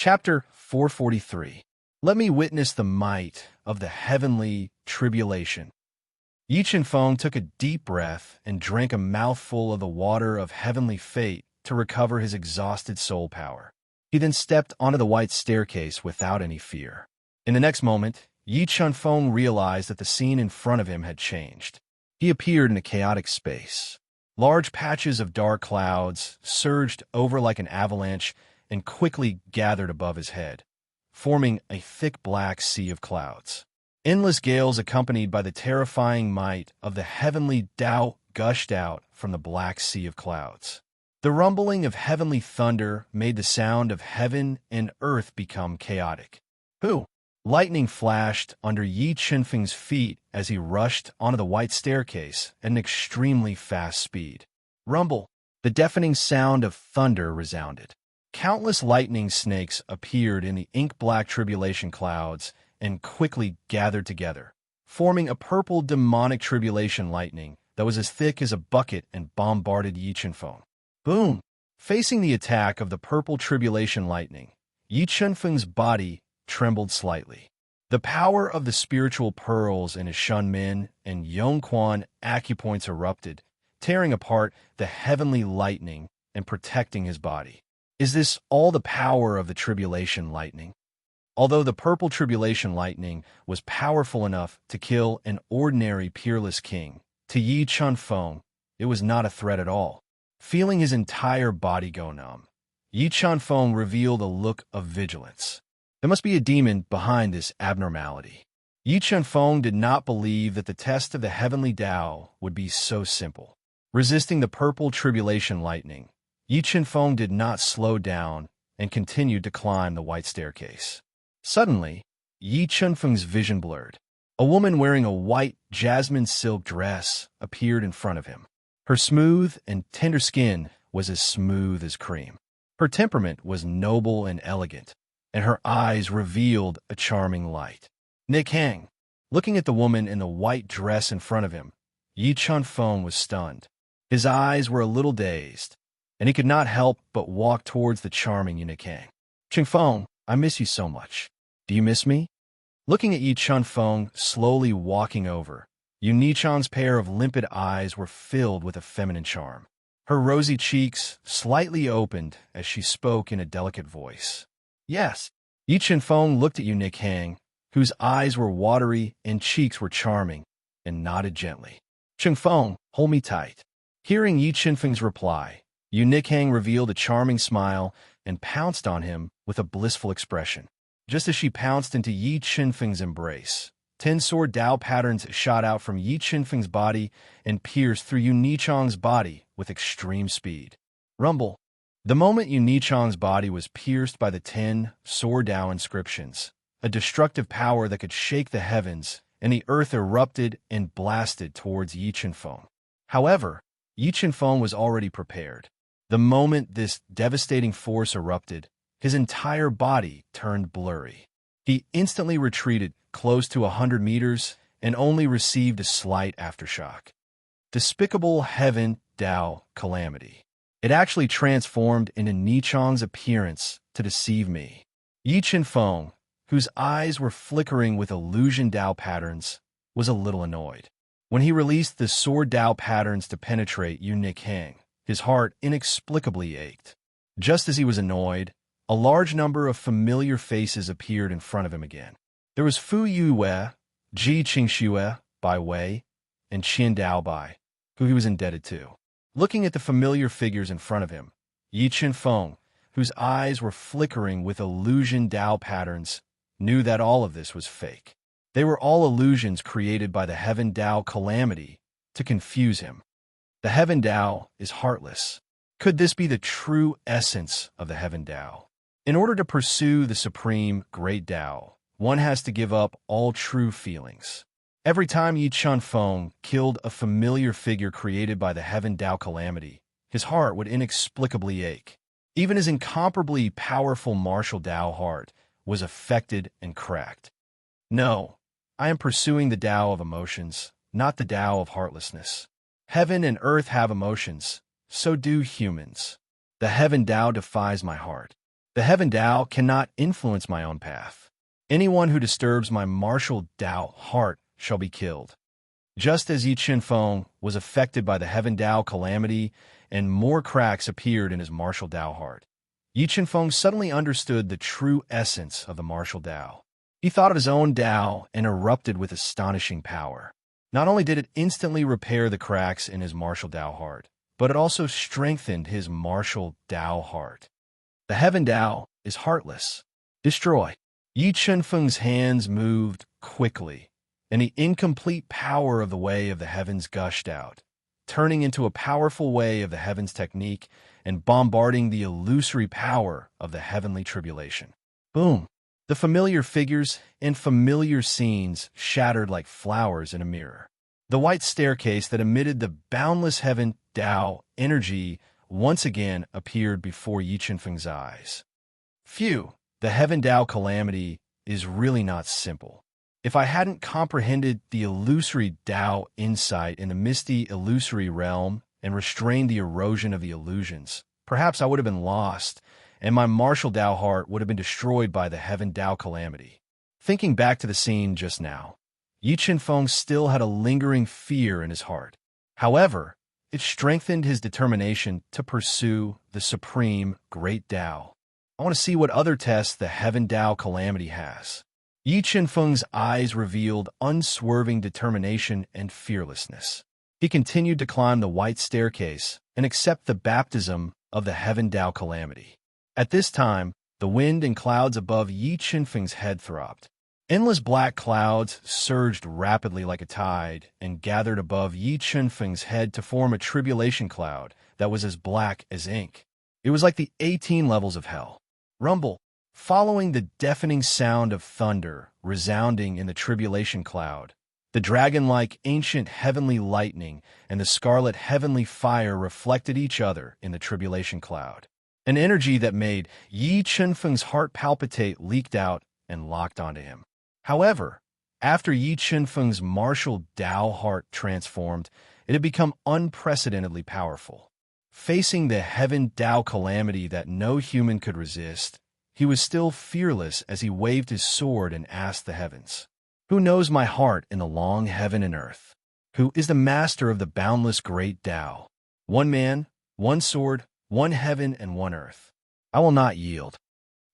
Chapter 443. Let me witness the might of the heavenly tribulation. Yi Chen-feng took a deep breath and drank a mouthful of the water of heavenly fate to recover his exhausted soul power. He then stepped onto the white staircase without any fear. In the next moment, Yi Chen-feng realized that the scene in front of him had changed. He appeared in a chaotic space. Large patches of dark clouds surged over like an avalanche and quickly gathered above his head, forming a thick black sea of clouds. Endless gales accompanied by the terrifying might of the heavenly Tao gushed out from the black sea of clouds. The rumbling of heavenly thunder made the sound of heaven and earth become chaotic. Who? Lightning flashed under Yi Chen-feng's feet as he rushed onto the white staircase at an extremely fast speed. Rumble! The deafening sound of thunder resounded. Countless lightning snakes appeared in the ink-black tribulation clouds and quickly gathered together, forming a purple demonic tribulation lightning that was as thick as a bucket and bombarded Yi Chen-feng. Boom! Facing the attack of the purple tribulation lightning, Yi Chen-feng's body trembled slightly. The power of the spiritual pearls in his Shunmin and Yongquan acupoints erupted, tearing apart the heavenly lightning and protecting his body. Is this all the power of the tribulation lightning? Although the purple tribulation lightning was powerful enough to kill an ordinary peerless king, to Yi Chen-feng, it was not a threat at all. Feeling his entire body go numb, Yi Chen-feng revealed a look of vigilance. There must be a demon behind this abnormality. Yi Chen-feng did not believe that the test of the heavenly Tao would be so simple. Resisting the purple tribulation lightning, Yi Chen-feng did not slow down and continued to climb the white staircase. Suddenly, Yi Chen-feng's vision blurred. A woman wearing a white jasmine silk dress appeared in front of him. Her smooth and tender skin was as smooth as cream. Her temperament was noble and elegant, and her eyes revealed a charming light. Nick Hang. Looking at the woman in the white dress in front of him, Yi Chen-feng was stunned. His eyes were a little dazed, and he could not help but walk towards the charming Yu Chen-feng. Chen-feng, I miss you so much. Do you miss me? Looking at Yi Chen-feng slowly walking over, Yu Nichan's pair of limpid eyes were filled with a feminine charm. Her rosy cheeks slightly opened as she spoke in a delicate voice. Yes. Yi Chen-feng looked at Yu Chen, whose eyes were watery and cheeks were charming, and nodded gently. Chen-feng, hold me tight. Hearing Yi Chen-feng's reply, Yu Chen revealed a charming smile and pounced on him with a blissful expression. Just as she pounced into Yi Chen-feng's embrace, 10 sword Tao patterns shot out from Yi Chen-feng's body and pierced through Yu Nichan's body with extreme speed. Rumble. The moment Yu Nichan's body was pierced by the 10 sword Tao inscriptions, a destructive power that could shake the heavens, and the earth erupted and blasted towards Yi Chen-feng. However, Yi Chen-feng was already prepared. The moment this devastating force erupted, his entire body turned blurry. He instantly retreated close to 100 meters and only received a slight aftershock. Despicable heaven Tao calamity. It actually transformed into Nichan's appearance to deceive me. Yi Chen-feng, whose eyes were flickering with illusion Tao patterns, was a little annoyed. When he released the sword Tao patterns to penetrate Yu Chen, his heart inexplicably ached. Just as he was annoyed, a large number of familiar faces appeared in front of him again. There was Fu Yue, Ji Qingxue, Bai Wei, and Qin Dao Bai, who he was indebted to. Looking at the familiar figures in front of him, Yi Chen-feng, whose eyes were flickering with illusion Tao patterns, knew that all of this was fake. They were all illusions created by the heaven Tao calamity to confuse him. The heaven Tao is heartless. Could this be the true essence of the heaven Tao? In order to pursue the supreme great Tao, one has to give up all true feelings. Every time Yi Chen-feng killed a familiar figure created by the heaven Tao calamity, his heart would inexplicably ache. Even his incomparably powerful martial Tao heart was affected and cracked. No, I am pursuing the Tao of emotions, not the Tao of heartlessness. Heaven and earth have emotions, so do humans. The heaven Tao defies my heart. The Heaven Tao cannot influence my own path. Anyone who disturbs my martial Tao heart shall be killed. Just as Yi Qinfeng was affected by the Heaven Tao calamity and more cracks appeared in his martial Tao heart, Yi Qinfeng suddenly understood the true essence of the martial Tao. He thought of his own Tao and erupted with astonishing power. Not only did it instantly repair the cracks in his martial Tao heart, but it also strengthened his martial Tao heart. The Heaven Tao is heartless. Destroy. Yi Qinfeng's hands moved quickly, and the incomplete power of the way of the heavens gushed out, turning into a powerful way of the heavens technique and bombarding the illusory power of the heavenly tribulation. Boom! The familiar figures and familiar scenes shattered like flowers in a mirror. The white staircase that emitted the boundless Heaven Tao energy once again appeared before Yi Qinfeng's eyes. Phew! The Heaven Tao calamity is really not simple. If I hadn't comprehended the illusory Tao insight in the misty illusory realm and restrained the erosion of the illusions, perhaps I would have been lost, and my martial Tao heart would have been destroyed by the Heaven Tao calamity. Thinking back to the scene just now, Yi Qinfeng still had a lingering fear in his heart. However, it strengthened his determination to pursue the supreme great Tao. I want to see what other tests the Heaven Tao calamity has. Yi Qinfeng's eyes revealed unswerving determination and fearlessness. He continued to climb the white staircase and accept the baptism of the Heaven Tao calamity. At this time, the wind and clouds above Yi Qinfeng's head throbbed. Endless black clouds surged rapidly like a tide and gathered above Yi Qinfeng's head to form a tribulation cloud that was as black as ink. It was like the 18 levels of hell. Rumble, following the deafening sound of thunder resounding in the tribulation cloud. The dragon-like ancient heavenly lightning and the scarlet heavenly fire reflected each other in the tribulation cloud. An energy that made Yi Qinfeng's heart palpitate leaked out and locked onto him. However, after Yi Qinfeng's martial Tao heart transformed, it had become unprecedentedly powerful. Facing the Heaven Tao calamity that no human could resist, he was still fearless as he waved his sword and asked the heavens, "Who knows my heart in the long heaven and earth? Who is the master of the boundless great Tao? One man, one sword, one heaven, and one earth. I will not yield."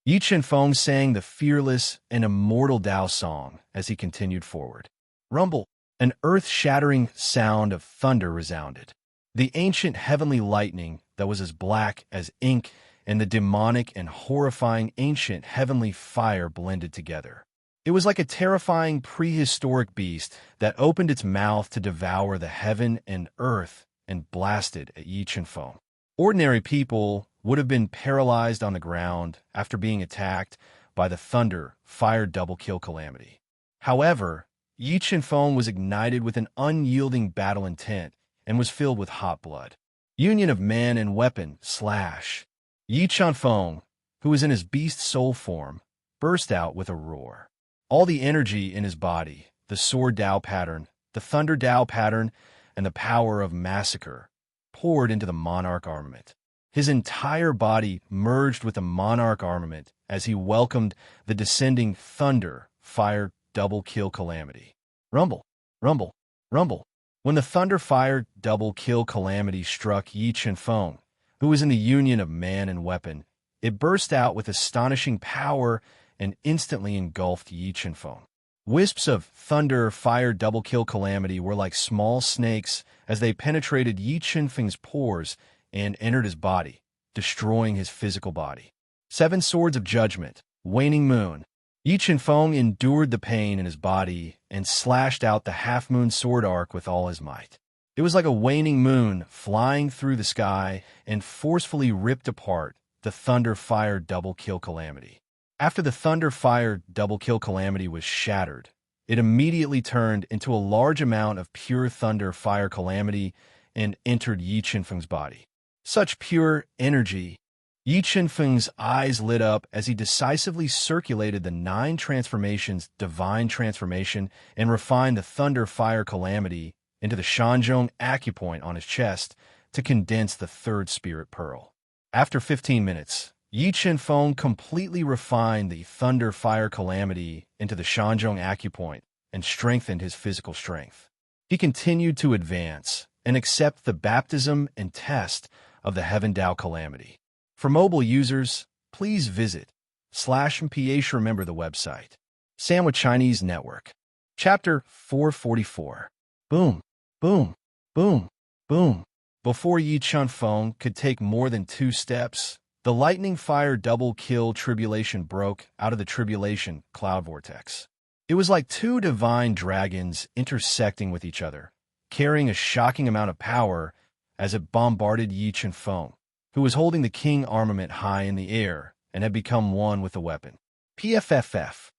Yi Qinfeng sang the fearless and immortal Tao song as he continued forward. Rumble, an earth-shattering sound of thunder resounded. The ancient heavenly lightning that was as black as ink and the demonic and horrifying ancient heavenly fire blended together. It was like a terrifying prehistoric beast that opened its mouth to devour the heaven and earth and blasted at Yi Qinfeng. Ordinary people would have been paralyzed on the ground after being attacked by the thunder fire double kill calamity. However, Yi Qinfeng was ignited with an unyielding battle intent and was filled with hot blood. Union of man and weapon slash. Yi Qinfeng, who was in his beast soul form, burst out with a roar. All the energy in his body, the sword Tao pattern, the thunder Tao pattern, and the power of massacre, poured into the monarch armament. His entire body merged with the monarch armament as he welcomed the descending thunder fire double kill calamity. Rumble, rumble, rumble. When the thunder fire double kill calamity struck Yi Qinfeng, who was in the union of man and weapon, it burst out with astonishing power and instantly engulfed Yi Qinfeng. Wisps of thunder fire double kill calamity were like small snakes as they penetrated Yi Qinfeng's pores and entered his body, destroying his physical body. 7 swords of judgment, waning moon. Yi Qinfeng endured the pain in his body and slashed out the half-moon sword arc with all his might. It was like a waning moon flying through the sky and forcefully ripped apart the thunder fire double kill calamity. After the thunder fire double kill calamity was shattered, it immediately turned into a large amount of pure thunder fire calamity and entered Yi Qinfeng's body. Such pure energy. Yi Qinfeng's eyes lit up as he decisively circulated the 9 transformations, divine transformation, and refined the thunder fire calamity into the Shanzhong acupoint on his chest to condense the 3rd spirit pearl. After 15 minutes, Yi Chen-feng completely refined the thunder fire calamity into the Shanzhong acupoint and strengthened his physical strength. He continued to advance and accept the baptism and test of the Heaven Dao calamity. For mobile users, please visit /mph. Remember the website. Sandwich Chinese Network. Chapter 444. Boom, boom, boom, boom. Before Yi Chen-feng could take more than 2 steps, the lightning fire double kill tribulation broke out of the tribulation cloud vortex. It was like 2 divine dragons intersecting with each other, carrying a shocking amount of power as it bombarded Yi Chen-feng, who was holding the king armament high in the air and had become one with the weapon. PFFF.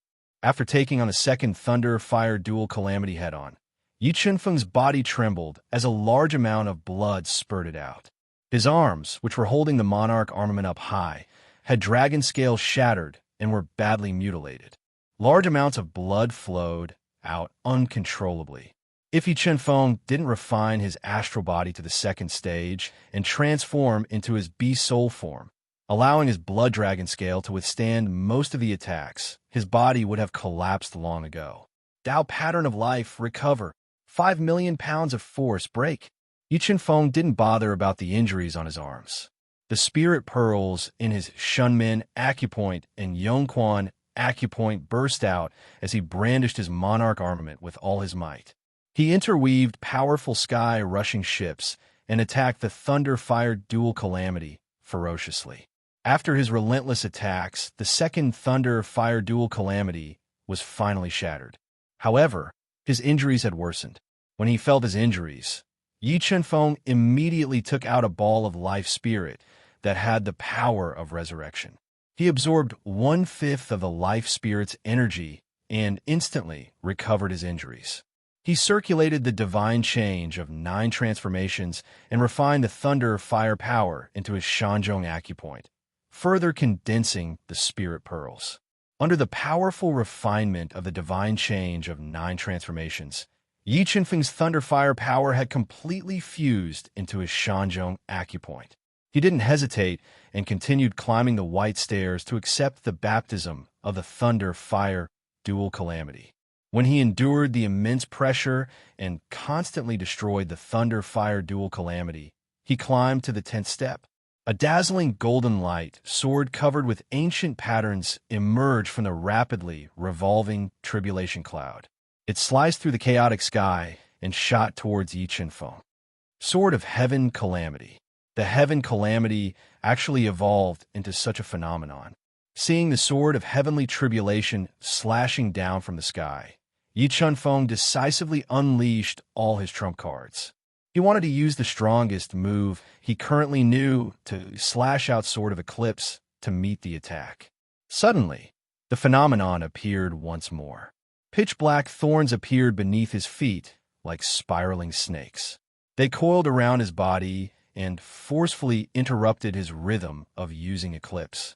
After taking on a second thunder fire dual calamity head-on, Yi Chen-feng's body trembled as a large amount of blood spurted out. His arms, which were holding the monarch armament up high, had dragon scales shattered and were badly mutilated. Large amounts of blood flowed out uncontrollably. If Yi Chen-feng didn't refine his astral body to the second stage and transform into his beast soul form, allowing his blood dragon scale to withstand most of the attacks, his body would have collapsed long ago. Dao pattern of life, recover. 5 million pounds of force, break. Yi Chen-feng didn't bother about the injuries on his arms. The spirit pearls in his Shunmin acupoint and Yongquan acupoint burst out as he brandished his monarch armament with all his might. He interweaved powerful sky-rushing ships and attacked the thunder-fire dual calamity ferociously. After his relentless attacks, the second thunder-fire dual calamity was finally shattered. However, his injuries had worsened. When he felt his injuries, Yi Chen-feng immediately took out a ball of life spirit that had the power of resurrection. He absorbed 1/5 of the life spirit's energy and instantly recovered his injuries. He circulated the divine change of 9 transformations and refined the thunder fire power into his Shanzhong acupoint, further condensing the spirit pearls. Under the powerful refinement of the divine change of 9 transformations, Yi Chen-feng's thunder fire power had completely fused into his Shanzhong acupoint. He didn't hesitate and continued climbing the white stairs to accept the baptism of the thunder fire dual calamity. When he endured the immense pressure and constantly destroyed the thunder fire dual calamity, he climbed to the 10th step. A dazzling golden light, sword covered with ancient patterns, emerged from the rapidly revolving tribulation cloud. It sliced through the chaotic sky and shot towards Yi Chen-feng. Sword of Heaven Calamity. The Heaven Calamity actually evolved into such a phenomenon. Seeing the sword of heavenly tribulation slashing down from the sky, Yi Chen-feng decisively unleashed all his trump cards. He wanted to use the strongest move he currently knew to slash out Sword of Eclipse to meet the attack. Suddenly, the phenomenon appeared once more. Pitch-black thorns appeared beneath his feet like spiraling snakes. They coiled around his body and forcefully interrupted his rhythm of using Eclipse.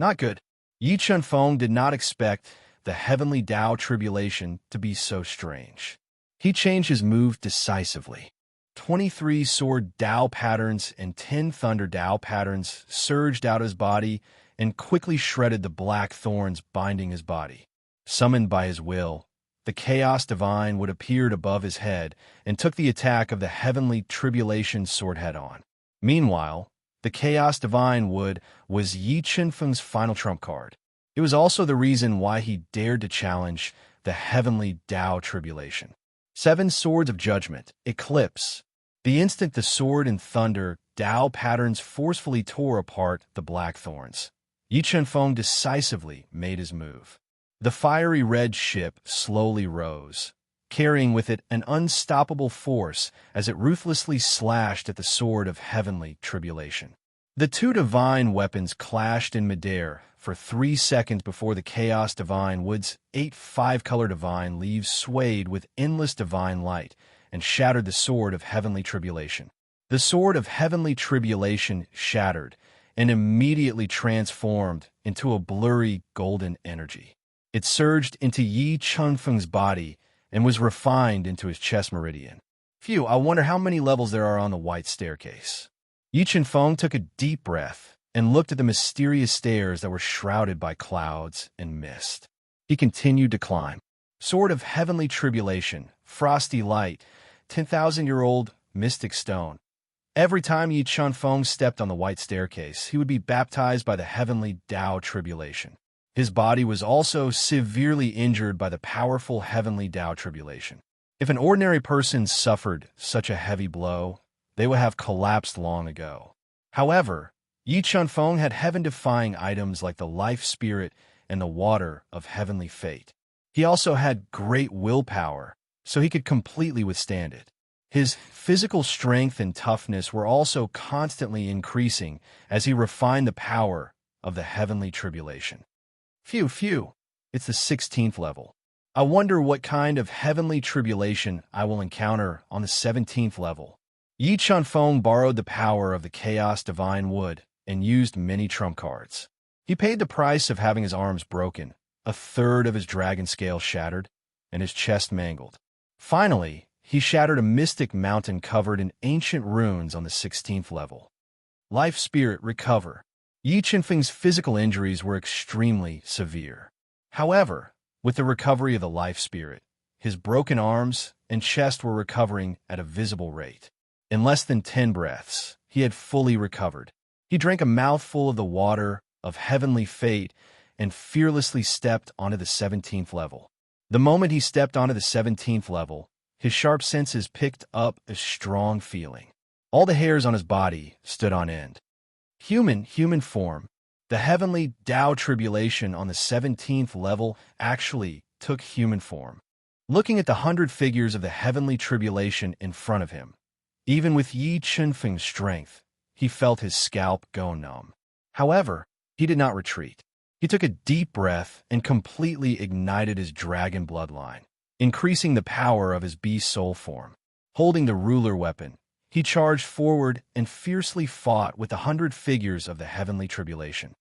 Not good. Yi Chen-feng did not expect the heavenly Dao tribulation to be so strange. He changed his move decisively. 23 sword Dao patterns and 10 thunder Dao patterns surged out of his body and quickly shredded the black thorns binding his body. Summoned by his will, the Chaos Divine would appeared above his head and took the attack of the heavenly tribulation sword head-on. Meanwhile, the Chaos Divine Wood was Yi Chen-feng's final trump card. It was also the reason why he dared to challenge the heavenly Dao tribulation. 7 swords of judgment, Eclipse. The instant the sword and thunder Dao patterns forcefully tore apart the black thorns, Yi Chen-feng decisively made his move. The fiery red ship slowly rose, carrying with it an unstoppable force as it ruthlessly slashed at the sword of heavenly tribulation. The 2 divine weapons clashed in midair for 3 seconds before the Chaos Divine Wood's 8 5-color divine leaves swayed with endless divine light and shattered the sword of heavenly tribulation. The sword of heavenly tribulation shattered and immediately transformed into a blurry golden energy. It surged into Yi Chen-feng's body and was refined into his chest meridian. Phew, I wonder how many levels there are on the white staircase. Yi Chen-feng took a deep breath and looked at the mysterious stairs that were shrouded by clouds and mist. He continued to climb. Sword of heavenly tribulation, frosty light, 10,000-year-old mystic stone. Every time Yi Chunfeng stepped on the white staircase, he would be baptized by the heavenly Tao tribulation. His body was also severely injured by the powerful heavenly Tao tribulation. If an ordinary person suffered such a heavy blow, they would have collapsed long ago. However, Yi Chunfeng had heaven-defying items like the life spirit and the water of heavenly fate. He also had great willpower, so he could completely withstand it. His physical strength and toughness were also constantly increasing as he refined the power of the heavenly tribulation. Phew, it's the 16th level. I wonder what kind of heavenly tribulation I will encounter on the 17th level. Yi Chunfeng borrowed the power of the Chaos Divine Wood and used many trump cards. He paid the price of having his arms broken, a third of his dragon scale shattered, and his chest mangled. Finally, he shattered a mystic mountain covered in ancient runes on the 16th level. Life Spirit Recover. Yi Chunfeng's physical injuries were extremely severe. However, with the recovery of the Life Spirit, his broken arms and chest were recovering at a visible rate. In less than 10 breaths, he had fully recovered. He drank a mouthful of the water of heavenly fate and fearlessly stepped onto the 17th level. The moment he stepped onto the 17th level, his sharp senses picked up a strong feeling. All the hairs on his body stood on end. Human form. The heavenly Tao tribulation on the 17th level actually took human form. Looking at the 100 figures of the heavenly tribulation in front of him, even with Yi Chunfeng's strength, he felt his scalp go numb. However, he did not retreat. He took a deep breath and completely ignited his dragon bloodline, increasing the power of his beast soul form. Holding the ruler weapon, he charged forward and fiercely fought with the 100 figures of the heavenly tribulation.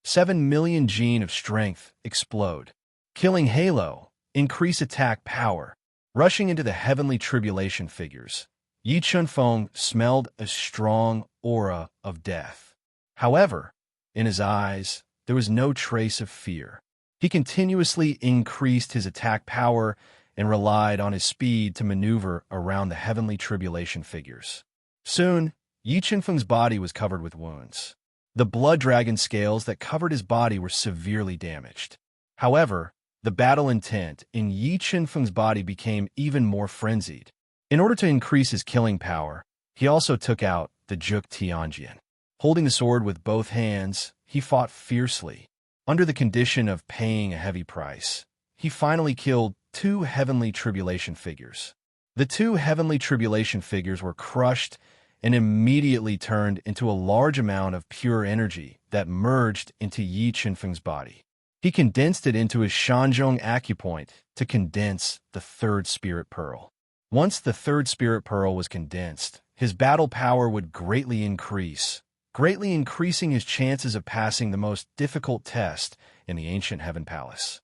7 million gene of strength explode. Killing Halo, increase attack power. Rushing into the heavenly tribulation figures, Yi Chunfeng smelled a strong aura of death. However, in his eyes, there was no trace of fear. He continuously increased his attack power and relied on his speed to maneuver around the heavenly tribulation figures. Soon, Yi Chunfeng's body was covered with wounds. The blood dragon scales that covered his body were severely damaged. However, the battle intent in Yi Chunfeng's body became even more frenzied. In order to increase his killing power, he also took out the Juk Tianjian. Holding the sword with both hands, he fought fiercely. Under the condition of paying a heavy price, he finally killed 2 heavenly tribulation figures. The 2 heavenly tribulation figures were crushed and immediately turned into a large amount of pure energy that merged into Yi Chunfeng's body. He condensed it into his Shanzhong acupoint to condense the 3rd spirit pearl. Once the 3rd spirit pearl was condensed, his battle power would greatly increasing his chances of passing the most difficult test in the ancient heaven palace.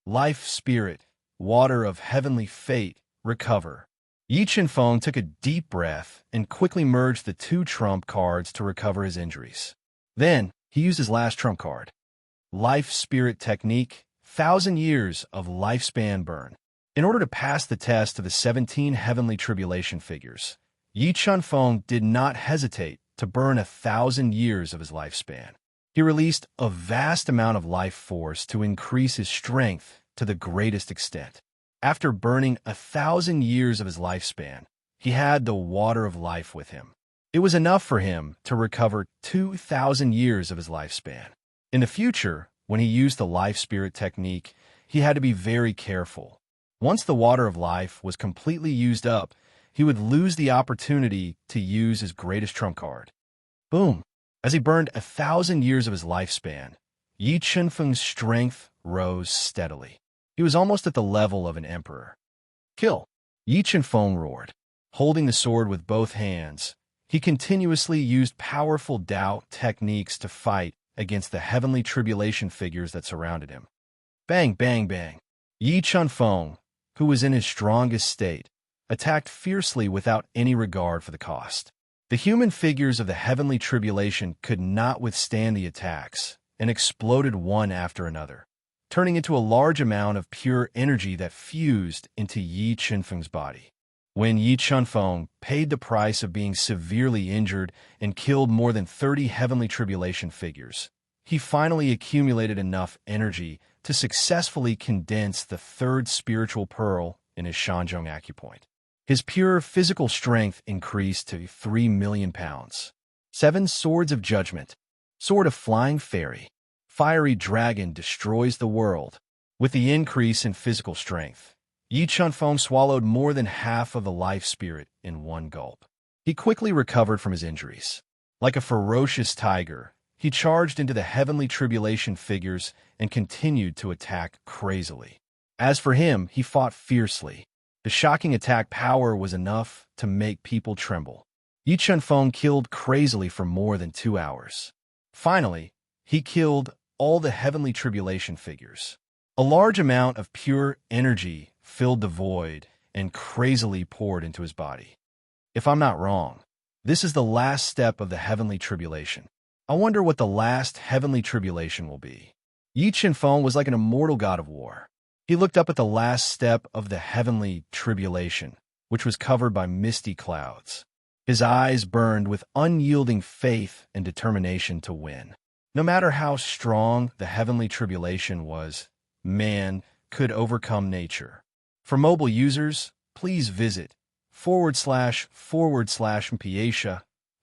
Life Spirit, water of heavenly fate, recover. Yi Chunfeng took a deep breath and quickly merged the 2 trump cards to recover his injuries. Then, he used his last trump card. Life Spirit Technique, 1,000 years of lifespan burn. In order to pass the test of the 17 heavenly tribulation figures, Yi Chunfeng did not hesitate to burn 1,000 years of his lifespan. He released a vast amount of life force to increase his strength to the greatest extent. After burning 1,000 years of his lifespan, he had the water of life with him. It was enough for him to recover 2,000 years of his lifespan. In the future, when he used the Life Spirit technique, he had to be very careful. Once the water of life was completely used up, he would lose the opportunity to use his greatest trump card. Boom! As he burned 1,000 years of his lifespan, Yi Chunfeng's strength rose steadily. He was almost at the level of an emperor. Kill! Yi Chunfeng roared. Holding the sword with both hands, he continuously used powerful Tao techniques to fight against the heavenly tribulation figures that surrounded him. Bang, bang, bang. Yi Chunfeng, who was in his strongest state, attacked fiercely without any regard for the cost. The human figures of the heavenly tribulation could not withstand the attacks and exploded one after another, turning into a large amount of pure energy that fused into Yi Qinfeng's body. When Yi Qinfeng paid the price of being severely injured and killed more than 30 heavenly tribulation figures, he finally accumulated enough energy to successfully condense the third spiritual pearl in his Shanzhong acupoint. His pure physical strength increased to 3 million pounds. 7 Swords of Judgment. Sword of Flying Fairy. Fiery Dragon destroys the world. With the increase in physical strength, Yi Qinfeng swallowed more than half of the life spirit in one gulp. He quickly recovered from his injuries. Like a ferocious tiger, he charged into the heavenly tribulation figures and continued to attack crazily. As for him, he fought fiercely. The shocking attack power was enough to make people tremble. Yi Qinfeng killed crazily for more than 2 hours. Finally, he killed all the heavenly tribulation figures. A large amount of pure energy filled the void and crazily poured into his body. If I'm not wrong, this is the last step of the heavenly tribulation. I wonder what the last heavenly tribulation will be. Yi Qinfeng was like an immortal god of war. He looked up at the last step of the heavenly tribulation, which was covered by misty clouds. His eyes burned with unyielding faith and determination to win. No matter how strong the heavenly tribulation was, man could overcome nature. For mobile users, please visit //Piatia.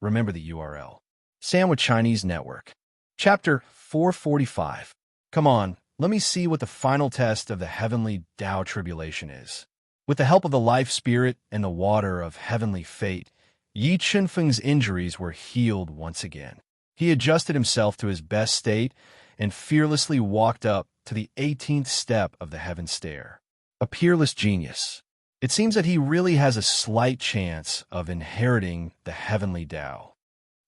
Remember the URL. Sandwich Chinese Network. Chapter 445. Come on, let me see what the final test of the heavenly Tao tribulation is. With the help of the life spirit and the water of heavenly fate, Yi Qinfeng's injuries were healed once again. He adjusted himself to his best state and fearlessly walked up to the 18th step of the heaven stair. A peerless genius. It seems that he really has a slight chance of inheriting the heavenly Tao.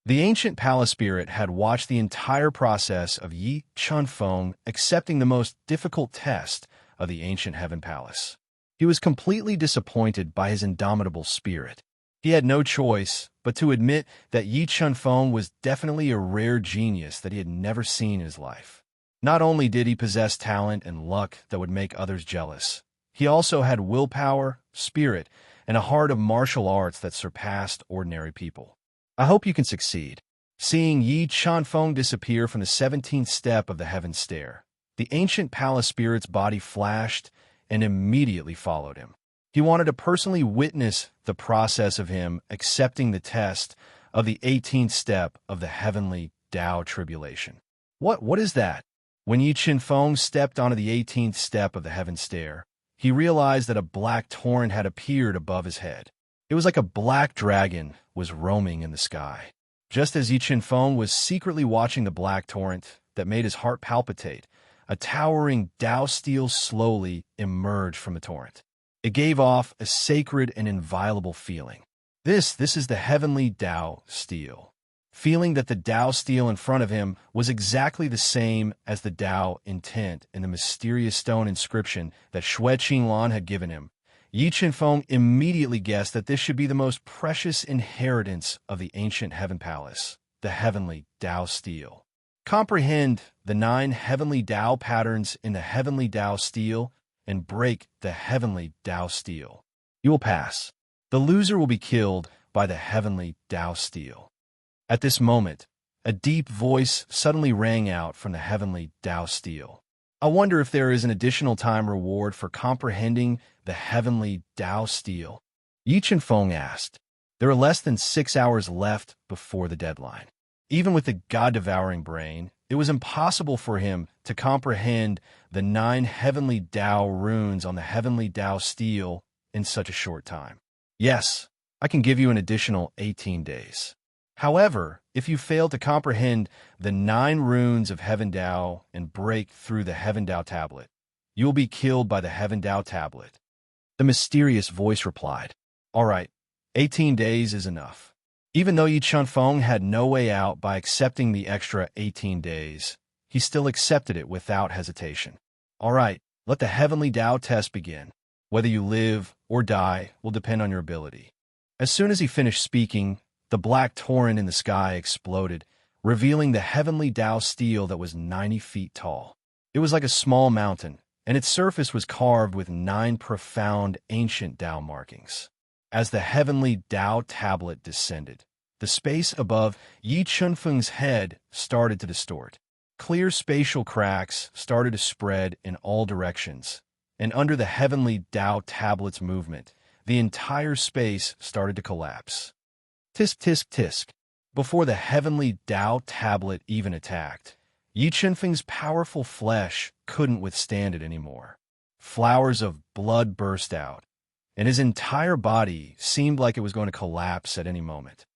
The ancient palace spirit had watched the entire process of Yi Qinfeng accepting the most difficult test of the ancient heaven palace. He was completely disappointed by his indomitable spirit. He had no choice but to admit that Yi Qinfeng was definitely a rare genius that he had never seen in his life. Not only did he possess talent and luck that would make others jealous, he also had willpower, spirit, and a heart of martial arts that surpassed ordinary people. I hope you can succeed. Seeing Yi Qinfeng disappear from the 17th step of the heaven stair, the ancient palace spirit's body flashed and immediately followed him. He wanted to personally witness the process of him accepting the test of the 18th step of the heavenly Tao tribulation. What is that? When Yi Qinfeng stepped onto the 18th step of the heaven stair, he realized that a black torrent had appeared above his head. It was like a black dragon was roaming in the sky. Just as Yi Qinfeng was secretly watching the black torrent that made his heart palpitate, a towering Tao steel slowly emerged from the torrent. It gave off a sacred and inviolable feeling. This is the heavenly Tao steel. Feeling that the Tao steel in front of him was exactly the same as the Tao intent in the mysterious stone inscription that Xue Qinglan had given him, Yi Qinfeng immediately guessed that this should be the most precious inheritance of the ancient heaven palace, the heavenly Tao steel. Comprehend the 9 heavenly Tao patterns in the heavenly Tao steel and break the heavenly Tao steel. You will pass. The loser will be killed by the heavenly Tao steel. At this moment, a deep voice suddenly rang out from the heavenly Tao steel. I wonder if there is an additional time reward for comprehending the heavenly Tao steel. Yi Qinfeng asked. There are less than 6 hours left before the deadline. Even with the god-devouring brain, it was impossible for him to comprehend the 9 heavenly Tao runes on the heavenly Tao steel in such a short time. Yes, I can give you an additional 18 days. However, if you fail to comprehend the 9 runes of Heaven Tao and break through the Heaven Tao tablet, you will be killed by the Heaven Tao tablet. The mysterious voice replied, All right, 18 days is enough. Even though Yi Qinfeng had no way out by accepting the extra 18 days, he still accepted it without hesitation. All right, let the heavenly Tao test begin. Whether you live or die will depend on your ability. As soon as he finished speaking, The black torrent in the sky exploded, revealing the heavenly Tao steel that was 90 feet tall. It was like a small mountain, and its surface was carved with 9 profound ancient Tao markings. As the heavenly Tao tablet descended, the space above Yi Chunfeng's head started to distort. Clear spatial cracks started to spread in all directions, and under the heavenly Tao tablet's movement, the entire space started to collapse. Tisk, tisk, tisk. Before the heavenly Tao tablet even attacked, Yi Chunfeng's powerful flesh couldn't withstand it anymore. Flowers of blood burst out, and his entire body seemed like it was going to collapse at any moment.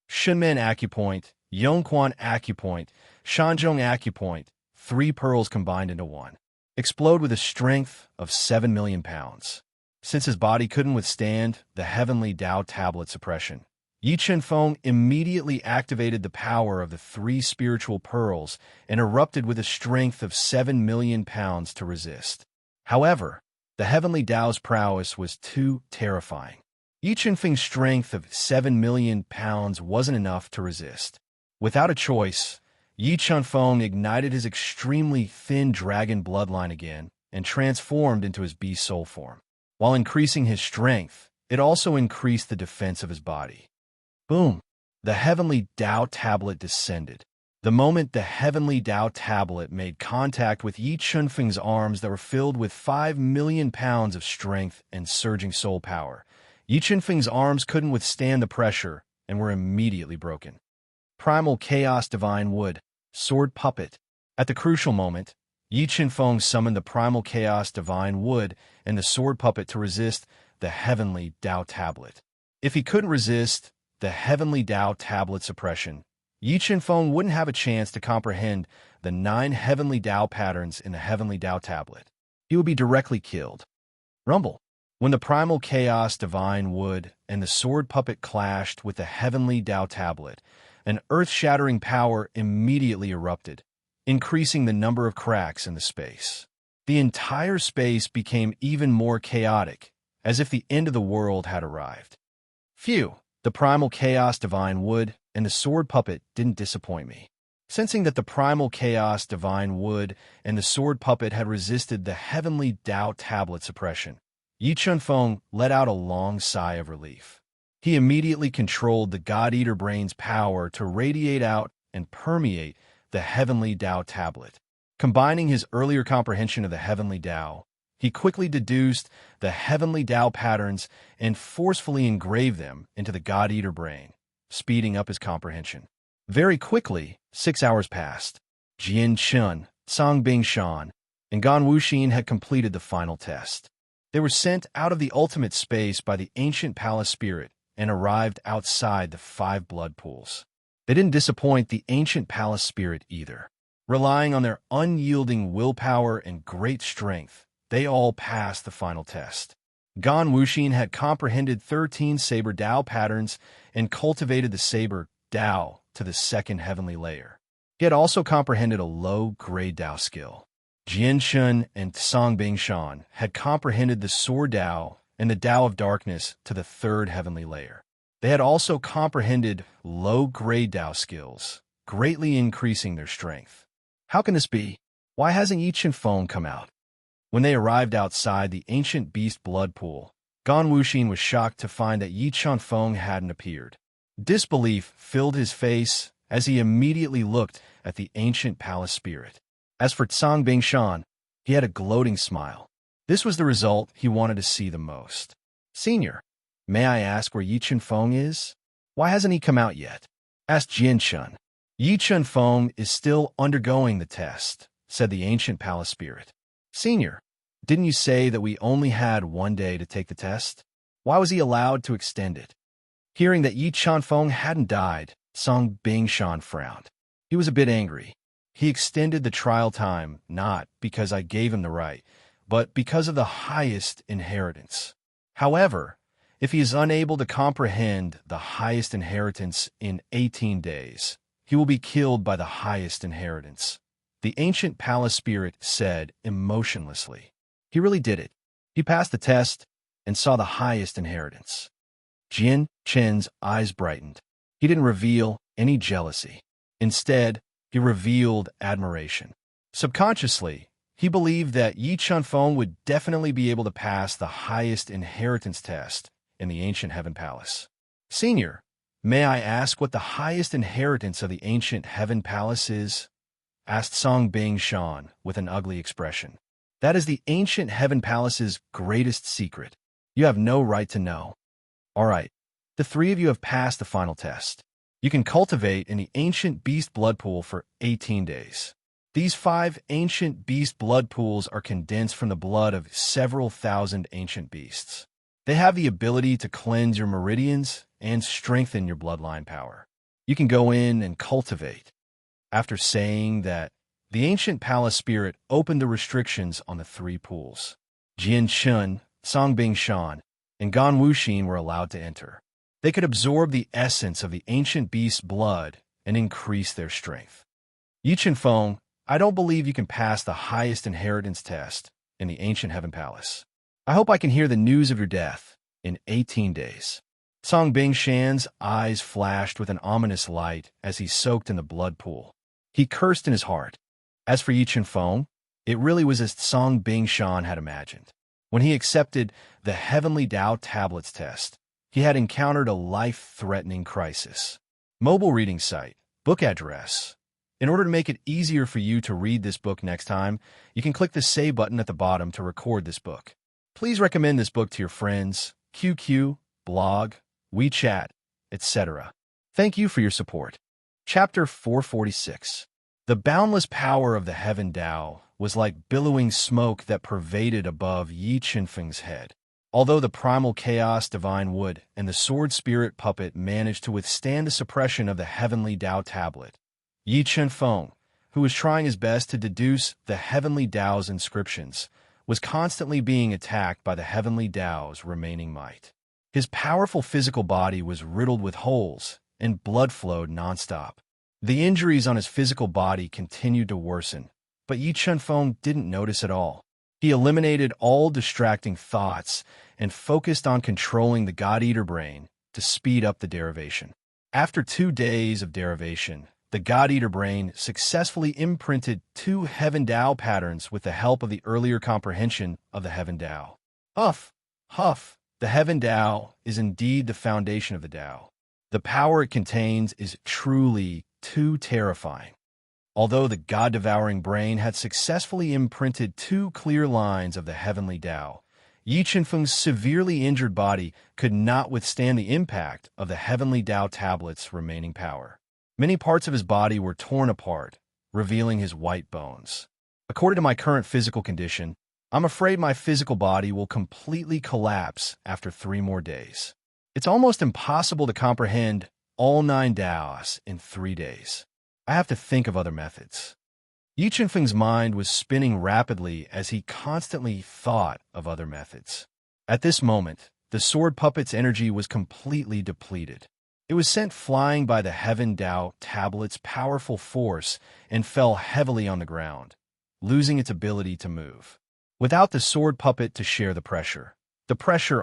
Shenmen Acupoint, Yongquan Acupoint, Shanzhong Acupoint, 3 pearls combined into one. Explode with a strength of 7 million pounds. Since his body couldn't withstand the heavenly Tao tablet suppression, Yi Chunfeng immediately activated the power of the 3 spiritual pearls and erupted with a strength of 7 million pounds to resist. However, the heavenly Tao's prowess was too terrifying. Yi Chunfeng's strength of 7 million pounds wasn't enough to resist. Without a choice, Yi Chunfeng ignited his extremely thin dragon bloodline again and transformed into his beast soul form. While increasing his strength, it also increased the defense of his body. Boom! The heavenly Tao tablet descended. The moment the heavenly Tao tablet made contact with Yi Chunfeng's arms that were filled with 5 million pounds of strength and surging soul power, Yi Chunfeng's arms couldn't withstand the pressure and were immediately broken. Primal Chaos Divine Wood, Sword Puppet. At the crucial moment, Yi Chunfeng summoned the Primal Chaos Divine Wood and the Sword Puppet to resist the heavenly Tao tablet. If he couldn't resist the heavenly Tao tablet suppression, Yi Chunfeng wouldn't have a chance to comprehend the 9 heavenly Tao patterns in the heavenly Tao tablet. He would be directly killed. Rumble. When the Primal Chaos Divine Wood and the Sword Puppet clashed with the heavenly Tao tablet, an earth-shattering power immediately erupted, increasing the number of cracks in the space. The entire space became even more chaotic, as if the end of the world had arrived. Phew! The Primal Chaos Divine Wood and the Sword Puppet didn't disappoint me. Sensing that the Primal Chaos Divine Wood and the Sword Puppet had resisted the heavenly Tao tablet suppression, Yi Chunfeng let out a long sigh of relief. He immediately controlled the God-Eater Brain's power to radiate out and permeate the heavenly Tao tablet. Combining his earlier comprehension of the heavenly Tao, he quickly deduced the heavenly Tao patterns and forcefully engraved them into the God-Eater Brain, speeding up his comprehension. Very quickly, 6 hours passed. Jian Chun, Cang Bingshan, and Gan Wuxin had completed the final test. They were sent out of the ultimate space by the ancient palace spirit and arrived outside the 5 blood pools. They didn't disappoint the ancient palace spirit either. Relying on their unyielding willpower and great strength, they all passed the final test. Gan Wuxin had comprehended 13 Saber Tao patterns and cultivated the Saber Tao to the 2nd heavenly layer. He had also comprehended a low-grade Tao skill. Jian Chun and Cang Bingshan had comprehended the Sword Tao and the Tao of Darkness to the 3rd heavenly layer. They had also comprehended low-grade Tao skills, greatly increasing their strength. How can this be? Why hasn't Yi Chunfeng come out? When they arrived outside the ancient beast blood pool, Gan Wuxin was shocked to find that Yi Chunfeng hadn't appeared. Disbelief filled his face as he immediately looked at the ancient palace spirit. As for Cang Bingshan, he had a gloating smile. This was the result he wanted to see the most. "Senior, may I ask where Yi Chunfeng is? Why hasn't he come out yet?" asked Jian Chun. "Yi Chunfeng is still undergoing the test," said the ancient palace spirit. "Senior, didn't you say that we only had 1 day to take the test? Why was he allowed to extend it?" Hearing that Yi Chunfeng hadn't died, Cang Bingshan frowned. He was a bit angry. He extended the trial time not because I gave him the right, but because of the highest inheritance. However, if he is unable to comprehend the highest inheritance in 18 days, he will be killed by the highest inheritance, the ancient palace spirit said emotionlessly. He really did it. He passed the test and saw the highest inheritance. Jian Chen's eyes brightened. He didn't reveal any jealousy. Instead, he revealed admiration. Subconsciously, he believed that Yi Chunfeng would definitely be able to pass the highest inheritance test in the ancient Heaven Palace. Senior, may I ask what the highest inheritance of the ancient Heaven Palace is? Asked Song Bing Shan with an ugly expression. That is the ancient Heaven Palace's greatest secret. You have no right to know. All right, the three of you have passed the final test. You can cultivate in the ancient beast blood pool for 18 days. These 5 ancient beast blood pools are condensed from the blood of several thousand ancient beasts. They have the ability to cleanse your meridians and strengthen your bloodline power. You can go in and cultivate. After saying that, the ancient palace spirit opened the restrictions on the 3 pools. Jian Chun, Songbing Shan, and Gan Wuxin were allowed to enter. They could absorb the essence of the ancient beast's blood and increase their strength. Yi Chunfeng, I don't believe you can pass the highest inheritance test in the ancient Heaven Palace. I hope I can hear the news of your death in 18 days. Song Bing Shan's eyes flashed with an ominous light as he soaked in the blood pool. He cursed in his heart. As for Yi Chunfeng, it really was as Song Bing Shan had imagined. When he accepted the Heavenly Tao Tablets test, he had encountered a life-threatening crisis. Mobile reading site, book address. In order to make it easier for you to read this book next time, you can click the Save button at the bottom to record this book. Please recommend this book to your friends, QQ, blog, WeChat, etc. Thank you for your support. Chapter 446. The boundless power of the Heaven Tao was like billowing smoke that pervaded above Yi Chunfeng's head. Although the primal chaos divine wood and the sword spirit puppet managed to withstand the suppression of the Heavenly Tao tablet, Yi Chunfeng, who was trying his best to deduce the Heavenly Tao's inscriptions, was constantly being attacked by the Heavenly Tao's remaining might. His powerful physical body was riddled with holes, and blood flowed nonstop. The injuries on his physical body continued to worsen, but Yi Chunfeng didn't notice at all. He eliminated all distracting thoughts and focused on controlling the God-Eater brain to speed up the derivation. After 2 days of derivation, the God-Eater brain successfully imprinted 2 Heaven Tao patterns with the help of the earlier comprehension of the Heaven Tao. Huff, huff, the Heaven Tao is indeed the foundation of the Tao. The power it contains is truly too terrifying. Although the God-devouring brain had successfully imprinted 2 clear lines of the Heavenly Tao, Yi Chunfeng's severely injured body could not withstand the impact of the Heavenly Tao tablet's remaining power. Many parts of his body were torn apart, revealing his white bones. According to my current physical condition, I'm afraid my physical body will completely collapse after 3 more days. It's almost impossible to comprehend all 9 Taos in 3 days. I have to think of other methods. Yi Chunfeng's mind was spinning rapidly as he constantly thought of other methods. At this moment, the sword puppet's energy was completely depleted. It was sent flying by the Heaven Tao tablet's powerful force and fell heavily on the ground, losing its ability to move. Without the sword puppet to share the pressure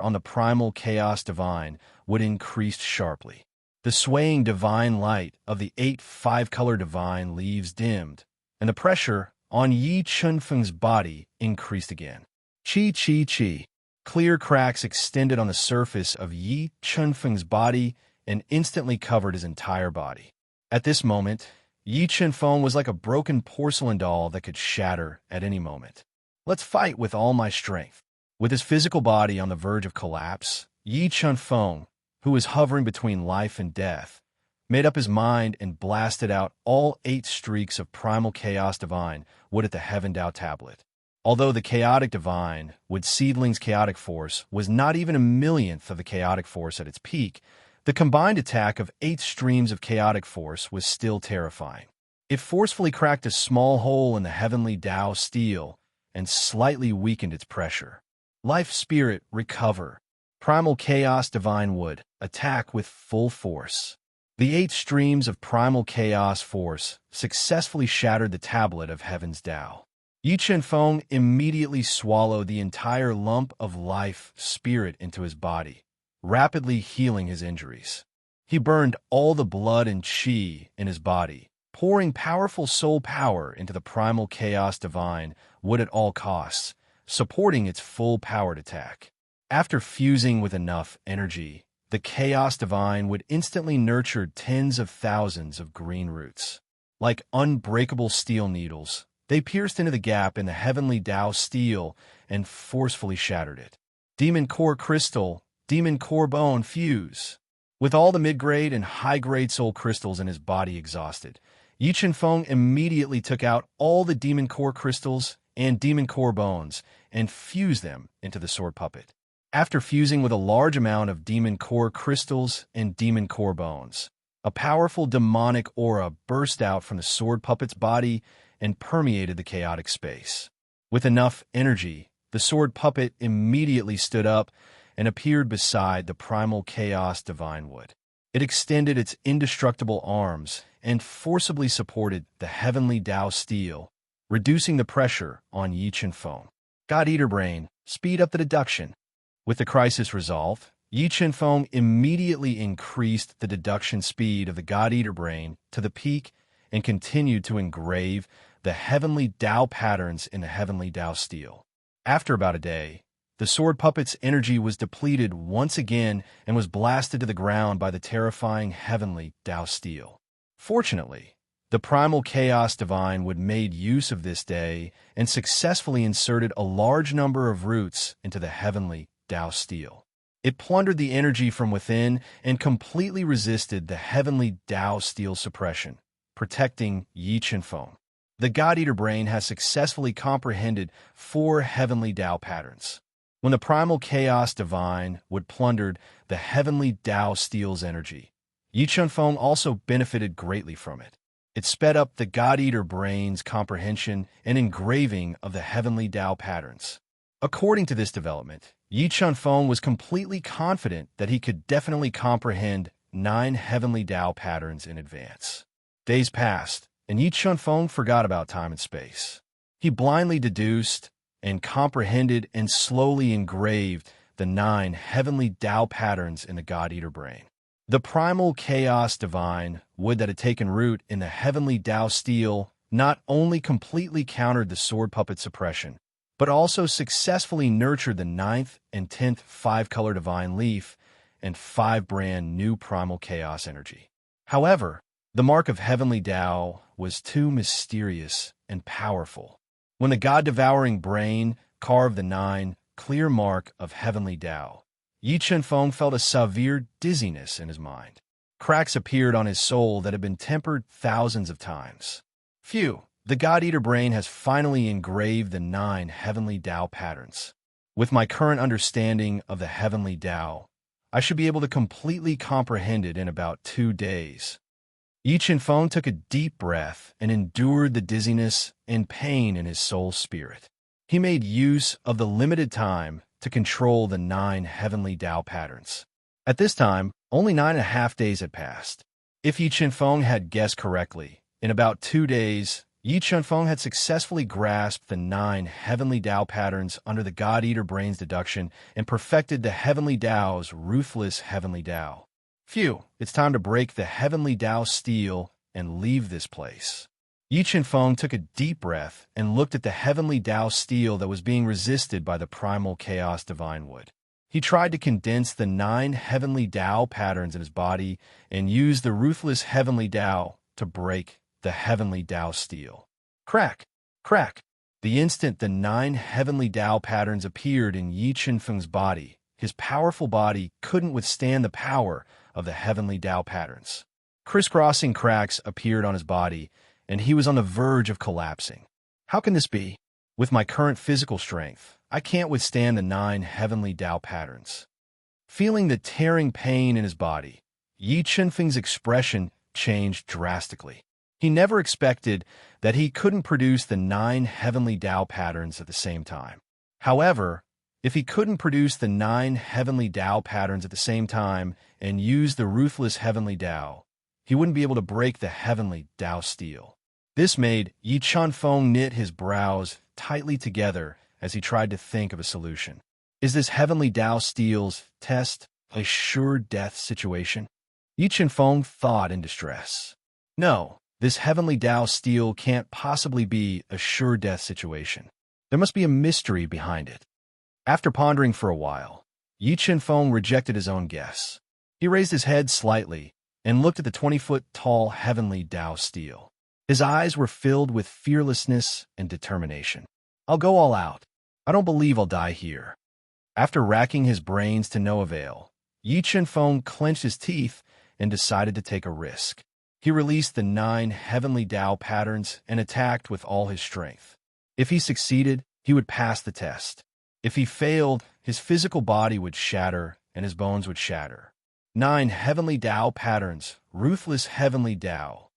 on the primal chaos divine would increase sharply. The swaying divine light of the 8 5-color divine leaves dimmed, and the pressure on Yi Chunfeng's body increased again. Chi, chi, chi. Clear cracks extended on the surface of Yi Chunfeng's body and instantly covered his entire body. At this moment, Yi Chunfeng was like a broken porcelain doll that could shatter at any moment. Let's fight with all my strength. With his physical body on the verge of collapse, Yi Chunfeng, who was hovering between life and death, made up his mind and blasted out all 8 streaks of primal chaos divine wood at the Heaven Tao tablet. Although the chaotic divine wood seedling's chaotic force was not even a millionth of the chaotic force at its peak, the combined attack of 8 streams of chaotic force was still terrifying. It forcefully cracked a small hole in the Heavenly Tao steel and slightly weakened its pressure. Life Spirit, recover. Primal Chaos Divine Wood, attack with full force. The 8 streams of primal chaos force successfully shattered the tablet of Heaven's Tao. Yi Chunfeng immediately swallowed the entire lump of life spirit into his body, rapidly healing his injuries. He burned all the blood and chi in his body, pouring powerful soul power into the primal chaos divine wood at all costs, supporting its full powered attack. After fusing with enough energy, the chaos divine would instantly nurture tens of thousands of green roots. Like unbreakable steel needles, they pierced into the gap in the heavenly Tao steel and forcefully shattered it. Demon core crystal, demon core bone fuse. With all the mid-grade and high-grade soul crystals in his body exhausted, Yi Feng immediately took out all the demon core crystals and demon core bones and fused them into the sword puppet. After fusing with a large amount of demon core crystals and demon core bones, a powerful demonic aura burst out from the sword puppet's body and permeated the chaotic space. With enough energy, the sword puppet immediately stood up and appeared beside the primal chaos divine wood. It extended its indestructible arms and forcibly supported the heavenly Tao steel, reducing the pressure on Yi Feng. God Eater Brain, speed up the deduction. With the crisis resolved, Yi Feng immediately increased the deduction speed of the God Eater Brain to the peak and continued to engrave the heavenly Tao patterns in the heavenly Tao steel. After about a day, the sword puppet's energy was depleted once again and was blasted to the ground by the terrifying heavenly Tao steel. Fortunately, the primal chaos divine would made use of this day and successfully inserted a large number of roots into the heavenly Tao steel. It plundered the energy from within and completely resisted the heavenly Tao steel suppression, protecting Yi Feng. The God Eater Brain has successfully comprehended 4 heavenly Tao patterns. When the primal chaos divine would plundered the heavenly Tao steel's energy, Yi Feng also benefited greatly from it. It sped up the God Eater Brain's comprehension and engraving of the heavenly Tao patterns. According to this development, Yi Feng was completely confident that he could definitely comprehend 9 heavenly Tao patterns in advance. Days passed, and Yi Feng forgot about time and space. He blindly deduced and comprehended and slowly engraved the 9 heavenly Tao patterns in the God Eater Brain. The primal chaos divine wood that had taken root in the heavenly Tao steel not only completely countered the sword puppet suppression, but also successfully nurtured the 9th and 10th 5-color divine leaf and 5 brand new primal chaos energy. However, the mark of heavenly Tao was too mysterious and powerful. When the God-devouring brain carved the 9 clear mark of heavenly Tao, Yi Feng felt a severe dizziness in his mind. Cracks appeared on his soul that had been tempered thousands of times. Phew, the God Eater Brain has finally engraved the 9 heavenly Tao patterns. With my current understanding of the heavenly Tao, I should be able to completely comprehend it in about 2 days. Yi Feng took a deep breath and endured the dizziness and pain in his soul spirit. He made use of the limited time to control the 9 heavenly Tao patterns. At this time, only 9.5 days had passed. If Yi Feng had guessed correctly, in about 2 days, Yi Feng had successfully grasped the 9 heavenly Tao patterns under the God Eater Brain's deduction and perfected the heavenly Tao's ruthless heavenly Tao. Phew, it's time to break the heavenly Tao steel and leave this place. Yi Feng took a deep breath and looked at the heavenly Tao steel that was being resisted by the primal chaos divine wood. He tried to condense the 9 heavenly Tao patterns in his body and used the ruthless heavenly Tao to break the heavenly Tao steel. Crack! Crack! The instant the 9 heavenly Tao patterns appeared in Yi Feng's body, his powerful body couldn't withstand the power of the heavenly Tao patterns. Crisscrossing cracks appeared on his body, and he was on the verge of collapsing. How can this be? With my current physical strength, I can't withstand the 9 heavenly Tao patterns. Feeling the tearing pain in his body, Yi Feng's expression changed drastically. He never expected that he couldn't produce the 9 heavenly Tao patterns at the same time. However, if he couldn't produce the 9 heavenly Tao patterns at the same time and use the ruthless heavenly Tao, he wouldn't be able to break the heavenly Tao steel. This made Yi Feng knit his brows tightly together as he tried to think of a solution. Is this heavenly Tao steel's test a sure death situation? Yi Feng thought in distress. No, this heavenly Tao steel can't possibly be a sure death situation. There must be a mystery behind it. After pondering for a while, Yi Feng rejected his own guess. He raised his head slightly and looked at the 20-foot-tall heavenly Tao steel. His eyes were filled with fearlessness and determination. I'll go all out. I don't believe I'll die here. After racking his brains to no avail, Yi Feng clenched his teeth and decided to take a risk. He released the 9 heavenly Tao patterns and attacked with all his strength. If he succeeded, he would pass the test. If he failed, his physical body would shatter and his bones would shatter. 9 heavenly Tao patterns, ruthless heavenly Tao.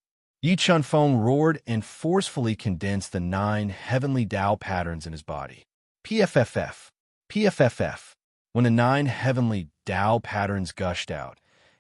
Yi Feng roared and forcefully condensed the 9 heavenly Tao patterns in his body. PFFF. PFFF. When the 9 heavenly Tao patterns gushed out,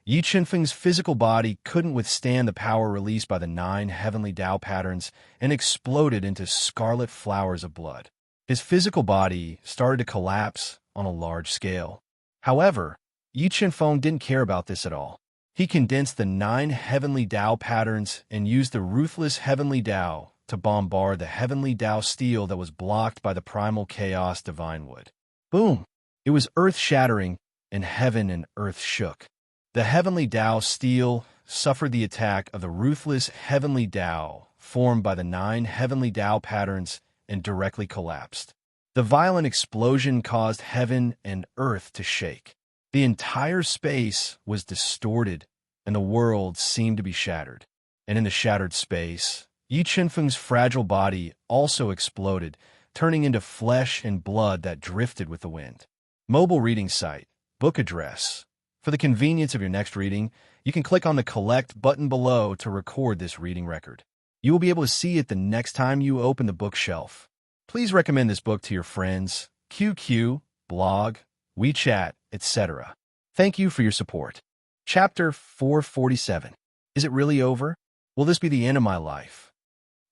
Yi Feng's physical body couldn't withstand the power released by the 9 heavenly Tao patterns and exploded into scarlet flowers of blood. His physical body started to collapse on a large scale. However, Yi Feng didn't care about this at all. He condensed the 9 heavenly Tao patterns and used the ruthless heavenly Tao to bombard the heavenly Tao steel that was blocked by the primal chaos divine wood. Boom! It was earth-shattering, and heaven and earth shook. The heavenly Tao steel suffered the attack of the ruthless heavenly Tao formed by the 9 heavenly Tao patterns and directly collapsed. The violent explosion caused heaven and earth to shake. The entire space was distorted, and the world seemed to be shattered. And in the shattered space, Yi Feng's fragile body also exploded, turning into flesh and blood that drifted with the wind. Mobile reading site, book address. For the convenience of your next reading, you can click on the Collect button below to record this reading record. You will be able to see it the next time you open the bookshelf. Please recommend this book to your friends, QQ, blog, WeChat, etc. Thank you for your support. Chapter 447. Is it really over? Will this be the end of my life?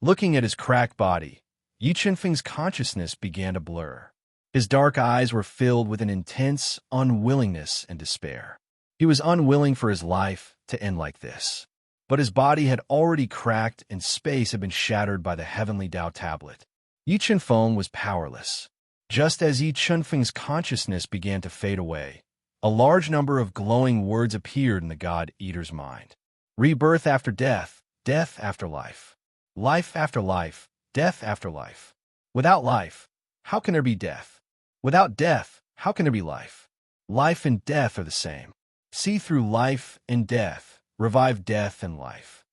Looking at his cracked body, Yi Feng's consciousness began to blur. His dark eyes were filled with an intense unwillingness and despair. He was unwilling for his life to end like this. But his body had already cracked and space had been shattered by the heavenly Tao tablet. Yi Feng was powerless. Just as Yi Feng's consciousness began to fade away, a large number of glowing words appeared in the God-Eater's mind. Rebirth after death, death after life. Life after life, death after life. Without life, how can there be death? Without death, how can there be life? Life and death are the same. See through life and death, revive death and life.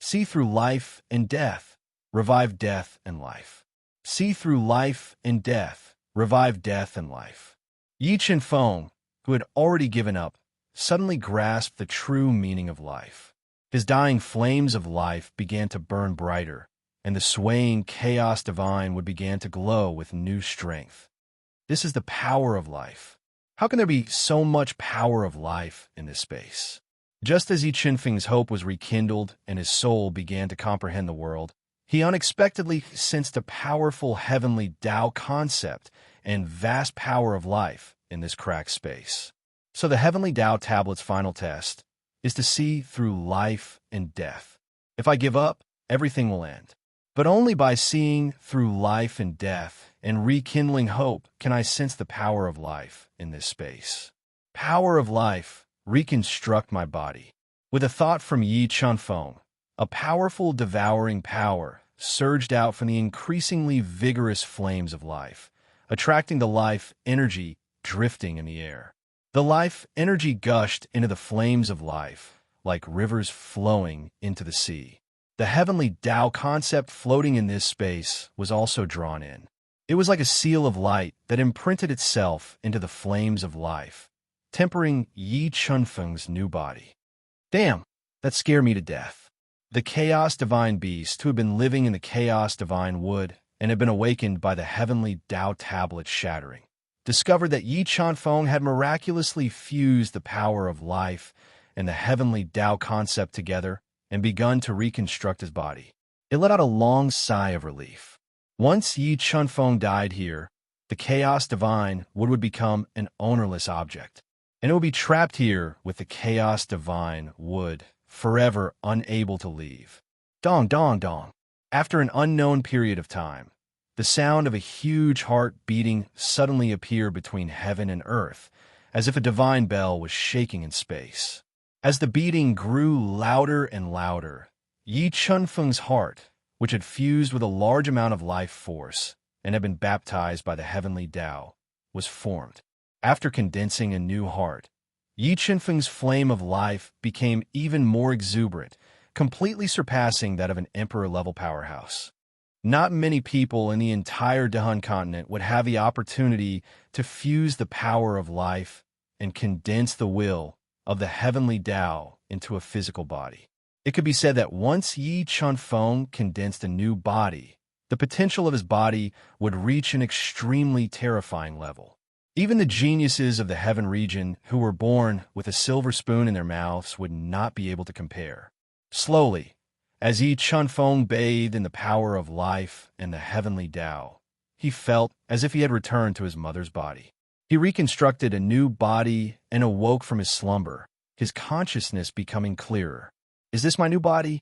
See through life and death, revive death and life. See through life and death, revive death and life. Yi Feng, who had already given up, suddenly grasped the true meaning of life. His dying flames of life began to burn brighter, and the swaying chaos divine would begin to glow with new strength. This is the power of life. How can there be so much power of life in this space? Just as Yi Feng's hope was rekindled and his soul began to comprehend the world, he unexpectedly sensed a powerful heavenly Tao concept and vast power of life in this cracked space. So the heavenly Tao tablet's final test is to see through life and death. If I give up, everything will end. But only by seeing through life and death and rekindling hope can I sense the power of life in this space. Power of life, reconstruct my body. With a thought from Yi Feng, a powerful devouring power surged out from the increasingly vigorous flames of life, attracting the life energy drifting in the air. The life energy gushed into the flames of life, like rivers flowing into the sea. The heavenly Tao concept floating in this space was also drawn in. It was like a seal of light that imprinted itself into the flames of life, tempering Yi Feng's new body. Damn, that scared me to death. The Chaos Divine Beast, who had been living in the Chaos Divine Wood and had been awakened by the heavenly Tao tablet shattering, discovered that Yi Feng had miraculously fused the power of life and the heavenly Tao concept together and begun to reconstruct his body. It let out a long sigh of relief. Once Yi Feng died here, the Chaos Divine Wood would become an ownerless object. and it will be trapped here with the chaos divine wood, forever unable to leave. Dong, dong, dong. After an unknown period of time, the sound of a huge heart beating suddenly appeared between heaven and earth, as if a divine bell was shaking in space. As the beating grew louder and louder, Yi Chunfeng's heart, which had fused with a large amount of life force and had been baptized by the heavenly Tao, was formed. After condensing a new heart, Yi Chunfeng's flame of life became even more exuberant, completely surpassing that of an emperor-level powerhouse. Not many people in the entire Dehun continent would have the opportunity to fuse the power of life and condense the will of the heavenly Tao into a physical body. It could be said that once Yi Chunfeng condensed a new body, the potential of his body would reach an extremely terrifying level. Even the geniuses of the heaven region who were born with a silver spoon in their mouths would not be able to compare. Slowly, as Yi Chunfeng bathed in the power of life and the heavenly Tao, he felt as if he had returned to his mother's body. He reconstructed a new body and awoke from his slumber, his consciousness becoming clearer. Is this my new body?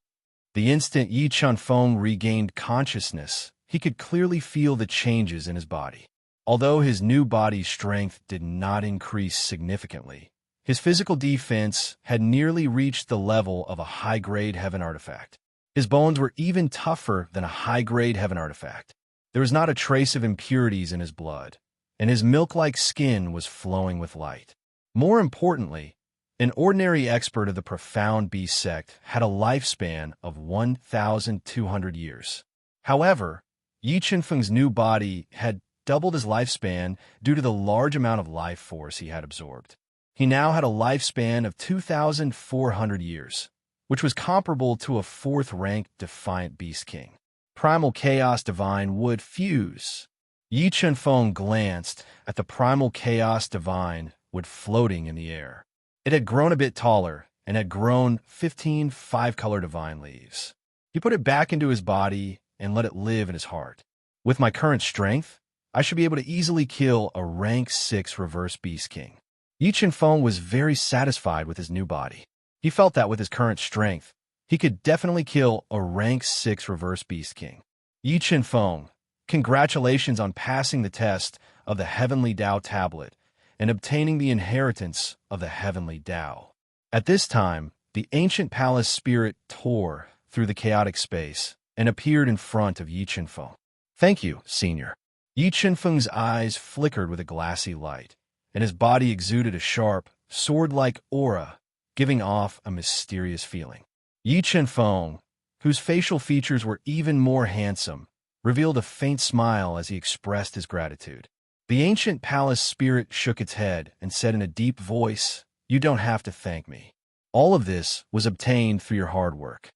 The instant Yi Chunfeng regained consciousness, he could clearly feel the changes in his body. Although his new body's strength did not increase significantly, his physical defense had nearly reached the level of a high-grade heaven artifact. His bones were even tougher than a high-grade heaven artifact. There was not a trace of impurities in his blood, and his milk-like skin was flowing with light. More importantly, an ordinary expert of the profound beast sect had a lifespan of 1,200 years. However, Yi Chunfeng's new body had doubled his lifespan due to the large amount of life force he had absorbed. He now had a lifespan of 2,400 years, which was comparable to a fourth-ranked Defiant Beast King. Primal Chaos Divine would fuse. Yi Chunfeng glanced at the Primal Chaos Divine wood floating in the air. It had grown a bit taller and had grown 15 five-color divine leaves. He put it back into his body and let it live in his heart. With my current strength, I should be able to easily kill a rank 6 reverse beast king. Yi Chunfeng was very satisfied with his new body. He felt that with his current strength, he could definitely kill a rank 6 reverse beast king. Yi Chunfeng, congratulations on passing the test of the Heavenly Tao tablet and obtaining the inheritance of the Heavenly Tao. At this time, the ancient palace spirit tore through the chaotic space and appeared in front of Yi Chunfeng. Thank you, Senior. Yi Chunfeng's eyes flickered with a glassy light, and his body exuded a sharp, sword-like aura, giving off a mysterious feeling. Yi Chunfeng, whose facial features were even more handsome, revealed a faint smile as he expressed his gratitude. The ancient palace spirit shook its head and said in a deep voice, "You don't have to thank me. All of this was obtained through your hard work.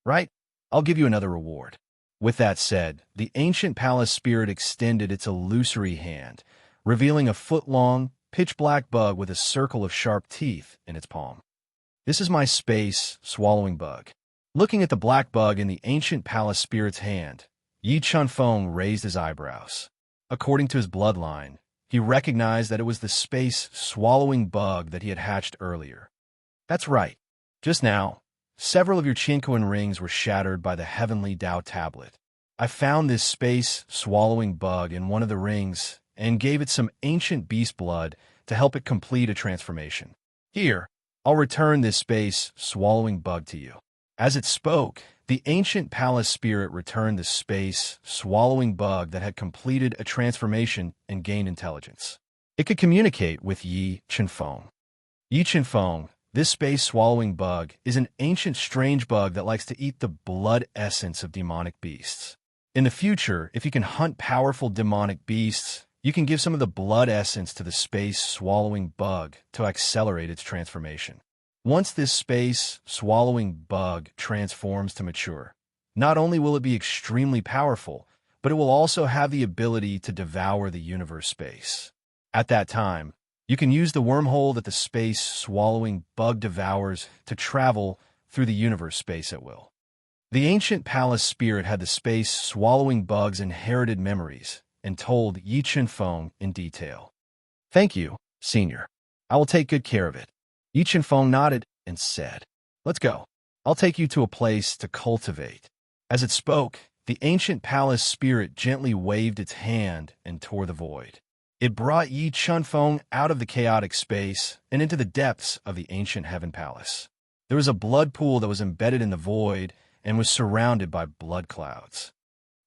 Right? I'll give you another reward." With that said, the ancient palace spirit extended its illusory hand, revealing a foot-long, pitch-black bug with a circle of sharp teeth in its palm. This is my space-swallowing bug. Looking at the black bug in the ancient palace spirit's hand, Yi Chunfeng raised his eyebrows. According to his bloodline, he recognized that it was the space-swallowing bug that he had hatched earlier. That's right. Just now, several of your Qinkuan rings were shattered by the Heavenly Tao tablet. I found this space-swallowing bug in one of the rings and gave it some ancient beast blood to help it complete a transformation. Here, I'll return this space-swallowing bug to you. As it spoke, the ancient palace spirit returned the space-swallowing bug that had completed a transformation and gained intelligence. It could communicate with Yi Chunfeng. Yi Chunfeng, this space-swallowing bug is an ancient strange bug that likes to eat the blood essence of demonic beasts. In the future, if you can hunt powerful demonic beasts, you can give some of the blood essence to the space-swallowing bug to accelerate its transformation. Once this space-swallowing bug transforms to mature, not only will it be extremely powerful, but it will also have the ability to devour the universe space. At that time, you can use the wormhole that the space-swallowing bug devours to travel through the universe space at will. The ancient palace spirit had the space-swallowing bug's inherited memories and told Yi Chunfeng in detail. Thank you, Senior. I will take good care of it. Yi Qianfeng nodded and said, "Let's go. I'll take you to a place to cultivate." As it spoke, the ancient palace spirit gently waved its hand and tore the void. It brought Yi Qianfeng out of the chaotic space and into the depths of the ancient heaven palace. There was a blood pool that was embedded in the void and was surrounded by blood clouds.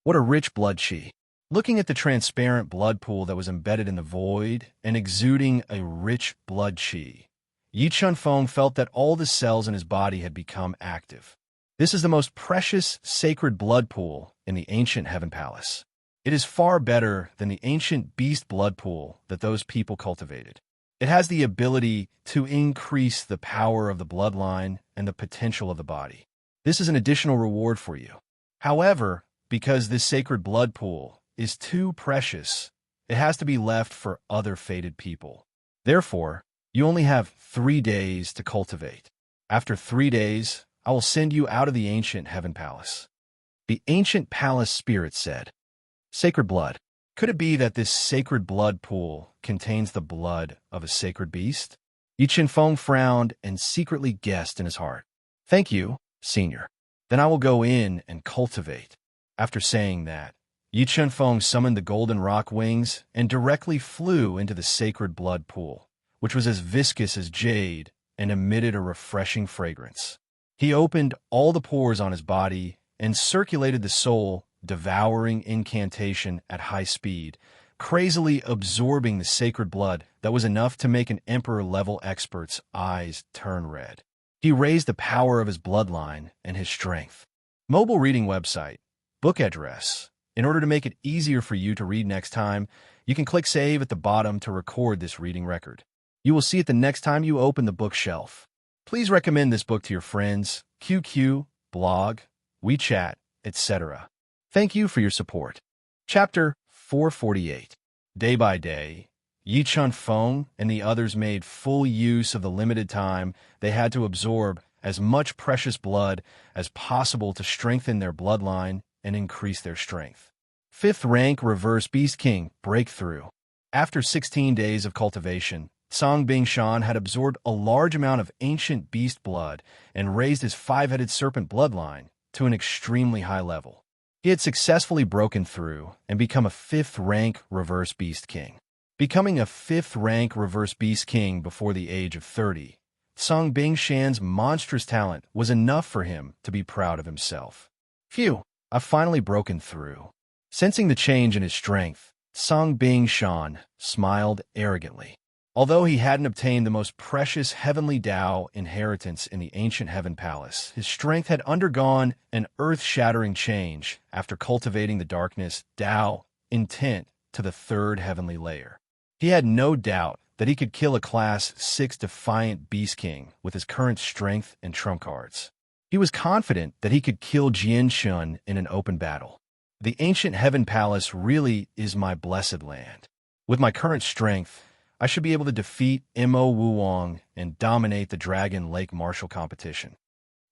What a rich blood qi! Looking at the transparent blood pool that was embedded in the void and exuding a rich blood qi, Yi Qianfeng felt that all the cells in his body had become active. This is the most precious, sacred blood pool in the ancient heaven palace. It is far better than the ancient beast blood pool that those people cultivated. It has the ability to increase the power of the bloodline and the potential of the body. This is an additional reward for you. However, because this sacred blood pool is too precious, it has to be left for other fated people. Therefore, you only have 3 days to cultivate. After 3 days, I will send you out of the ancient heaven palace. The ancient palace spirit said, "Sacred blood. Could it be that this sacred blood pool contains the blood of a sacred beast?" Yi Qianfeng frowned and secretly guessed in his heart. "Thank you, senior. Then I will go in and cultivate." After saying that, Yi Qianfeng summoned the golden rock wings and directly flew into the sacred blood pool, which was as viscous as jade and emitted a refreshing fragrance. He opened all the pores on his body and circulated the soul, devouring incantation at high speed, crazily absorbing the sacred blood that was enough to make an emperor-level expert's eyes turn red. He raised the power of his bloodline and his strength. Mobile reading website, book address. In order to make it easier for you to read next time, you can click Save at the bottom to record this reading record. You will see it the next time you open the bookshelf. Please recommend this book to your friends, QQ, blog, WeChat, etc. Thank you for your support. Chapter 448. Day by day, Yi Qianfeng and the others made full use of the limited time they had to absorb as much precious blood as possible to strengthen their bloodline and increase their strength. 5th rank Reverse Beast King Breakthrough. After 16 days of cultivation, Song Bingshan had absorbed a large amount of ancient beast blood and raised his 5-headed serpent bloodline to an extremely high level. He had successfully broken through and become a 5th rank Reverse Beast King. Becoming a 5th rank Reverse Beast King before the age of 30, Song Bingshan's monstrous talent was enough for him to be proud of himself. "Phew, I've finally broken through." Sensing the change in his strength, Song Bingshan smiled arrogantly. Although he hadn't obtained the most precious heavenly Tao inheritance in the ancient heaven palace, his strength had undergone an earth-shattering change after cultivating the darkness Tao intent to the 3rd heavenly layer. He had no doubt that he could kill a Class 6 Defiant Beast King with his current strength and trump cards. He was confident that he could kill Jian Shun in an open battle. The ancient heaven palace really is my blessed land. With my current strength, I should be able to defeat Mo Wuwang and dominate the Dragon Lake Martial competition.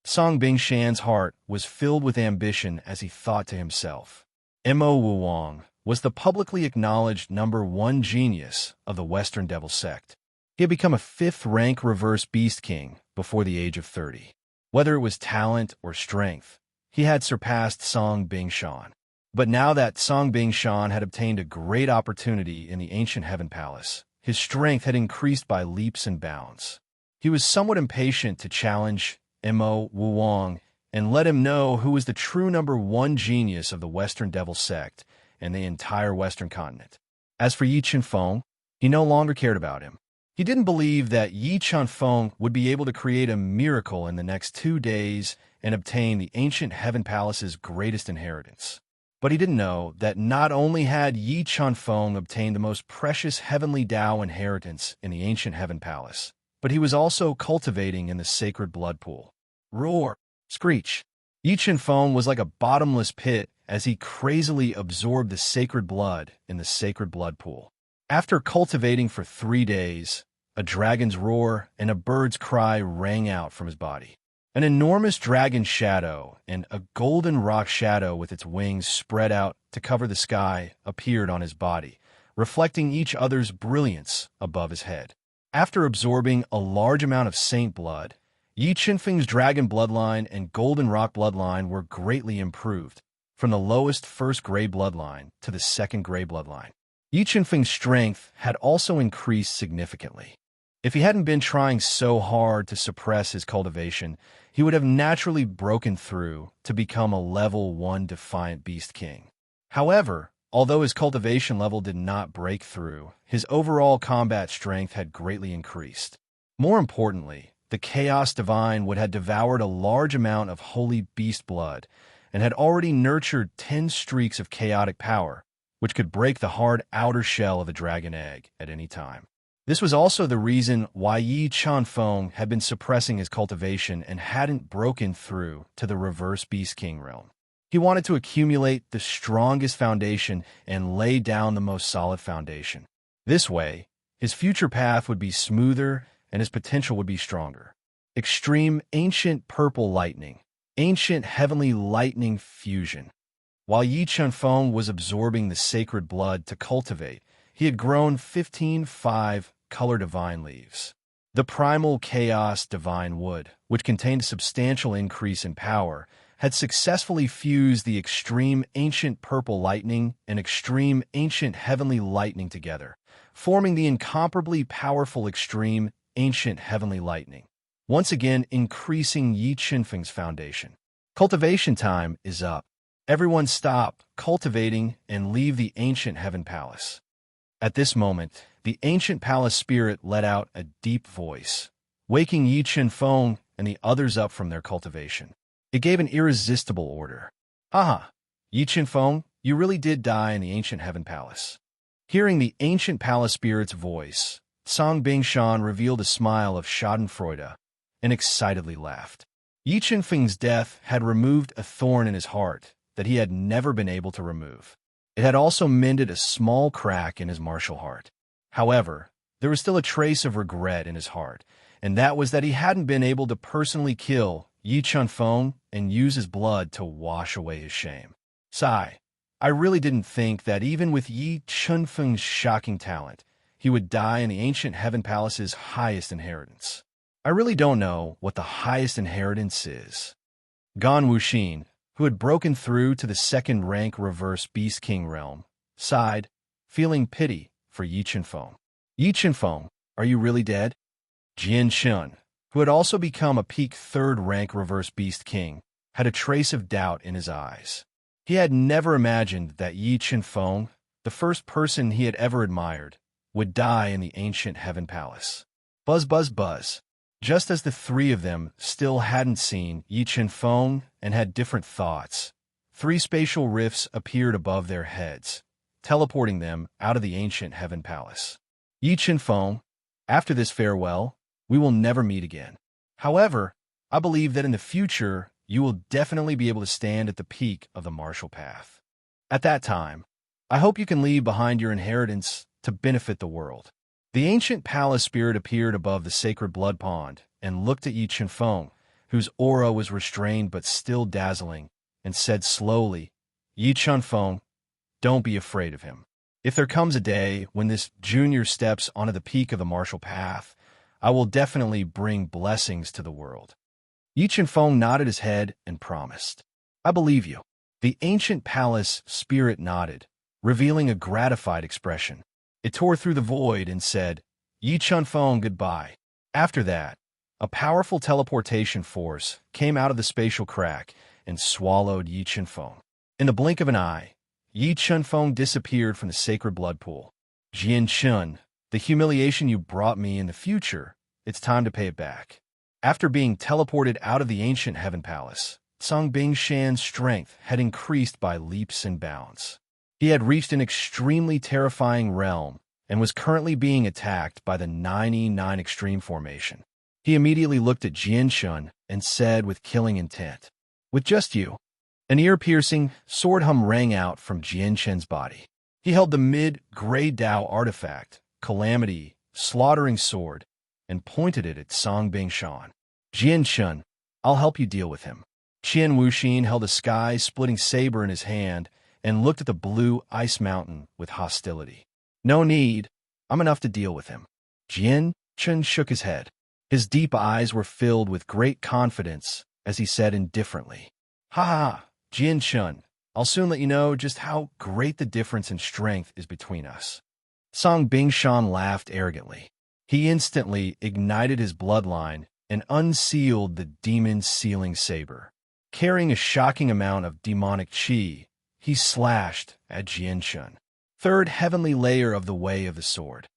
Song Bingshan's heart was filled with ambition as he thought to himself. Mo Wuwang was the publicly acknowledged #1 genius of the Western Devil Sect. He had become a 5th rank Reverse Beast King before the age of 30. Whether it was talent or strength, he had surpassed Song Bingshan. But now that Song Bingshan had obtained a great opportunity in the ancient heaven palace, his strength had increased by leaps and bounds. He was somewhat impatient to challenge Mo Wuwang and let him know who was the true #1 genius of the Western Devil Sect and the entire Western continent. As for Yi Qianfeng, he no longer cared about him. He didn't believe that Yi Qianfeng would be able to create a miracle in the next 2 days and obtain the ancient heaven palace's greatest inheritance. But he didn't know that not only had Yi Qianfeng obtained the most precious heavenly Tao inheritance in the ancient heaven palace, but he was also cultivating in the sacred blood pool. Roar! Screech! Yi Qianfeng was like a bottomless pit as he crazily absorbed the sacred blood in the sacred blood pool. After cultivating for 3 days, a dragon's roar and a bird's cry rang out from his body. An enormous dragon shadow and a golden rock shadow with its wings spread out to cover the sky appeared on his body, reflecting each other's brilliance above his head. After absorbing a large amount of saint blood, Yi Qinfeng's dragon bloodline and golden rock bloodline were greatly improved, from the lowest first gray bloodline to the second gray bloodline. Yi Qinfeng's strength had also increased significantly. If he hadn't been trying so hard to suppress his cultivation, he would have naturally broken through to become a level 1 Defiant Beast King. However, although his cultivation level did not break through, his overall combat strength had greatly increased. More importantly, the Chaos Divine would have devoured a large amount of holy beast blood and had already nurtured 10 streaks of chaotic power, which could break the hard outer shell of a dragon egg at any time. This was also the reason why Yi Qinfeng had been suppressing his cultivation and hadn't broken through to the reverse Beast King realm. He wanted to accumulate the strongest foundation and lay down the most solid foundation. This way, his future path would be smoother and his potential would be stronger. Extreme Ancient Purple Lightning, Ancient Heavenly Lightning Fusion. While Yi Qinfeng was absorbing the sacred blood to cultivate, he had grown 15 5-color divine leaves. The primal chaos divine wood, which contained a substantial increase in power, had successfully fused the extreme ancient purple lightning and extreme ancient heavenly lightning together, forming the incomparably powerful extreme ancient heavenly lightning, once again increasing Yi Qinfeng's foundation. Cultivation time is up. Everyone stop cultivating and leave the ancient heaven palace. At this moment, the ancient palace spirit let out a deep voice, waking Yi Qinfeng and the others up from their cultivation. It gave an irresistible order. Haha, Yi Qinfeng, you really did die in the ancient heaven palace. Hearing the ancient palace spirit's voice, Song Bingshan revealed a smile of schadenfreude and excitedly laughed. Yi Qinfeng's death had removed a thorn in his heart that he had never been able to remove. It had also mended a small crack in his martial heart. However, there was still a trace of regret in his heart, and that was that he hadn't been able to personally kill Yi Qinfeng and use his blood to wash away his shame. Sigh, I really didn't think that even with Yi Qinfeng's shocking talent, he would die in the ancient heaven palace's highest inheritance. I really don't know what the highest inheritance is. Gan Wuxin, who had broken through to the second-rank reverse Beast King realm, sighed, feeling pity for Yi Qinfeng. Yi Qinfeng, are you really dead? Jian Shun, who had also become a peak third-rank reverse Beast King, had a trace of doubt in his eyes. He had never imagined that Yi Qinfeng, the first person he had ever admired, would die in the ancient heaven palace. Buzz, buzz, buzz. Just as the three of them still hadn't seen Yi Qinfeng and had different thoughts, 3 spatial rifts appeared above their heads, teleporting them out of the ancient heaven palace. Yi Qinfeng, after this farewell, we will never meet again. However, I believe that in the future, you will definitely be able to stand at the peak of the martial path. At that time, I hope you can leave behind your inheritance to benefit the world. The ancient palace spirit appeared above the sacred blood pond and looked at Yi Qinfeng, whose aura was restrained but still dazzling, and said slowly, Yi Qinfeng, don't be afraid of him. If there comes a day when this junior steps onto the peak of the martial path, I will definitely bring blessings to the world. Yi Qinfeng nodded his head and promised. I believe you. The ancient palace spirit nodded, revealing a gratified expression. It tore through the void and said, Yi Qinfeng, goodbye. After that, a powerful teleportation force came out of the spatial crack and swallowed Yi Qinfeng. In the blink of an eye, Yi Qinfeng disappeared from the sacred blood pool. Jian Shun, the humiliation you brought me in the future, it's time to pay it back. After being teleported out of the ancient heaven palace, Song Bingshan's strength had increased by leaps and bounds. He had reached an extremely terrifying realm and was currently being attacked by the 99 Extreme Formation. He immediately looked at Jian Shun and said with killing intent, with just you. An ear-piercing sword hum rang out from Jian Shun's body. He held the mid-gray Dao artifact, Calamity, Slaughtering Sword, and pointed it at Song Bingshan. Jian Shun, I'll help you deal with him. Qian Wuxin held a sky-splitting saber in his hand and looked at the blue ice mountain with hostility. No need. I'm enough to deal with him. Jian, Chen shook his head. His deep eyes were filled with great confidence as he said indifferently, "Ha ha, Jian Chun, I'll soon let you know just how great the difference in strength is between us." Song Bingshan laughed arrogantly. He instantly ignited his bloodline and unsealed the demon's sealing saber. Carrying a shocking amount of demonic qi, he slashed at Jianshun. Third heavenly layer of the Way of the Sword.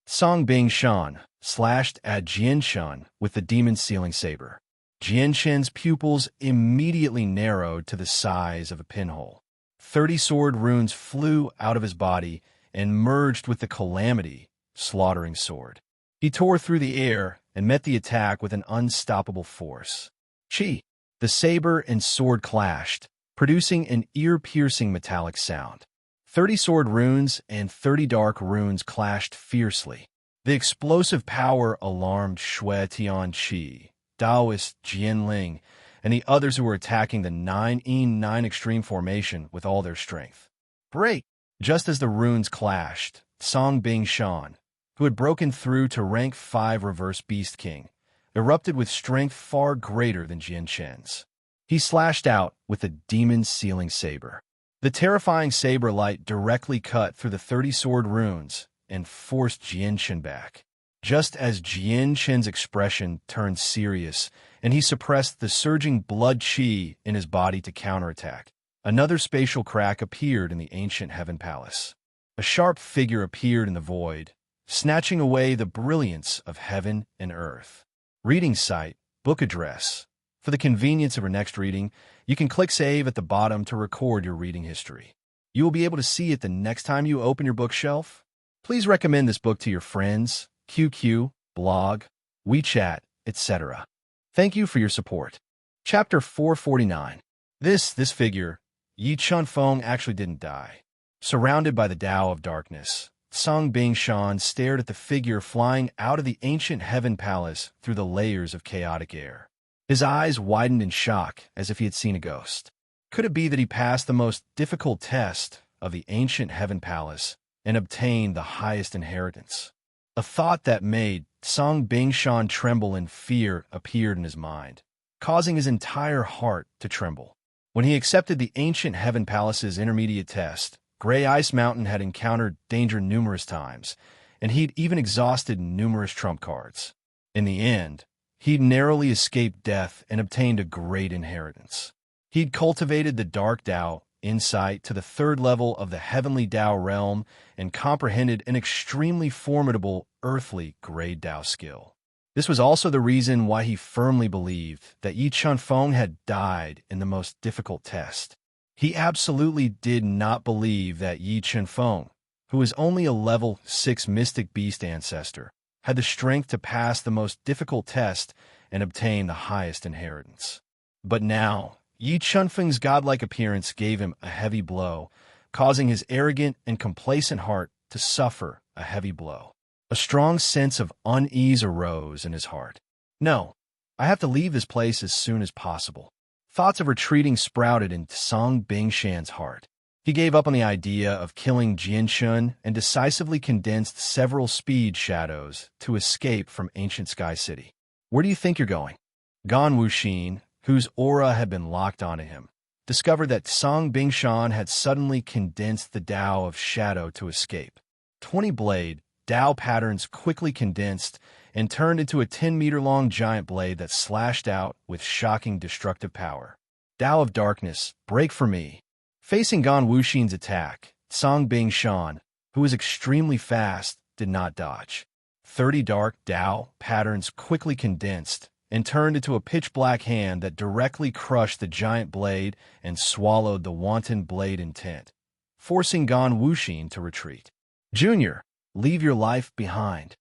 Song Bingshan slashed at Jianshun with the demon's sealing saber. Jianshan's pupils immediately narrowed to the size of a pinhole. 30 sword runes flew out of his body and merged with the calamity, slaughtering sword. He tore through the air and met the attack with an unstoppable force. Chi! The saber and sword clashed, producing an ear-piercing metallic sound. 30 sword runes and 30 dark runes clashed fiercely. The explosive power alarmed Shui Tianqi, Taoist Jianling, and the others who were attacking the 9-9 extreme formation with all their strength. Break! Just as the runes clashed, Song Bingshan, who had broken through to rank 5 Reverse Beast King, erupted with strength far greater than Jian Chen's. He slashed out with the demon's sealing saber. The terrifying saber light directly cut through the 30 sword runes and forced Jian Chen back. Just as Jian Chen's expression turned serious and he suppressed the surging blood qi in his body to counterattack, another spatial crack appeared in the ancient heaven palace. A sharp figure appeared in the void, snatching away the brilliance of heaven and earth. Reading site, book address. For the convenience of our next reading, you can click Save at the bottom to record your reading history. You will be able to see it the next time you open your bookshelf. Please recommend this book to your friends, QQ, blog, WeChat, etc. Thank you for your support. Chapter 449. This figure, Yi Chunfeng, actually didn't die. Surrounded by the Tao of darkness, Song Bingshan stared at the figure flying out of the ancient heaven palace through the layers of chaotic air. His eyes widened in shock as if he had seen a ghost. Could it be that he passed the most difficult test of the ancient heaven palace and obtained the highest inheritance? A thought that made Song Bingshan tremble in fear appeared in his mind, causing his entire heart to tremble. When he accepted the ancient heaven palace's intermediate test, Gray Ice Mountain had encountered danger numerous times, and he'd even exhausted numerous trump cards. In the end, he'd narrowly escaped death and obtained a great inheritance. He'd cultivated the Dark Tao insight to the 3rd level of the Heavenly Tao realm and comprehended an extremely formidable earthly Grade Tao skill. This was also the reason why he firmly believed that Yi Chunfeng had died in the most difficult test. He absolutely did not believe that Yi Chunfeng, who was only a level 6 mystic beast ancestor, had the strength to pass the most difficult test and obtain the highest inheritance. But now, Yi Chunfeng's godlike appearance gave him a heavy blow, causing his arrogant and complacent heart to suffer a heavy blow. A strong sense of unease arose in his heart. No, I have to leave this place as soon as possible. Thoughts of retreating sprouted in Song Bingshan's heart. He gave up on the idea of killing Jianshun and decisively condensed several speed shadows to escape from ancient Sky City. Where do you think you're going? Gan Wuxin, whose aura had been locked onto him, discovered that Song Bingshan had suddenly condensed the Tao of Shadow to escape. 20 blade Tao patterns quickly condensed and turned into a 10-meter-long giant blade that slashed out with shocking destructive power. Tao of Darkness, break for me. Facing Gan Wuxin's attack, Song Bingshan, who was extremely fast, did not dodge. 30 dark Tao patterns quickly condensed and turned into a pitch-black hand that directly crushed the giant blade and swallowed the wanton blade intent, forcing Gan Wuxin to retreat. Junior, leave your life behind.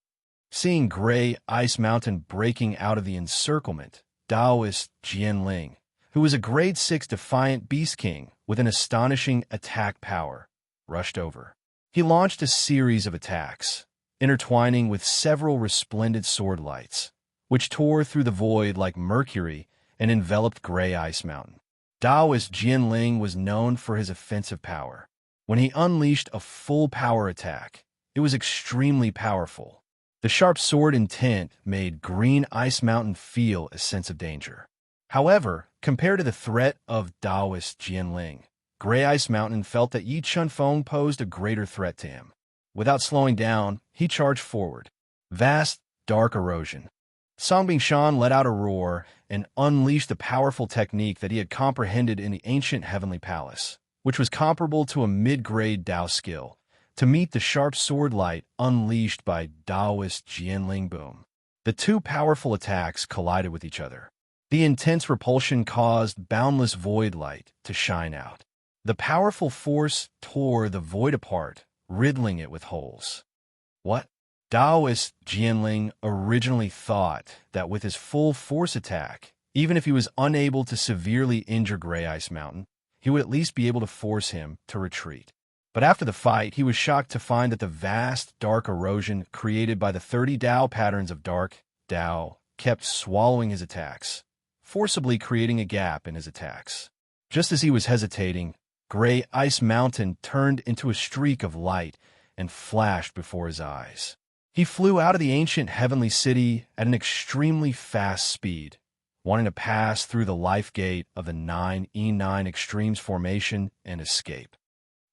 Seeing Gray Ice Mountain breaking out of the encirclement, Taoist Jianling, who was a grade 6 defiant beast king with an astonishing attack power, rushed over. He launched a series of attacks, intertwining with several resplendent sword lights, which tore through the void like mercury and enveloped Gray Ice Mountain. Taoist Jianling was known for his offensive power. When he unleashed a full power attack, it was extremely powerful, The sharp sword intent made Green Ice Mountain feel a sense of danger. However, compared to the threat of Taoist Jianling, Gray Ice Mountain felt that Yi Chunfeng posed a greater threat to him. Without slowing down, he charged forward. Vast, dark erosion. Song Bingshan let out a roar and unleashed the powerful technique that he had comprehended in the ancient heavenly palace, which was comparable to a mid-grade Dao skill, to meet the sharp sword light unleashed by Taoist Jianling Boom. The two powerful attacks collided with each other. The intense repulsion caused boundless void light to shine out. The powerful force tore the void apart, riddling it with holes. What? Taoist Jianling originally thought that with his full force attack, even if he was unable to severely injure Gray Ice Mountain, he would at least be able to force him to retreat. But after the fight, he was shocked to find that the vast, dark erosion created by the 30 Dao patterns of dark Dao kept swallowing his attacks, forcibly creating a gap in his attacks. Just as he was hesitating, Gray Ice Mountain turned into a streak of light and flashed before his eyes. He flew out of the ancient heavenly city at an extremely fast speed, wanting to pass through the life gate of the 9E9 Extremes formation and escape.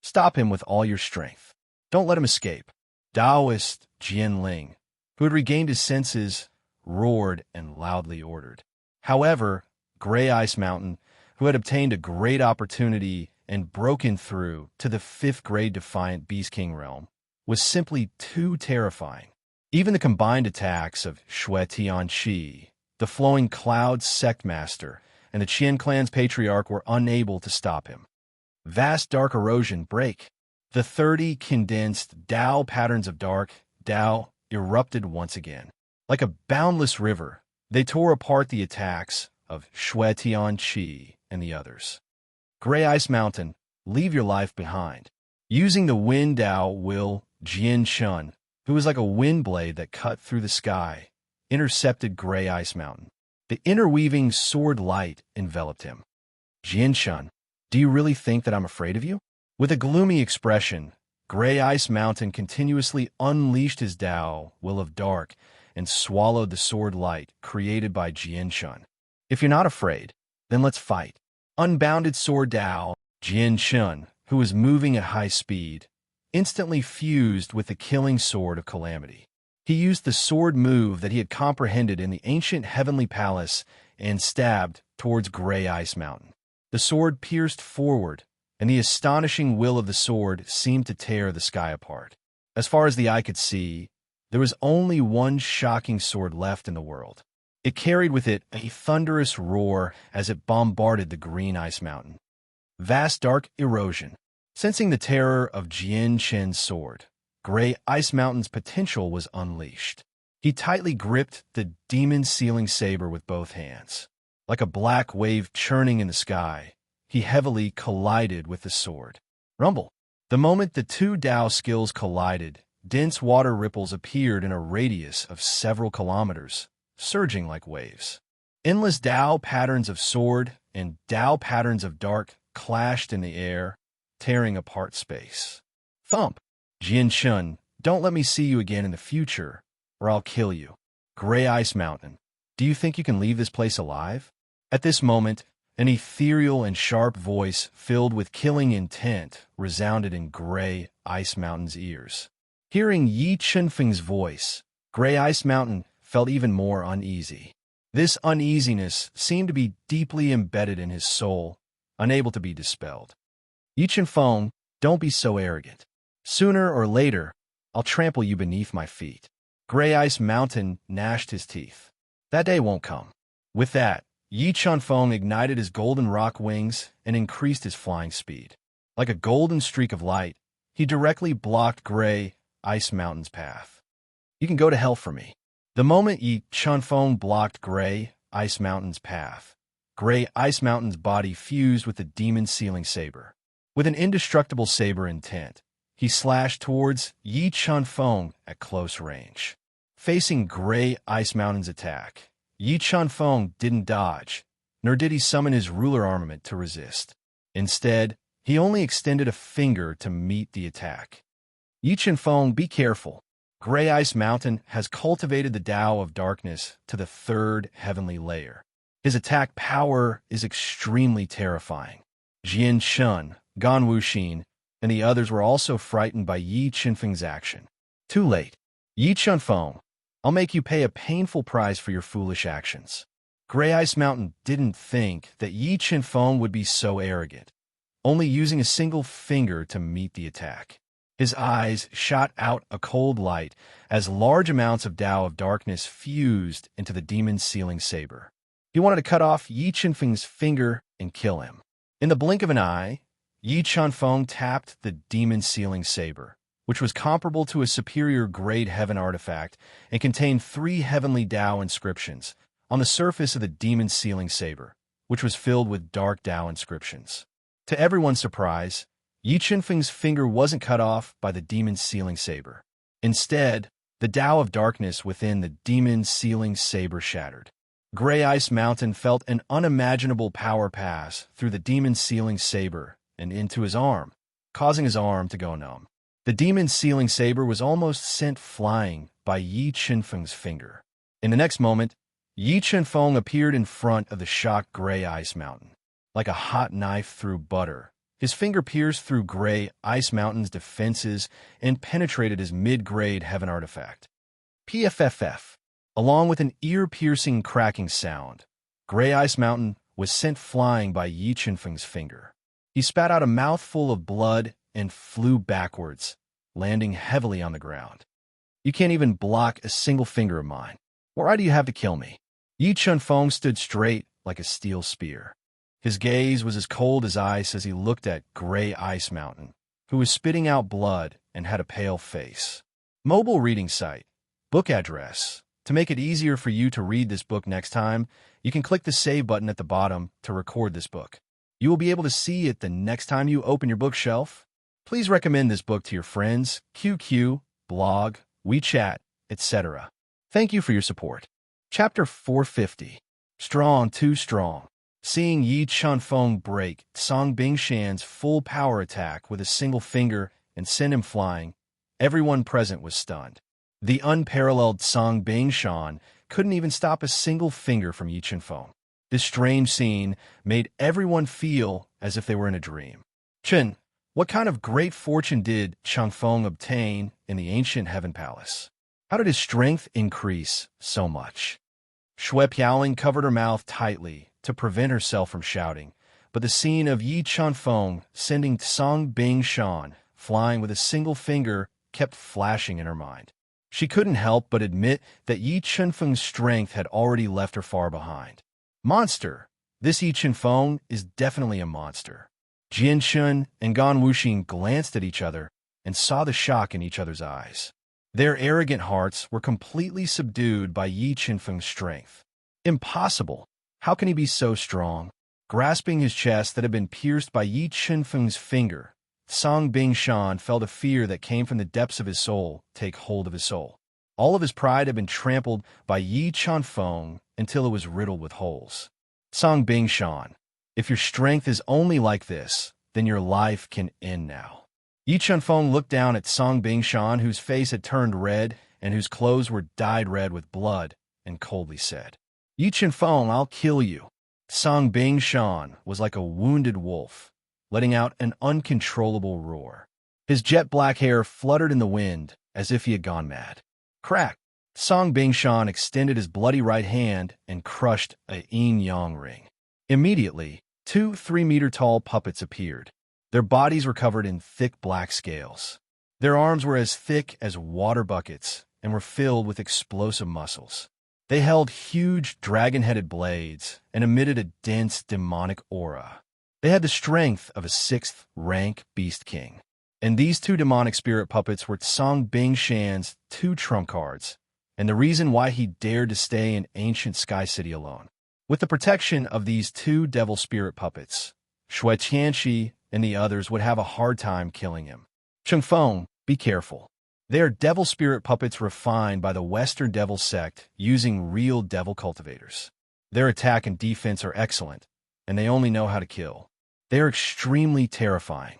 Stop him with all your strength. Don't let him escape. Taoist Jianling, who had regained his senses, roared and loudly ordered. However, Gray Ice Mountain, who had obtained a great opportunity and broken through to the 5th grade Defiant Beast King realm, was simply too terrifying. Even the combined attacks of Xue Tianqi, the Flowing Clouds Sect Master, and the Qian clan's patriarch were unable to stop him. Vast dark erosion break. The 30 condensed Dao patterns of dark Dao erupted once again. Like a boundless river, they tore apart the attacks of Xue Tianqi and the others. Gray Ice Mountain, leave your life behind. Using the Wind Dao will, Jian Shun, who was like a wind blade that cut through the sky, intercepted Gray Ice Mountain. The interweaving sword light enveloped him. Jian Shun, do you really think that I'm afraid of you? With a gloomy expression, Gray Ice Mountain continuously unleashed his Dao, Will of Dark, and swallowed the sword light created by Jian Shun. If you're not afraid, then let's fight. Unbounded sword Dao, Jian Shun, who was moving at high speed, instantly fused with the killing sword of calamity. He used the sword move that he had comprehended in the ancient heavenly palace and stabbed towards Gray Ice Mountain. The sword pierced forward, and the astonishing will of the sword seemed to tear the sky apart. As far as the eye could see, there was only one shocking sword left in the world. It carried with it a thunderous roar as it bombarded the Green Ice Mountain. Vast dark erosion. Sensing the terror of Jian Chen's sword, Gray Ice Mountain's potential was unleashed. He tightly gripped the demon sealing saber with both hands. Like a black wave churning in the sky, he heavily collided with the sword. Rumble. The moment the two Dao skills collided, dense water ripples appeared in a radius of several kilometers, surging like waves. Endless Dao patterns of sword and Dao patterns of dark clashed in the air, tearing apart space. Thump! Jian Shun, don't let me see you again in the future, or I'll kill you. Gray Ice Mountain, do you think you can leave this place alive? At this moment, an ethereal and sharp voice filled with killing intent resounded in Gray Ice Mountain's ears. Hearing Yi Chunfeng's voice, Gray Ice Mountain felt even more uneasy. This uneasiness seemed to be deeply embedded in his soul, unable to be dispelled. Yi Chunfeng, don't be so arrogant. Sooner or later, I'll trample you beneath my feet. Gray Ice Mountain gnashed his teeth. That day won't come. With that, Yi Chunfeng ignited his golden rock wings and increased his flying speed. Like a golden streak of light, he directly blocked Gray Ice Mountain's path. You can go to hell for me. The moment Yi Chunfeng blocked Gray Ice Mountain's path, Gray Ice Mountain's body fused with the demon sealing saber. With an indestructible saber intent, he slashed towards Yi Chunfeng at close range. Facing Gray Ice Mountain's attack, Yi Chunfeng didn't dodge, nor did he summon his ruler armament to resist. Instead, he only extended a finger to meet the attack. Yi Chunfeng, be careful. Gray Ice Mountain has cultivated the Tao of darkness to the third heavenly layer. His attack power is extremely terrifying. Jian Shun, Gan Wuxin, and the others were also frightened by Yi Qinfeng's action. Too late. Yi Chunfeng, I'll make you pay a painful price for your foolish actions. Gray Ice Mountain didn't think that Yi Qinfeng would be so arrogant, only using a single finger to meet the attack. His eyes shot out a cold light as large amounts of Tao of darkness fused into the demon's sealing saber. He wanted to cut off Yi Qinfeng's finger and kill him. In the blink of an eye, Yi Chunfeng tapped the demon's sealing saber, which was comparable to a superior grade heaven artifact and contained 3 heavenly Tao inscriptions on the surface of the demon's sealing saber, which was filled with dark Tao inscriptions. To everyone's surprise, Yi Qinfeng's finger wasn't cut off by the demon's sealing saber. Instead, the Tao of darkness within the demon's sealing saber shattered. Gray Ice Mountain felt an unimaginable power pass through the demon's sealing saber and into his arm, causing his arm to go numb. The demon's sealing saber was almost sent flying by Yi Qinfeng's finger. In the next moment, Yi Qinfeng appeared in front of the shocked Gray Ice Mountain. Like a hot knife through butter, his finger pierced through Gray Ice Mountain's defenses and penetrated his mid-grade heaven artifact. PFFF. Along with an ear-piercing cracking sound, Gray Ice Mountain was sent flying by Yi Qinfeng's finger. He spat out a mouthful of blood and flew backwards, landing heavily on the ground. You can't even block a single finger of mine. Why do you have to kill me? Yi Chunfeng stood straight like a steel spear. His gaze was as cold as ice as he looked at Gray Ice Mountain, who was spitting out blood and had a pale face. Mobile reading site. Book address. To make it easier for you to read this book next time, you can click the save button at the bottom to record this book. You will be able to see it the next time you open your bookshelf. Please recommend this book to your friends, QQ, blog, WeChat, etc. Thank you for your support. Chapter 450. Strong Too Strong. Seeing Yi Chunfeng break Song Bingshan's full power attack with a single finger and send him flying, everyone present was stunned. The unparalleled Song Bingshan couldn't even stop a single finger from Yi Chunfeng. This strange scene made everyone feel as if they were in a dream. Chen, what kind of great fortune did Chunfeng obtain in the ancient heaven palace? How did his strength increase so much? Shui Piaoling covered her mouth tightly to prevent herself from shouting, but the scene of Yi Chunfeng sending Song Bingshan flying with a single finger kept flashing in her mind. She couldn't help but admit that Yi Chunfeng's strength had already left her far behind. Monster! This Yi Chunfeng is definitely a monster. Jian Shun and Gan Wuxin glanced at each other and saw the shock in each other's eyes. Their arrogant hearts were completely subdued by Yi Chunfeng's strength. Impossible! How can he be so strong? Grasping his chest that had been pierced by Yi Chunfeng's finger, Song Bingshan felt a fear that came from the depths of his soul take hold of his soul. All of his pride had been trampled by Yi Chunfeng until it was riddled with holes. Song Bingshan, if your strength is only like this, then your life can end now. Yi Chunfeng looked down at Song Bingshan, whose face had turned red and whose clothes were dyed red with blood, and coldly said, Yi Chunfeng, I'll kill you. Song Bingshan was like a wounded wolf, letting out an uncontrollable roar. His jet-black hair fluttered in the wind as if he had gone mad. Crack! Song Bingshan extended his bloody right hand and crushed a yin-yang ring. Immediately, 2 3-meter-tall puppets appeared. Their bodies were covered in thick black scales. Their arms were as thick as water buckets and were filled with explosive muscles. They held huge dragon-headed blades and emitted a dense demonic aura. They had the strength of a 6th-rank beast king. And these 2 demonic spirit puppets were Song Bingshan's 2 trump cards, and the reason why he dared to stay in ancient Sky City alone. With the protection of these 2 devil spirit puppets, Shui Tianxi and the others would have a hard time killing him. Chunfeng, be careful. They are devil spirit puppets refined by the Western Devil sect using real devil cultivators. Their attack and defense are excellent, and they only know how to kill. They are extremely terrifying.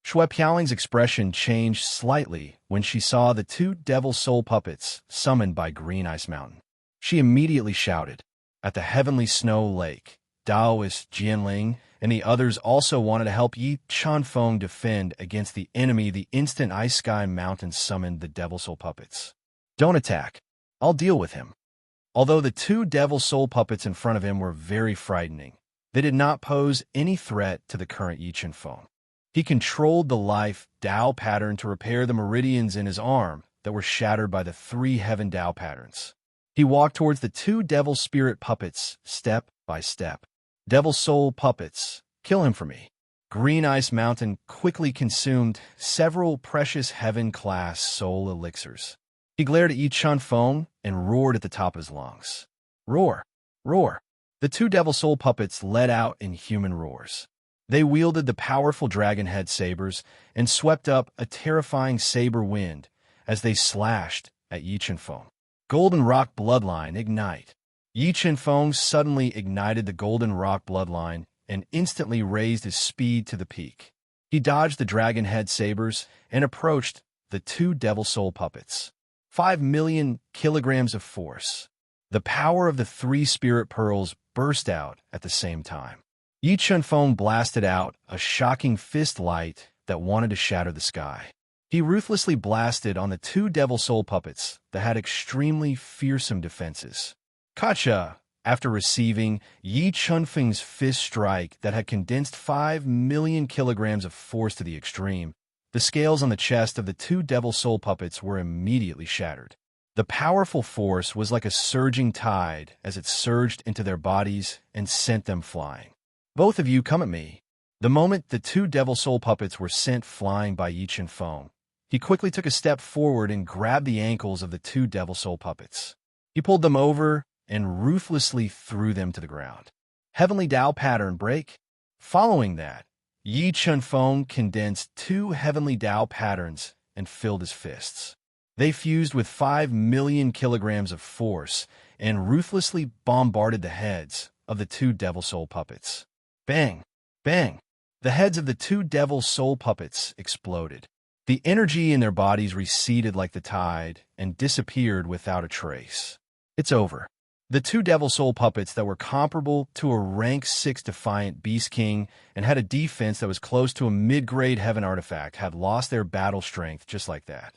Shui Piaoling's expression changed slightly when she saw the two devil soul puppets summoned by Green Ice Mountain. She immediately shouted. At the heavenly snow lake, Daoist Jianling and the others also wanted to help Yi Chunfeng defend against the enemy. The instant Ice Sky Mountain summoned the devil soul puppets. Don't attack. I'll deal with him. Although the two devil soul puppets in front of him were very frightening, they did not pose any threat to the current Yi Chunfeng. He controlled the life Dao pattern to repair the meridians in his arm that were shattered by the three heaven Dao patterns. He walked towards the two devil spirit puppets, step by step. Devil soul puppets, kill him for me. Green Ice Mountain quickly consumed several precious heaven-class soul elixirs. He glared at Yi Chunfeng and roared at the top of his lungs. Roar! Roar! The two devil soul puppets let out in human roars. They wielded the powerful dragon head sabers and swept up a terrifying saber wind as they slashed at Yi Chunfeng. Golden Rock Bloodline Ignite. Yi Chunfeng suddenly ignited the Golden Rock Bloodline and instantly raised his speed to the peak. He dodged the dragon head sabers and approached the two devil soul puppets. 5 million kilograms of force. The power of the three spirit pearls burst out at the same time. Yi Chunfeng blasted out a shocking fist light that wanted to shatter the sky. He ruthlessly blasted on the two devil soul puppets that had extremely fearsome defenses. Kacha, after receiving Yi Chunfeng's fist strike that had condensed 5 million kilograms of force to the extreme, the scales on the chest of the two devil soul puppets were immediately shattered. The powerful force was like a surging tide as it surged into their bodies and sent them flying. Both of you come at me. The moment the two devil soul puppets were sent flying by Yi Chunfeng, he quickly took a step forward and grabbed the ankles of the two devil soul puppets. He pulled them over and ruthlessly threw them to the ground. Heavenly Dao pattern break. Following that, Yi Chunfeng condensed two heavenly Dao patterns and filled his fists. They fused with 5 million kilograms of force and ruthlessly bombarded the heads of the two devil soul puppets. Bang! Bang! The heads of the two devil soul puppets exploded. The energy in their bodies receded like the tide and disappeared without a trace. It's over. The two devil soul puppets that were comparable to a rank 6 Defiant Beast King and had a defense that was close to a mid-grade heaven artifact had lost their battle strength just like that.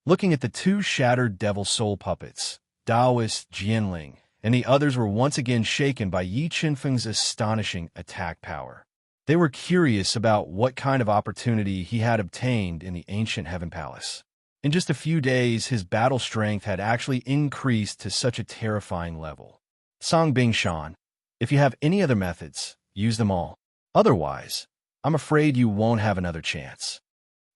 Looking at the two shattered devil soul puppets, Daoist Jianling and the others were once again shaken by Yi Chunfeng's astonishing attack power. They were curious about what kind of opportunity he had obtained in the ancient Heaven Palace. In just a few days, his battle strength had actually increased to such a terrifying level. Song Bingshan, if you have any other methods, use them all. Otherwise, I'm afraid you won't have another chance.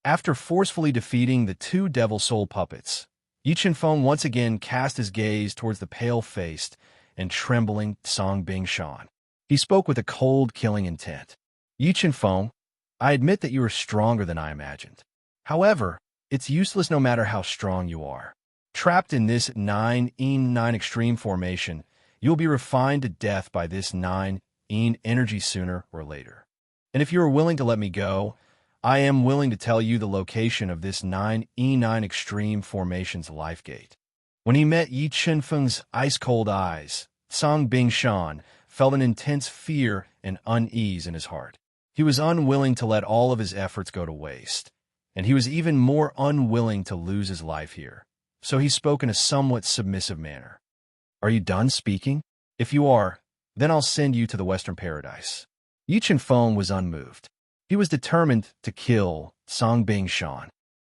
After forcefully defeating the two devil soul puppets, Yi Chunfeng once again cast his gaze towards the pale-faced and trembling Song Bingshan. He spoke with a cold, killing intent. Yi Chunfeng, I admit that you are stronger than I imagined. However, it's useless no matter how strong you are. Trapped in this 9-9 extreme formation, you'll be refined to death by this 9 energy sooner or later. And if you are willing to let me go, I am willing to tell you the location of this 9 extreme formation's life gate. When he met Yi Chunfeng's ice-cold eyes, Song Bingshan felt an intense fear and unease in his heart. He was unwilling to let all of his efforts go to waste, and he was even more unwilling to lose his life here. So he spoke in a somewhat submissive manner. Are you done speaking? If you are, then I'll send you to the Western Paradise. Yi Chunfeng was unmoved. He was determined to kill Song Bingshan.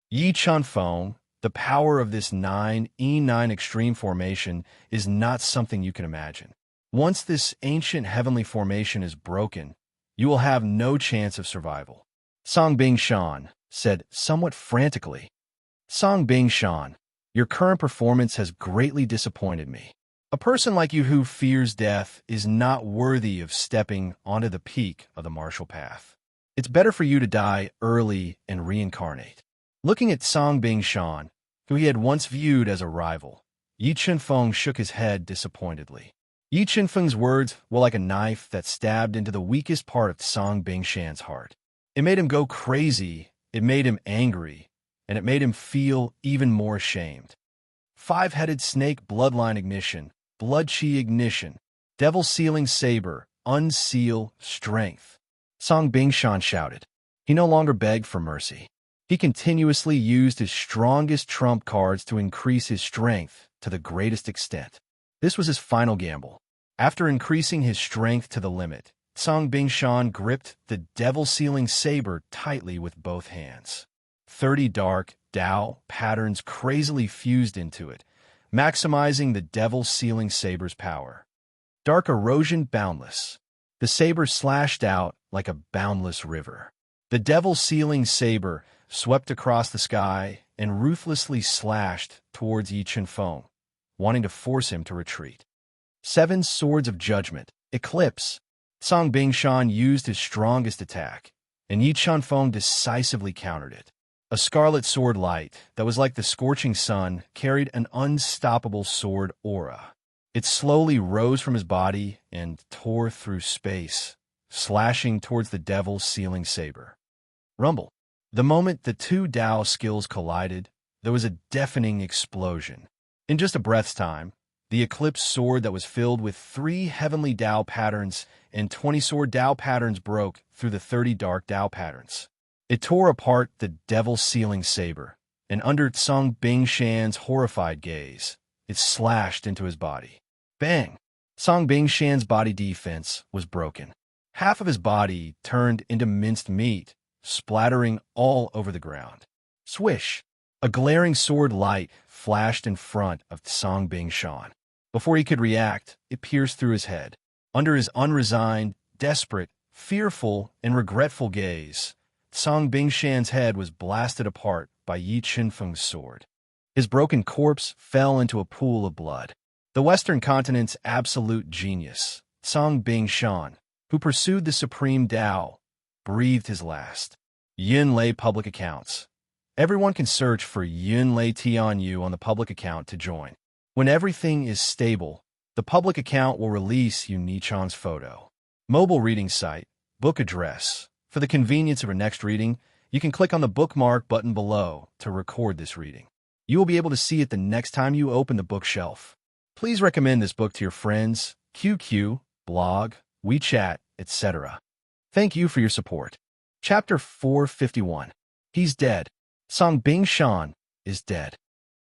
Yi Chunfeng, the power of this 9 extreme formation is not something you can imagine. Once this ancient heavenly formation is broken, you will have no chance of survival. Song Bingshan said somewhat frantically. Song Bingshan, your current performance has greatly disappointed me. A person like you who fears death is not worthy of stepping onto the peak of the martial path. It's better for you to die early and reincarnate. Looking at Song Bingshan, who he had once viewed as a rival, Yi Chunfeng shook his head disappointedly. Yi Chunfeng's words were like a knife that stabbed into the weakest part of Song Bingshan's heart. It made him go crazy It made him angry, and it made him feel even more ashamed. Five-headed snake bloodline ignition, blood chi ignition, devil sealing saber, unseal strength. Song Bingshan shouted. He no longer begged for mercy. He continuously used his strongest trump cards to increase his strength to the greatest extent. This was his final gamble. After increasing his strength to the limit, Song Bingshan gripped the devil-sealing saber tightly with both hands. 30 dark Dao patterns crazily fused into it, maximizing the devil-sealing saber's power. Dark erosion boundless. The saber slashed out like a boundless river. The devil-sealing saber swept across the sky and ruthlessly slashed towards Yi Chenfeng, wanting to force him to retreat. 7 swords of judgment, eclipse. Song Bingshan used his strongest attack, and Yi Chenfeng decisively countered it. A scarlet sword light that was like the scorching sun carried an unstoppable sword aura. It slowly rose from his body and tore through space, slashing towards the devil's sealing saber. Rumble. The moment the two Dao skills collided, there was a deafening explosion. In just a breath's time, the eclipse sword that was filled with 3 heavenly Dao patterns and 20 sword Dao patterns broke through the 30 dark Dao patterns. It tore apart the devil-sealing saber, and under Song Bingshan's horrified gaze, it slashed into his body. Bang! Song Bingshan's body defense was broken. Half of his body turned into minced meat, splattering all over the ground. Swish! A glaring sword light flashed in front of Song Bingshan. Before he could react, it pierced through his head. Under his unresigned, desperate, fearful, and regretful gaze, Song Bingshan's head was blasted apart by Yi Chenfeng's sword. His broken corpse fell into a pool of blood. The Western continent's absolute genius, Song Bingshan, who pursued the supreme Tao, breathed his last. Yunlei public accounts. Everyone can search for Yunlei Tianyu on the public account to join. When everything is stable, the public account will release Yun Nichan's photo. Mobile reading site, book address. For the convenience of your next reading, you can click on the bookmark button below to record this reading. You will be able to see it the next time you open the bookshelf. Please recommend this book to your friends, QQ, blog, WeChat, etc. Thank you for your support. Chapter 451. He's dead. Song Bingshan is dead.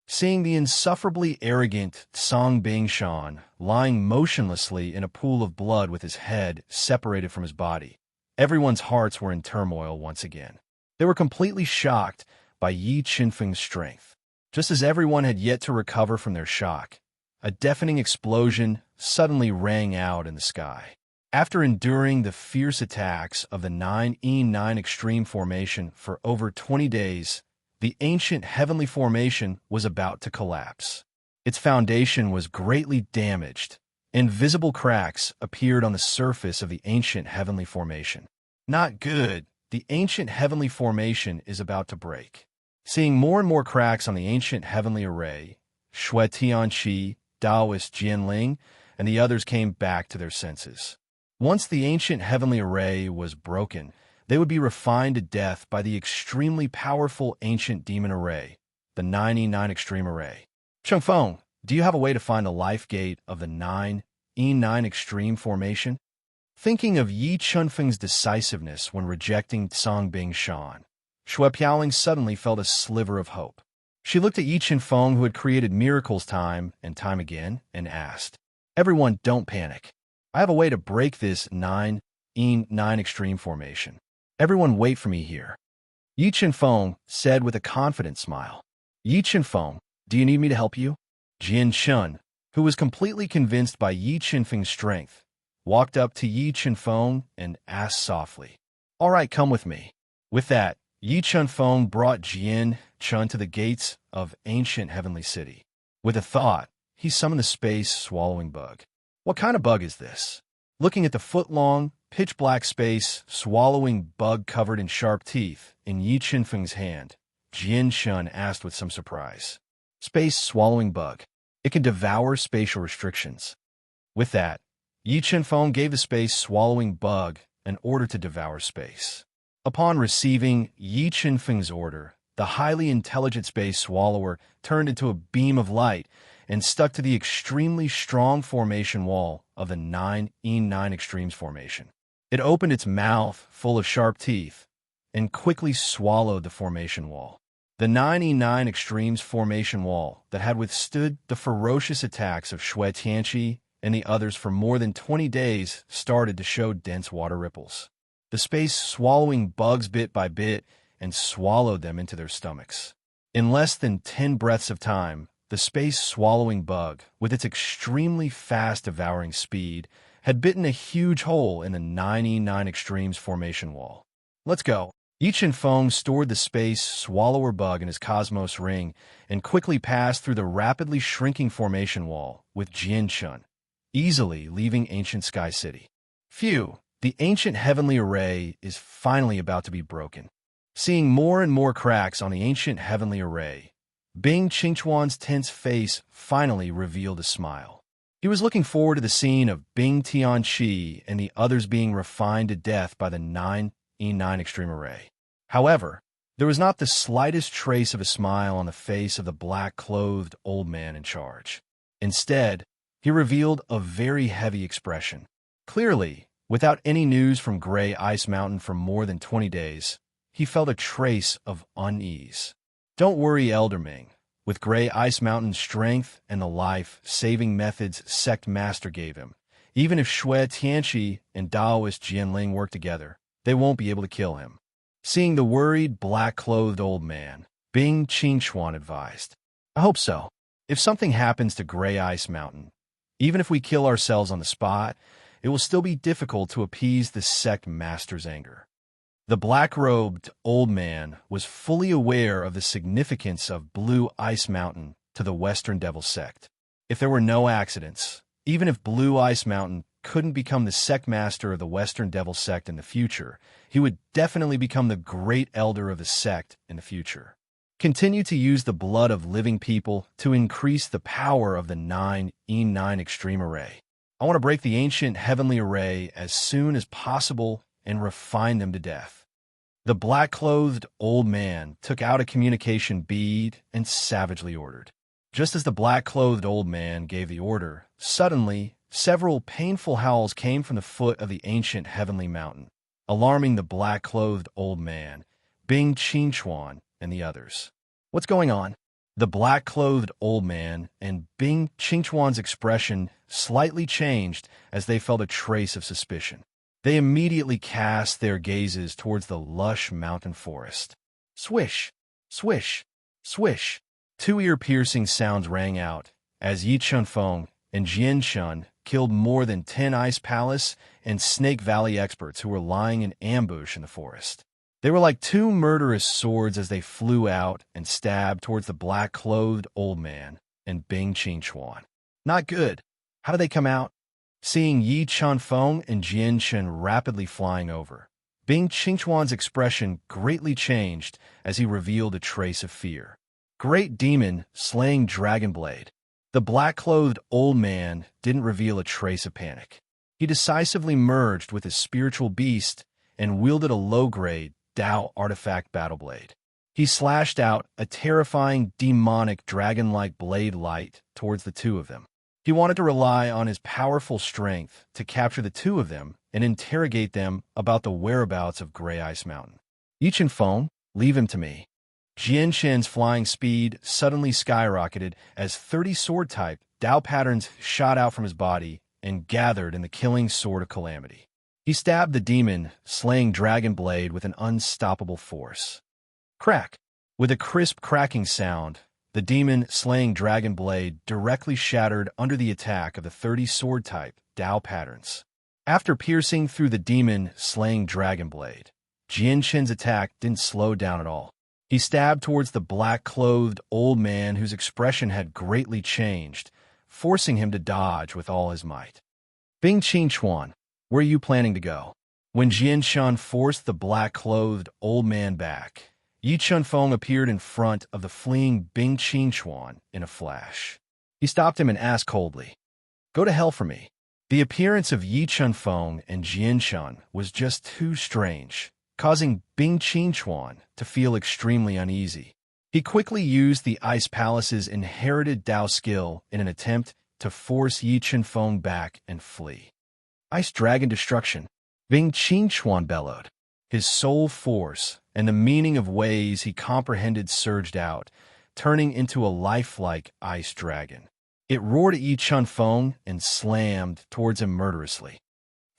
Seeing the insufferably arrogant Song Bingshan lying motionlessly in a pool of blood with his head separated from his body, everyone's hearts were in turmoil once again. They were completely shocked by Yi Chenfeng's strength. Just as everyone had yet to recover from their shock, a deafening explosion suddenly rang out in the sky. After enduring the fierce attacks of the 9E9 extreme formation for over 20 days, the ancient heavenly formation was about to collapse. Its foundation was greatly damaged, and visible cracks appeared on the surface of the ancient heavenly formation. Not good. The ancient heavenly formation is about to break. Seeing more and more cracks on the ancient heavenly array, Shui Tianqi, Taoist Jianling, and the others came back to their senses. Once the ancient heavenly array was broken, they would be refined to death by the extremely powerful ancient demon array, the 9E9 extreme array. Chenfeng, do you have a way to find the life gate of the 9E9 extreme formation? Thinking of Yi Chenfeng's decisiveness when rejecting Song Bingshan, Shui Piaoling suddenly felt a sliver of hope. She looked at Yi Chenfeng, who had created miracles time and time again, and asked, "Everyone, don't panic. I have a way to break this 9E9 extreme formation. Everyone wait for me here." Yi Chenfeng said with a confident smile. "Yi Chenfeng, do you need me to help you?" Jian Shun, who was completely convinced by Yi Chenfeng's strength, walked up to Yi Chenfeng and asked softly, "All right, come with me." With that, Yi Chenfeng brought Jian Chun to the gates of ancient heavenly city. With a thought, he summoned the space-swallowing bug. What kind of bug is this? Looking at the foot-long, pitch-black space-swallowing bug covered in sharp teeth in Yi Chenfeng's hand, Jian Shun asked with some surprise. Space-swallowing bug. It can devour spatial restrictions. With that, Yi Chenfeng gave the space-swallowing bug an order to devour space. Upon receiving Yi Qinfeng's order, the highly intelligent space swallower turned into a beam of light and stuck to the extremely strong formation wall of the 9E9 Extremes formation. It opened its mouth full of sharp teeth and quickly swallowed the formation wall. The 9E9 Extremes formation wall that had withstood the ferocious attacks of Shui Tianqi and the others for more than 20 days started to show dense water ripples. The space swallowing bugs bit by bit and swallowed them into their stomachs. In less than 10 breaths of time, the space swallowing bug, with its extremely fast devouring speed, had bitten a huge hole in the 9E9 Extremes formation wall. Let's go. Yi Qinfeng stored the space swallower bug in his cosmos ring and quickly passed through the rapidly shrinking formation wall with Jian Shun, easily leaving ancient Sky City. Phew, the ancient heavenly array is finally about to be broken. Seeing more and more cracks on the ancient heavenly array, Bing Qingchuan's tense face finally revealed a smile. He was looking forward to the scene of Bing Tianqi and the others being refined to death by the 9E9 Extreme Array. However, there was not the slightest trace of a smile on the face of the black-clothed old man in charge. Instead, he revealed a very heavy expression. Clearly, without any news from Gray Ice Mountain for more than 20 days, he felt a trace of unease. Don't worry, Elder Ming. With Gray Ice Mountain's strength and the life-saving methods Sect Master gave him, even if Shui Tianqi and Daoist Jianling work together, they won't be able to kill him. Seeing the worried, black-clothed old man, Bing Qingchuan advised, I hope so. If something happens to Gray Ice Mountain, even if we kill ourselves on the spot, it will still be difficult to appease the Sect Master's anger. The black-robed old man was fully aware of the significance of Blue Ice Mountain to the Western Devil Sect. If there were no accidents, even if Blue Ice Mountain couldn't become the Sect Master of the Western Devil Sect in the future, he would definitely become the great elder of the sect in the future. Continue to use the blood of living people to increase the power of the 9E9 Extreme Array. I want to break the ancient heavenly array as soon as possible and refine them to death. The black-clothed old man took out a communication bead and savagely ordered. Just as the black-clothed old man gave the order, suddenly, several painful howls came from the foot of the ancient heavenly mountain, alarming the black-clothed old man, Bing Qingchuan, and the others. What's going on? The black-clothed old man and Bing Qingchuan's expression slightly changed as they felt a trace of suspicion. They immediately cast their gazes towards the lush mountain forest. Swish, swish, swish. Two ear-piercing sounds rang out as Yi Qinfeng and Jian Shun killed more than 10 Ice Palace and Snake Valley experts who were lying in ambush in the forest. They were like two murderous swords as they flew out and stabbed towards the black-clothed old man and Bing Qingchuan. Not good. How did they come out? Seeing Yi Qinfeng and Jian Shun rapidly flying over, Bing Qingchuan's expression greatly changed as he revealed a trace of fear. Great demon slaying dragon blade. The black-clothed old man didn't reveal a trace of panic. He decisively merged with his spiritual beast and wielded a low-grade Dao artifact battle blade. He slashed out a terrifying demonic dragon-like blade light towards the two of them. He wanted to rely on his powerful strength to capture the two of them and interrogate them about the whereabouts of Gray Ice Mountain. Yi Qinfeng, leave him to me. Jian Shen's flying speed suddenly skyrocketed as 30 sword-type Dao patterns shot out from his body and gathered in the killing sword of calamity. He stabbed the demon, slaying dragon blade with an unstoppable force. Crack! With a crisp cracking sound, the demon slaying dragon blade directly shattered under the attack of the 30 sword-type Dao patterns. After piercing through the demon slaying dragon blade, Jian Shen's attack didn't slow down at all. He stabbed towards the black-clothed old man whose expression had greatly changed, forcing him to dodge with all his might. Bing Qingchuan, where are you planning to go? When Jian Shun forced the black-clothed old man back, Yi Qinfeng appeared in front of the fleeing Bing Qingchuan in a flash. He stopped him and asked coldly, "Go to hell for me." The appearance of Yi Qinfeng and Jian Shun was just too strange, causing Bing Qingchuan to feel extremely uneasy. He quickly used the Ice Palace's inherited Dao skill in an attempt to force Yi Chenfeng back and flee. Ice Dragon Destruction. Bing Qingchuan bellowed. His soul force and the meaning of ways he comprehended surged out, turning into a lifelike ice dragon. It roared at Yi Chenfeng and slammed towards him murderously.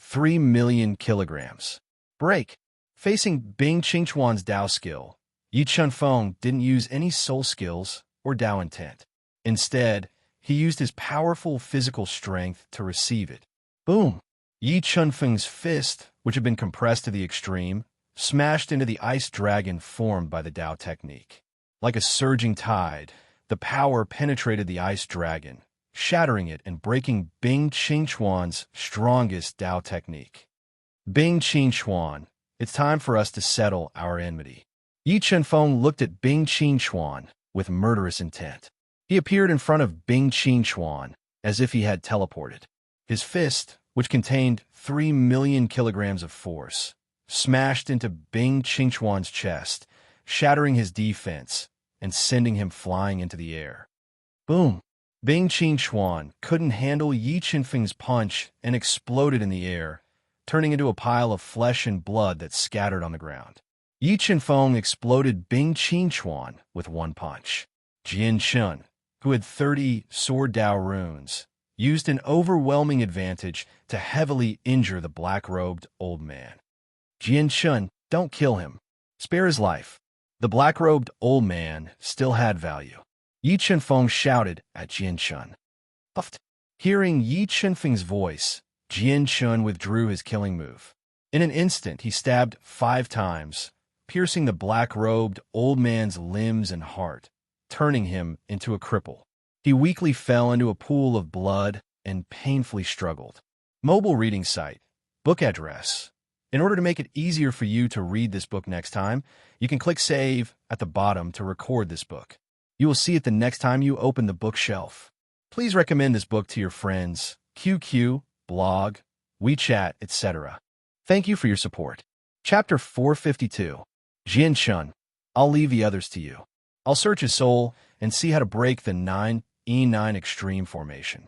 3,000,000 kilograms. Break. Facing Bing Qingchuan's Dao skill, Yi Chenfeng didn't use any soul skills or Dao intent. Instead, he used his powerful physical strength to receive it. Boom! Yi Chenfeng's fist, which had been compressed to the extreme, smashed into the ice dragon formed by the Dao technique. Like a surging tide, the power penetrated the ice dragon, shattering it and breaking Bing Qingchuan's strongest Dao technique. Bing Qingchuan, it's time for us to settle our enmity. Yi Chenfeng looked at Bing Qingchuan with murderous intent. He appeared in front of Bing Qingchuan as if he had teleported. His fist, which contained 3,000,000 kilograms of force, smashed into Bing Qingchuan's chest, shattering his defense and sending him flying into the air. Boom! Bing Qingchuan couldn't handle Yi Chenfeng's punch and exploded in the air, turning into a pile of flesh and blood that scattered on the ground. Yi Chenfeng exploded Bing Qingchuan with one punch. Jian Shun, who had 30 Sword Dao runes, used an overwhelming advantage to heavily injure the black-robed old man. Jian Shun, don't kill him. Spare his life. The black-robed old man still had value. Yi Chenfeng shouted at Jian Shun. Puffed. Hearing Yi Chenfeng's voice, Jian Shun withdrew his killing move. In an instant, he stabbed 5 times, piercing the black-robed old man's limbs and heart, turning him into a cripple. He weakly fell into a pool of blood and painfully struggled. Mobile reading site. Book address. In order to make it easier for you to read this book next time, you can click Save at the bottom to record this book. You will see it the next time you open the bookshelf. Please recommend this book to your friends, QQ, blog, WeChat, etc. Thank you for your support. Chapter 452. Jian Shun. I'll leave the others to you. I'll search his soul and see how to break the 9E9 extreme formation.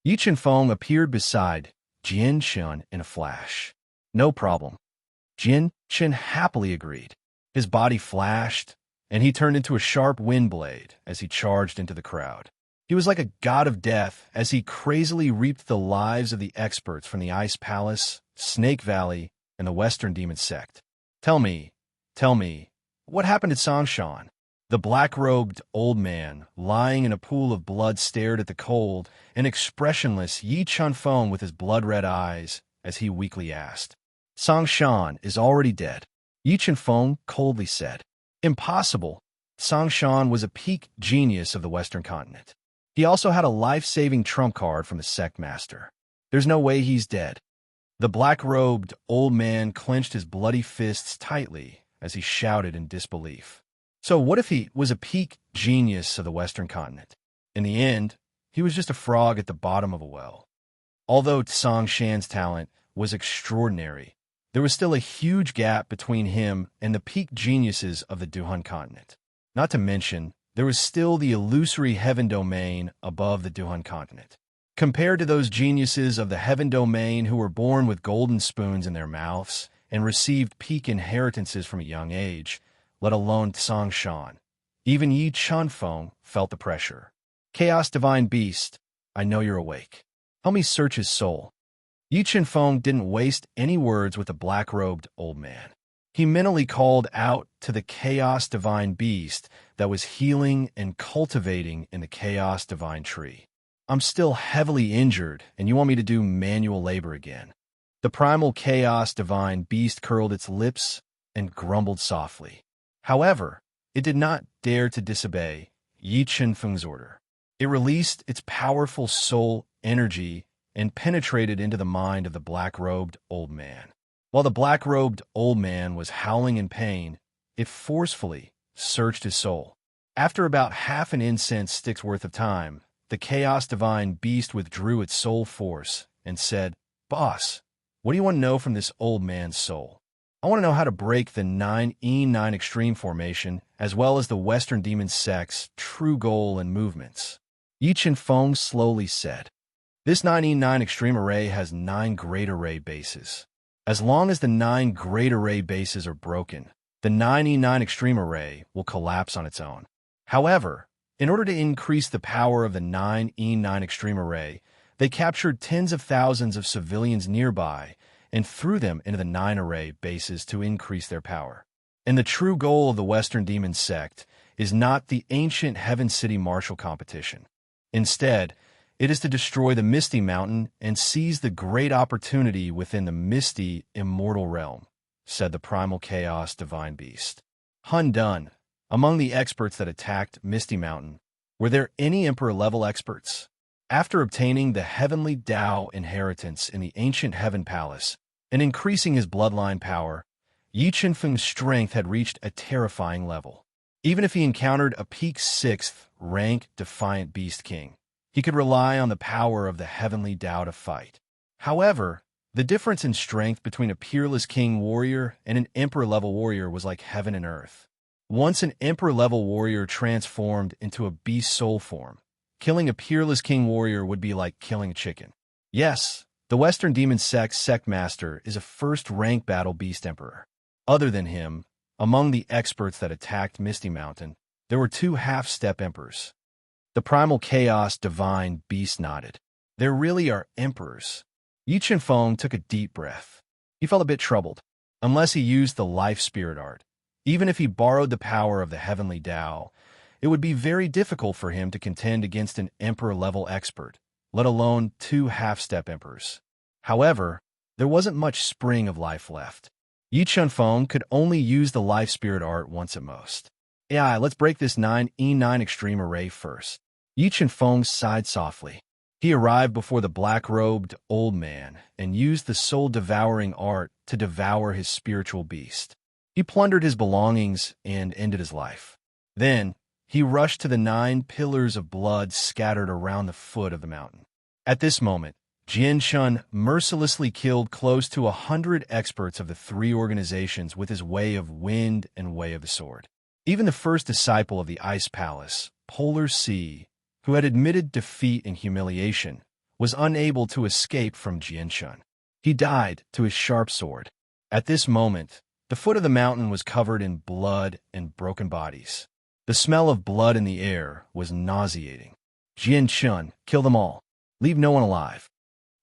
Yi Chenfeng appeared beside Jian Shun in a flash. No problem. Jian Shun happily agreed. His body flashed, and he turned into a sharp wind blade as he charged into the crowd. He was like a god of death as he crazily reaped the lives of the experts from the Ice Palace, Snake Valley, and the Western Demon Sect. Tell me, what happened to Songshan? The black-robed old man, lying in a pool of blood, stared at the cold and expressionless Yi Chenfeng with his blood-red eyes as he weakly asked. Songshan is already dead, Yi Chenfeng coldly said. Impossible. Songshan was a peak genius of the Western continent. He also had a life-saving trump card from the sect master. There's no way he's dead. The black-robed old man clenched his bloody fists tightly as he shouted in disbelief. So what if he was a peak genius of the Western continent? In the end, he was just a frog at the bottom of a well. Although Songshan's talent was extraordinary, there was still a huge gap between him and the peak geniuses of the Duhan continent. Not to mention, there was still the illusory heaven domain above the Duhan continent. Compared to those geniuses of the heaven domain who were born with golden spoons in their mouths and received peak inheritances from a young age, let alone Songshan, even Yi Chenfeng felt the pressure. Chaos Divine Beast, I know you're awake. Help me search his soul. Yi Chenfeng didn't waste any words with the black-robed old man. He mentally called out to the Chaos Divine Beast that was healing and cultivating in the Chaos Divine Tree. I'm still heavily injured, and you want me to do manual labor again. The primal Chaos Divine Beast curled its lips and grumbled softly. However, it did not dare to disobey Yi Chenfeng's order. It released its powerful soul energy and penetrated into the mind of the black-robed old man. While the black-robed old man was howling in pain, it forcefully searched his soul. After about half an incense stick's worth of time, the Chaos Divine Beast withdrew its soul force and said, Boss, what do you want to know from this old man's soul? I want to know how to break the 9E9 extreme formation, as well as the Western Demon Sect's true goal and movements. Yi Feng slowly said, "This 9E9 extreme array has 9 great array bases. As long as the 9 great array bases are broken, the 9E9 extreme array will collapse on its own. However, in order to increase the power of the 9E9 extreme array, they captured tens of thousands of civilians nearby and threw them into the 9 array bases to increase their power. And the true goal of the Western Demon Sect is not the ancient Heaven City martial competition. Instead, it is to destroy the Misty Mountain and seize the great opportunity within the misty, immortal realm," said the primal chaos divine beast. Hun Dun, among the experts that attacked Misty Mountain, were there any Emperor-level experts? After obtaining the heavenly Tao inheritance in the ancient Heaven Palace and increasing his bloodline power, Yi Feng's strength had reached a terrifying level. Even if he encountered a peak 6th rank Defiant Beast King, he could rely on the power of the heavenly Tao to fight. However, the difference in strength between a peerless king warrior and an emperor-level warrior was like heaven and earth. Once an emperor-level warrior transformed into a beast soul form, killing a peerless king warrior would be like killing a chicken. Yes, the Western Demon Sect's Sect Master is a first-rank battle beast emperor. Other than him, among the experts that attacked Misty Mountain, there were 2 half-step emperors. The primal chaos divine beast nodded. "There really are emperors." Yi Feng took a deep breath. He felt a bit troubled. Unless he used the life spirit art, even if he borrowed the power of the heavenly Tao, it would be very difficult for him to contend against an emperor-level expert, let alone 2 half-step emperors. However, there wasn't much spring of life left. Yi Feng could only use the life spirit art once at most. "Yeah, let's break this 9E9 extreme array first." Yi Feng sighed softly. He arrived before the black-robed old man and used the soul-devouring art to devour his spiritual beast. He plundered his belongings and ended his life. Then, he rushed to the 9 pillars of blood scattered around the foot of the mountain. At this moment, Jian Shun mercilessly killed close to 100 experts of the 3 organizations with his Way of Wind and Way of the Sword. Even the first disciple of the Ice Palace, Polar Sea, who had admitted defeat and humiliation, was unable to escape from Jian Shun. He died to his sharp sword. At this moment, the foot of the mountain was covered in blood and broken bodies. The smell of blood in the air was nauseating. "Jian Shun, kill them all. Leave no one alive."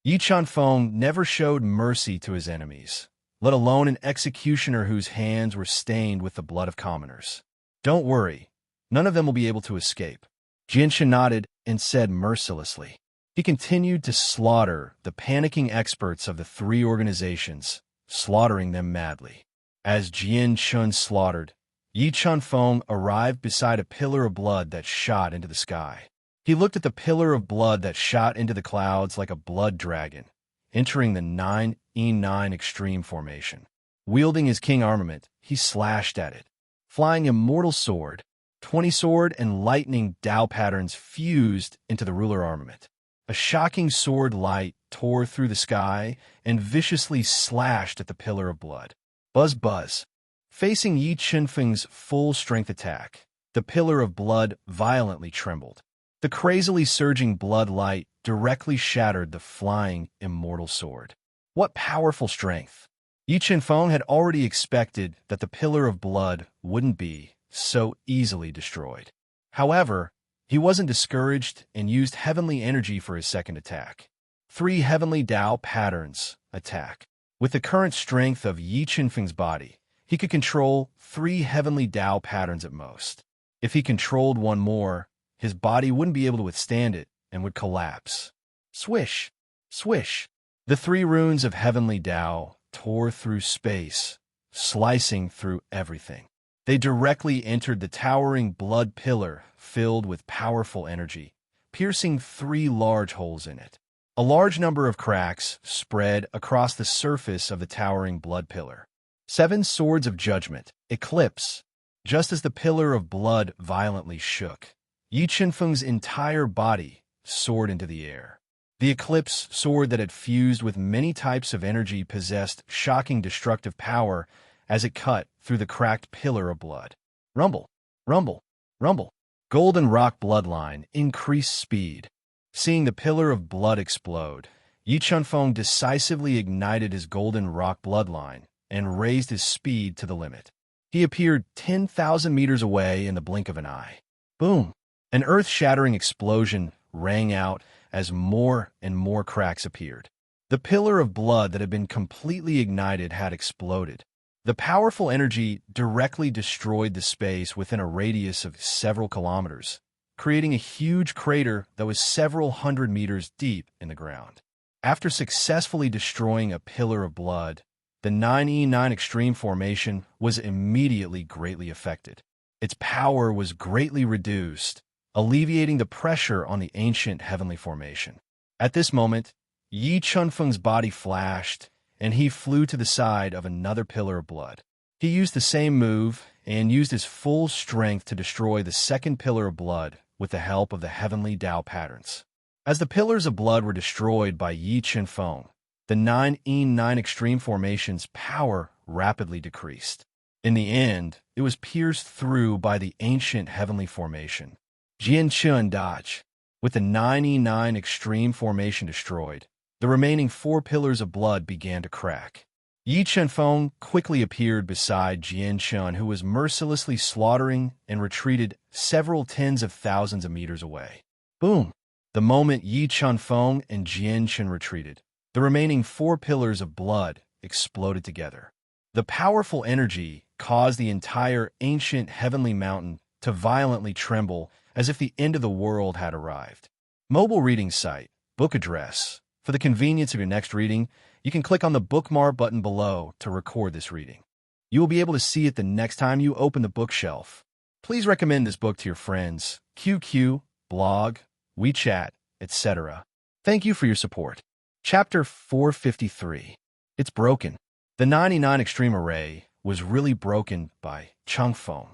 Yi Feng never showed mercy to his enemies, let alone an executioner whose hands were stained with the blood of commoners. "Don't worry, none of them will be able to escape." Jian Shun nodded and said mercilessly. He continued to slaughter the panicking experts of the 3 organizations, slaughtering them madly. As Jian Shun slaughtered, Yi Feng arrived beside a pillar of blood that shot into the sky. He looked at the pillar of blood that shot into the clouds like a blood dragon, entering the 9E9 extreme formation. Wielding his king armament, he slashed at it. Flying immortal sword, 20 sword and lightning Tao patterns fused into the ruler armament. A shocking sword light tore through the sky and viciously slashed at the pillar of blood. Buzz buzz. Facing Yi Feng's full-strength attack, the pillar of blood violently trembled. The crazily surging blood light directly shattered the flying immortal sword. What powerful strength! Yi Feng had already expected that the pillar of blood wouldn't be so easily destroyed. However, he wasn't discouraged and used heavenly energy for his second attack. 3 heavenly Tao patterns attack. With the current strength of Yi Feng's body, he could control 3 heavenly Tao patterns at most. If he controlled one more, his body wouldn't be able to withstand it and would collapse. Swish! Swish! The 3 runes of heavenly Tao tore through space, slicing through everything. They directly entered the towering blood pillar filled with powerful energy, piercing 3 large holes in it. A large number of cracks spread across the surface of the towering blood pillar. 7 swords of judgment, eclipse. Just as the pillar of blood violently shook, Yi Feng's entire body soared into the air. The eclipse sword that had fused with many types of energy possessed shocking destructive power as it cut through the cracked pillar of blood. Rumble, rumble, rumble. Golden rock bloodline increased speed. Seeing the pillar of blood explode, Yi Chunfeng decisively ignited his golden rock bloodline and raised his speed to the limit. He appeared 10,000 meters away in the blink of an eye. Boom! An earth-shattering explosion rang out as more and more cracks appeared. The pillar of blood that had been completely ignited had exploded. The powerful energy directly destroyed the space within a radius of several kilometers, creating a huge crater that was several hundred meters deep in the ground. After successfully destroying a pillar of blood, the 9E9 extreme formation was immediately greatly affected. Its power was greatly reduced, alleviating the pressure on the ancient heavenly formation. At this moment, Yi Chunfeng's body flashed, and he flew to the side of another pillar of blood. He used the same move and used his full strength to destroy the second pillar of blood with the help of the heavenly Tao patterns. As the pillars of blood were destroyed by Yi Chunfeng, the 9E9 extreme formation's power rapidly decreased. In the end, it was pierced through by the ancient heavenly formation. Jian Chun Dodge. With the 9E9 extreme formation destroyed, the remaining 4 pillars of blood began to crack. Yi Chunfeng quickly appeared beside Jian Chun, who was mercilessly slaughtering and retreated several tens of thousands of meters away. Boom! The moment Yi Chunfeng and Jian Chun retreated, the remaining 4 pillars of blood exploded together. The powerful energy caused the entire ancient heavenly mountain to violently tremble as if the end of the world had arrived. Mobile reading site, book address. For the convenience of your next reading, you can click on the bookmark button below to record this reading. You will be able to see it the next time you open the bookshelf. Please recommend this book to your friends, QQ, blog, WeChat, etc. Thank you for your support. Chapter 453. It's broken. The 99 Extreme Array was really broken by Chunfeng.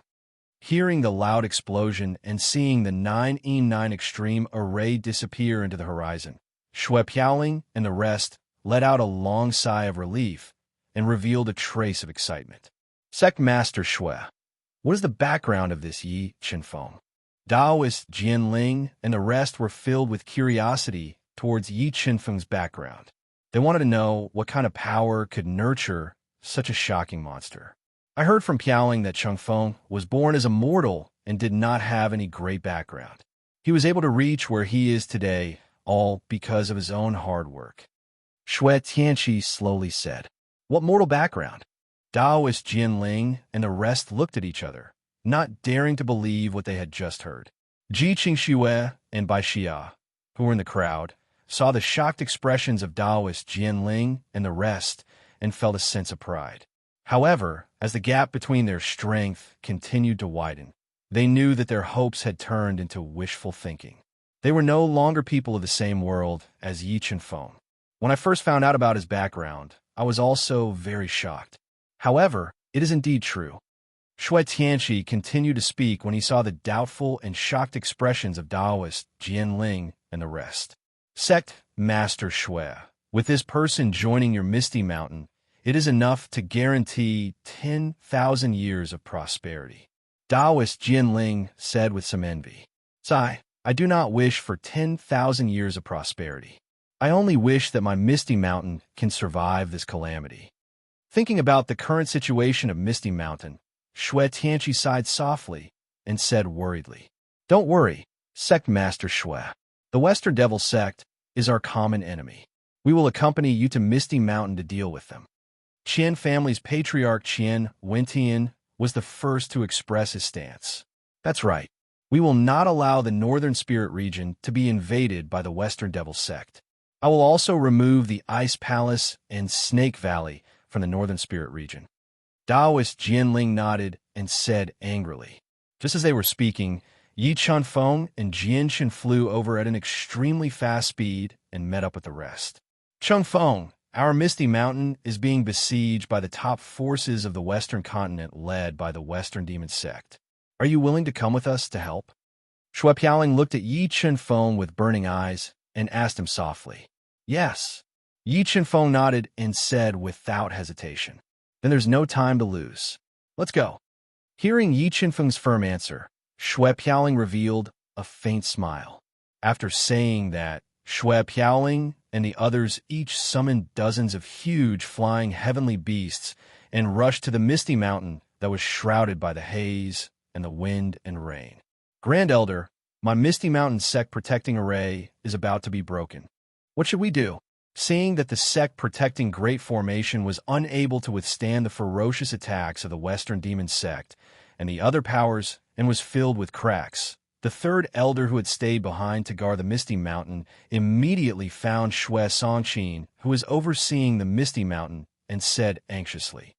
Hearing the loud explosion and seeing the 9E9 Extreme Array disappear into the horizon, Shui Piaoling and the rest let out a long sigh of relief and revealed a trace of excitement. Sect Master Shui, what is the background of this Yi Chunfeng? Taoist Jianling and the rest were filled with curiosity towards Yi Chunfeng's background. They wanted to know what kind of power could nurture such a shocking monster. I heard from Piaoling that Chunfeng was born as a mortal and did not have any great background. He was able to reach where he is today, all because of his own hard work. Shui Tianqi slowly said, "What mortal background?" Taoist Jianling and the rest looked at each other, not daring to believe what they had just heard. Ji Qingxue and Bai Xia, who were in the crowd, saw the shocked expressions of Taoist Jianling and the rest and felt a sense of pride. However, as the gap between their strength continued to widen, they knew that their hopes had turned into wishful thinking. They were no longer people of the same world as Yi Chunfeng. When I first found out about his background, I was also very shocked. However, it is indeed true. Shui Tianqi continued to speak when he saw the doubtful and shocked expressions of Taoist Jianling and the rest. Sect Master Shui, with this person joining your Misty Mountain, it is enough to guarantee 10,000 years of prosperity. Taoist Jianling said with some envy. Sai, I do not wish for 10,000 years of prosperity. I only wish that my Misty Mountain can survive this calamity. Thinking about the current situation of Misty Mountain, Shui Tianqi sighed softly and said worriedly, "Don't worry, Sect Master Shui. The Western Devil Sect is our common enemy. We will accompany you to Misty Mountain to deal with them." Qian family's patriarch Qian Wentian was the first to express his stance. That's right. We will not allow the Northern Spirit region to be invaded by the Western Devil Sect. I will also remove the Ice Palace and Snake Valley from the Northern Spirit region. Taoist Jianling nodded and said angrily. Just as they were speaking, Yi Chunfeng and Jian Chun flew over at an extremely fast speed and met up with the rest. Chunfeng, our Misty Mountain is being besieged by the top forces of the Western continent led by the Western Demon Sect. Are you willing to come with us to help? Shui Piaoling looked at Yi Chunfeng with burning eyes and asked him softly. Yes. Yi Chunfeng nodded and said without hesitation. Then there's no time to lose. Let's go. Hearing Yi Qinfeng's firm answer, Shui Piaoling revealed a faint smile. After saying that, Shui Piaoling and the others each summoned dozens of huge flying heavenly beasts and rushed to the misty mountain that was shrouded by the haze and the wind and rain. Grand Elder, my misty mountain sect protecting array is about to be broken. What should we do? Seeing that the sect protecting Great Formation was unable to withstand the ferocious attacks of the Western Demon Sect and the other powers and was filled with cracks, the third elder who had stayed behind to guard the Misty Mountain immediately found Shui Songqin, who was overseeing the Misty Mountain, and said anxiously,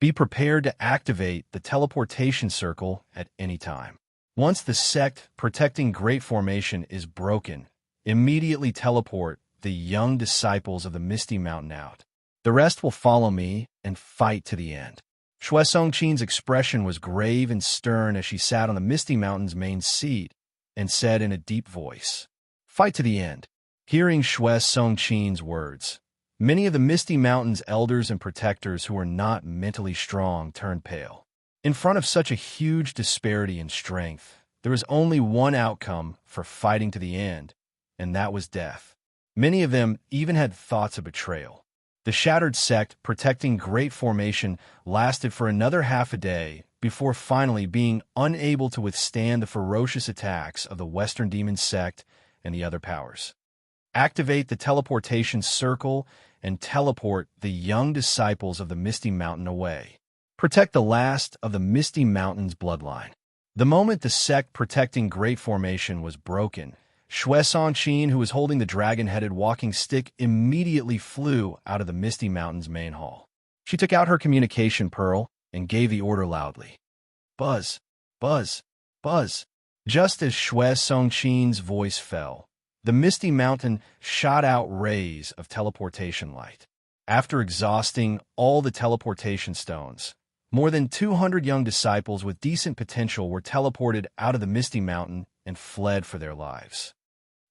"Be prepared to activate the teleportation circle at any time. Once the sect protecting Great Formation is broken, immediately teleport the young disciples of the Misty Mountain out. The rest will follow me and fight to the end." Shui Songqin's expression was grave and stern as she sat on the Misty Mountain's main seat and said in a deep voice, "Fight to the end." Hearing Shui Songqin's words, many of the Misty Mountain's elders and protectors who were not mentally strong turned pale. In front of such a huge disparity in strength, there was only one outcome for fighting to the end, and that was death. Many of them even had thoughts of betrayal. The shattered sect protecting Great Formation lasted for another half a day before finally being unable to withstand the ferocious attacks of the Western Demon Sect and the other powers. Activate the teleportation circle and teleport the young disciples of the Misty Mountain away. Protect the last of the Misty Mountain's bloodline. The moment the sect protecting Great Formation was broken, Shui Songqin, who was holding the dragon-headed walking stick, immediately flew out of the Misty Mountain's main hall. She took out her communication pearl and gave the order loudly. "Buzz, buzz, buzz." Just as Shui Songqin's voice fell, the Misty Mountain shot out rays of teleportation light. After exhausting all the teleportation stones, more than 200 young disciples with decent potential were teleported out of the Misty Mountain and fled for their lives.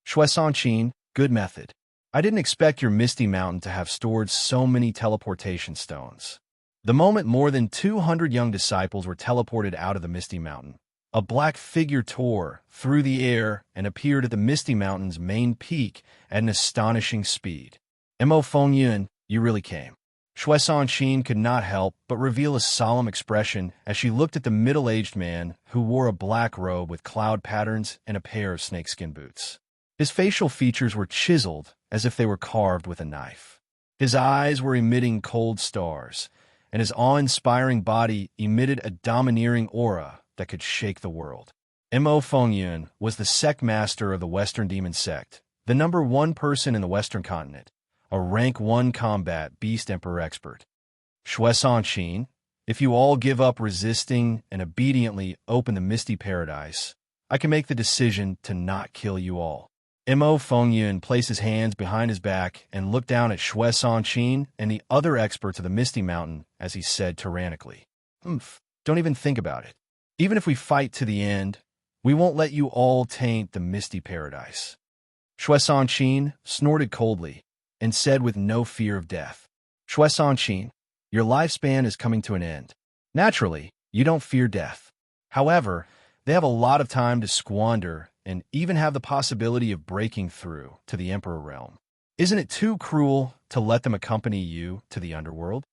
Shui Songqin, good method. I didn't expect your Misty Mountain to have stored so many teleportation stones. The moment more than 200 young disciples were teleported out of the Misty Mountain, a black figure tore through the air and appeared at the Misty Mountain's main peak at an astonishing speed. "Mo Fengyun, you really came." Shui Songqin could not help but reveal a solemn expression as she looked at the middle-aged man who wore a black robe with cloud patterns and a pair of snakeskin boots. His facial features were chiseled as if they were carved with a knife. His eyes were emitting cold stars, and his awe-inspiring body emitted a domineering aura that could shake the world. Mo Fengyun was the sect master of the Western Demon Sect, the number one person in the Western continent, a rank 1 combat beast emperor expert. Shui Songqin, if you all give up resisting and obediently open the Misty Paradise, I can make the decision to not kill you all. Mo Fengyun placed his hands behind his back and looked down at Shui Songqin and the other experts of the Misty Mountain as he said tyrannically, Don't even think about it. Even if we fight to the end, we won't let you all taint the Misty Paradise." Shui Songqin snorted coldly and said with no fear of death, "Shui Songqin, your lifespan is coming to an end. Naturally, you don't fear death. However, they have a lot of time to squander and even have the possibility of breaking through to the Emperor realm. Isn't it too cruel to let them accompany you to the underworld?"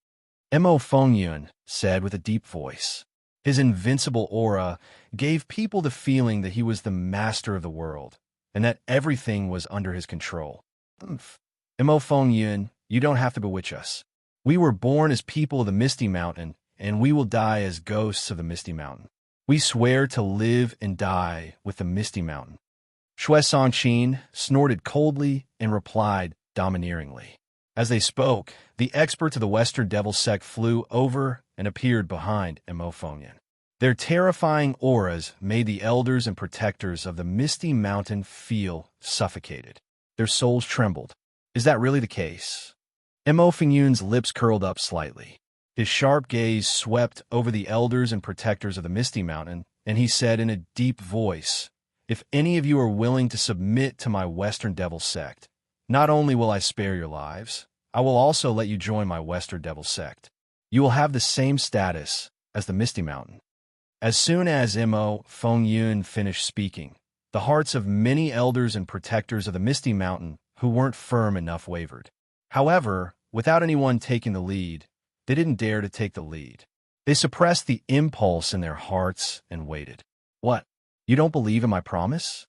Mo Fengyun said with a deep voice. His invincible aura gave people the feeling that he was the master of the world and that everything was under his control. "Mo Fengyun, you don't have to bewitch us. We were born as people of the Misty Mountain, and we will die as ghosts of the Misty Mountain. We swear to live and die with the Misty Mountain." Shui Songqin snorted coldly and replied domineeringly. As they spoke, the experts of the Western Devil Sect flew over and appeared behind Mo Fengyun. Their terrifying auras made the elders and protectors of the Misty Mountain feel suffocated. Their souls trembled. Is that really the case? Mo Fengyun's lips curled up slightly. His sharp gaze swept over the elders and protectors of the Misty Mountain, and he said in a deep voice, "If any of you are willing to submit to my Western Devil Sect, not only will I spare your lives, I will also let you join my Western Devil Sect. You will have the same status as the Misty Mountain. As soon as Mo Feng Yun finished speaking, the hearts of many elders and protectors of the Misty Mountain who weren't firm enough wavered. However, without anyone taking the lead, they didn't dare to take the lead. They suppressed the impulse in their hearts and waited. What? You don't believe in my promise?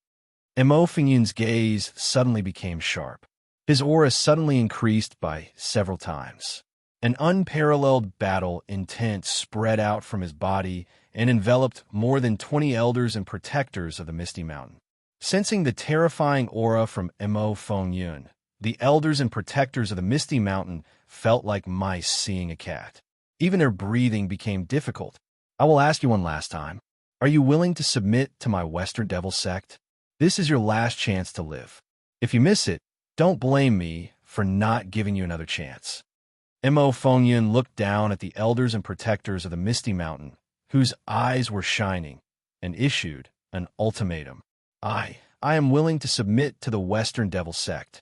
Mo Feng Yun's gaze suddenly became sharp. His aura suddenly increased by several times. An unparalleled battle intent spread out from his body and enveloped more than 20 elders and protectors of the Misty Mountain. Sensing the terrifying aura from Mo Feng Yun, the elders and protectors of the Misty Mountain felt like mice seeing a cat. Even their breathing became difficult. I will ask you one last time. Are you willing to submit to my Western Devil sect? This is your last chance to live. If you miss it, don't blame me for not giving you another chance. Mo Feng Yun looked down at the elders and protectors of the Misty Mountain, whose eyes were shining, and issued an ultimatum. I am willing to submit to the Western Devil sect.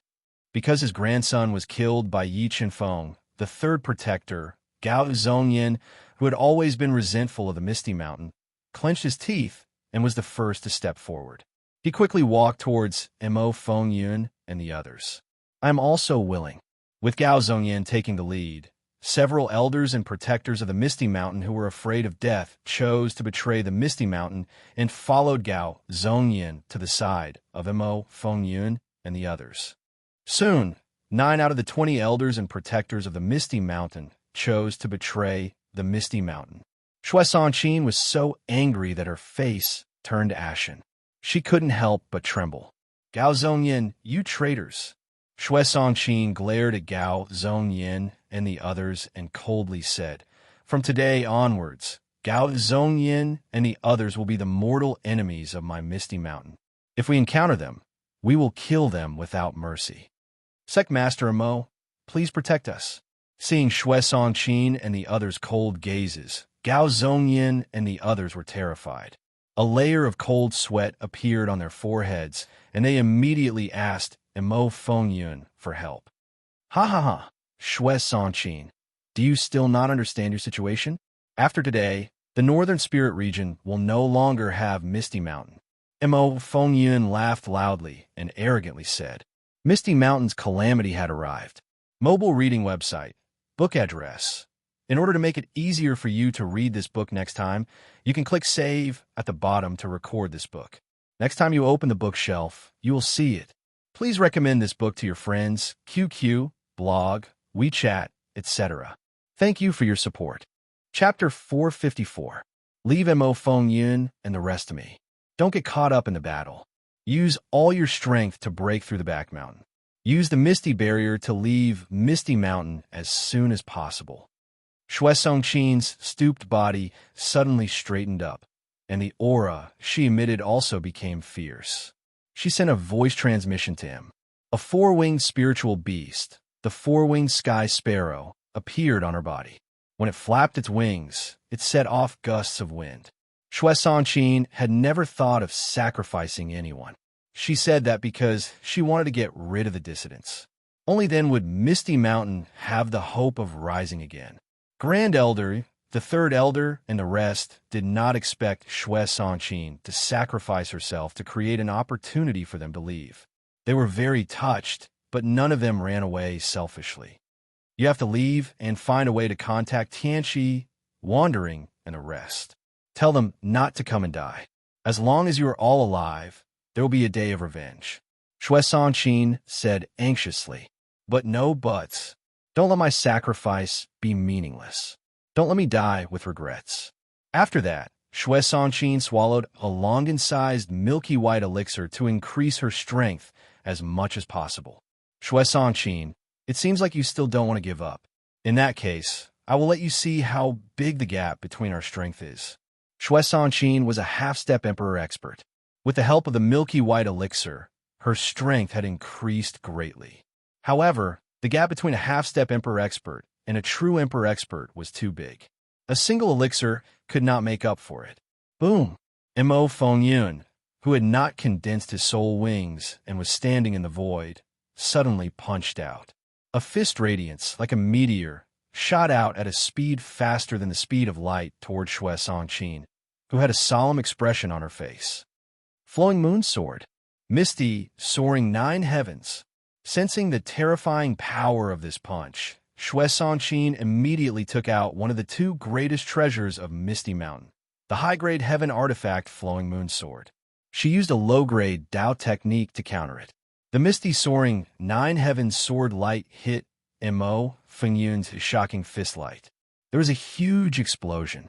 Because his grandson was killed by Yi Qinfeng, the third protector, Gao Zhongyin, who had always been resentful of the Misty Mountain, clenched his teeth and was the first to step forward. He quickly walked towards Mo Feng Yun and the others. I am also willing. With Gao Zhongyin taking the lead, several elders and protectors of the Misty Mountain who were afraid of death chose to betray the Misty Mountain and followed Gao Zhongyin to the side of Mo Feng Yun and the others. Soon, 9 out of the 20 elders and protectors of the Misty Mountain chose to betray the Misty Mountain. Shui Sanqin was so angry that her face turned ashen. She couldn't help but tremble. Gao Zhongyin, you traitors! Shui Sanqin glared at Gao Zhongyin and the others and coldly said, From today onwards, Gao Zhongyin and the others will be the mortal enemies of my Misty Mountain. If we encounter them, we will kill them without mercy. Sect Master Mo, please protect us. Seeing Shui Sanqin and the others' cold gazes, Gao Zhongyin and the others were terrified. A layer of cold sweat appeared on their foreheads, and they immediately asked Mo Feng Yun for help. Ha ha ha, Shui Sanqin, do you still not understand your situation? After today, the Northern Spirit region will no longer have Misty Mountain. Mo Feng Yun laughed loudly and arrogantly said, Misty Mountain's calamity had arrived. Mobile reading website, book address. In order to make it easier for you to read this book next time, you can click Save at the bottom to record this book. Next time you open the bookshelf, you will see it. Please recommend this book to your friends, QQ, blog, WeChat, etc. Thank you for your support. Chapter 454. Leave Mo Feng Yun and the rest to me. Don't get caught up in the battle. Use all your strength to break through the back mountain. Use the Misty Barrier to leave Misty Mountain as soon as possible. Shui Sanqin's stooped body suddenly straightened up, and the aura she emitted also became fierce. She sent a voice transmission to him. A four-winged spiritual beast, the four-winged sky sparrow, appeared on her body. When it flapped its wings, it set off gusts of wind. Shui Sanqin had never thought of sacrificing anyone. She said that because she wanted to get rid of the dissidents. Only then would Misty Mountain have the hope of rising again. Grand Elder, the third elder, and the rest did not expect Shui Sanqin to sacrifice herself to create an opportunity for them to leave. They were very touched, but none of them ran away selfishly. You have to leave and find a way to contact Tianqi, Wandering, and the rest. Tell them not to come and die. As long as you are all alive, there will be a day of revenge. Shui Sanqin said anxiously. But no buts. Don't let my sacrifice be meaningless. Don't let me die with regrets. After that, Shui Sanqin swallowed a Longan-sized milky white elixir to increase her strength as much as possible. Shui Sanqin, it seems like you still don't want to give up. In that case, I will let you see how big the gap between our strength is. Shui Sanqin was a half-step emperor expert. With the help of the milky white elixir, her strength had increased greatly. However, the gap between a half-step emperor expert and a true emperor expert was too big. A single elixir could not make up for it. Boom! Mo Feng Yun, who had not condensed his soul wings and was standing in the void, suddenly punched out. A fist radiance, like a meteor, shot out at a speed faster than the speed of light toward Xue Songqin, who had a solemn expression on her face. Flowing moon sword. Misty, soaring 9 heavens. Sensing the terrifying power of this punch, Xue Songqin immediately took out one of the 2 greatest treasures of Misty Mountain, the high-grade heaven artifact Flowing Moon Sword. She used a low-grade Dao technique to counter it. The misty soaring 9 heavens sword light hit Mo Fengyun's shocking fist light. There was a huge explosion.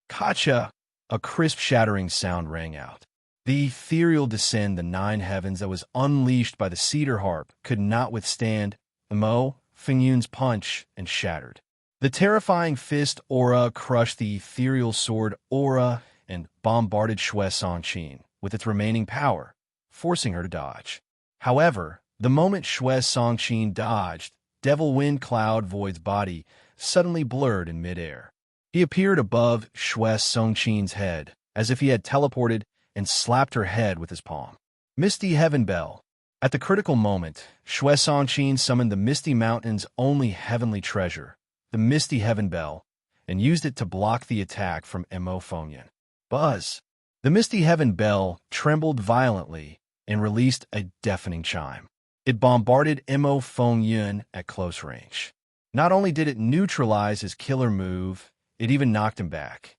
Kacha! A crisp shattering sound rang out. The ethereal descend the 9 heavens that was unleashed by the cedar harp could not withstand Mo Fengyun's punch and shattered. The terrifying fist aura crushed the ethereal sword aura and bombarded Xue Songqin with its remaining power, forcing her to dodge. However, the moment Xue Songqin dodged, Devil Wind Cloud Void's body suddenly blurred in midair. He appeared above Xue Songqin's head, as if he had teleported and slapped her head with his palm. Misty Heaven Bell. At the critical moment, Xue Songqin summoned the Misty Mountain's only heavenly treasure, the Misty Heaven Bell, and used it to block the attack from Mo Fengyun. Buzz! The Misty Heaven Bell trembled violently and released a deafening chime. It bombarded Mo Fengyun at close range. Not only did it neutralize his killer move, it even knocked him back.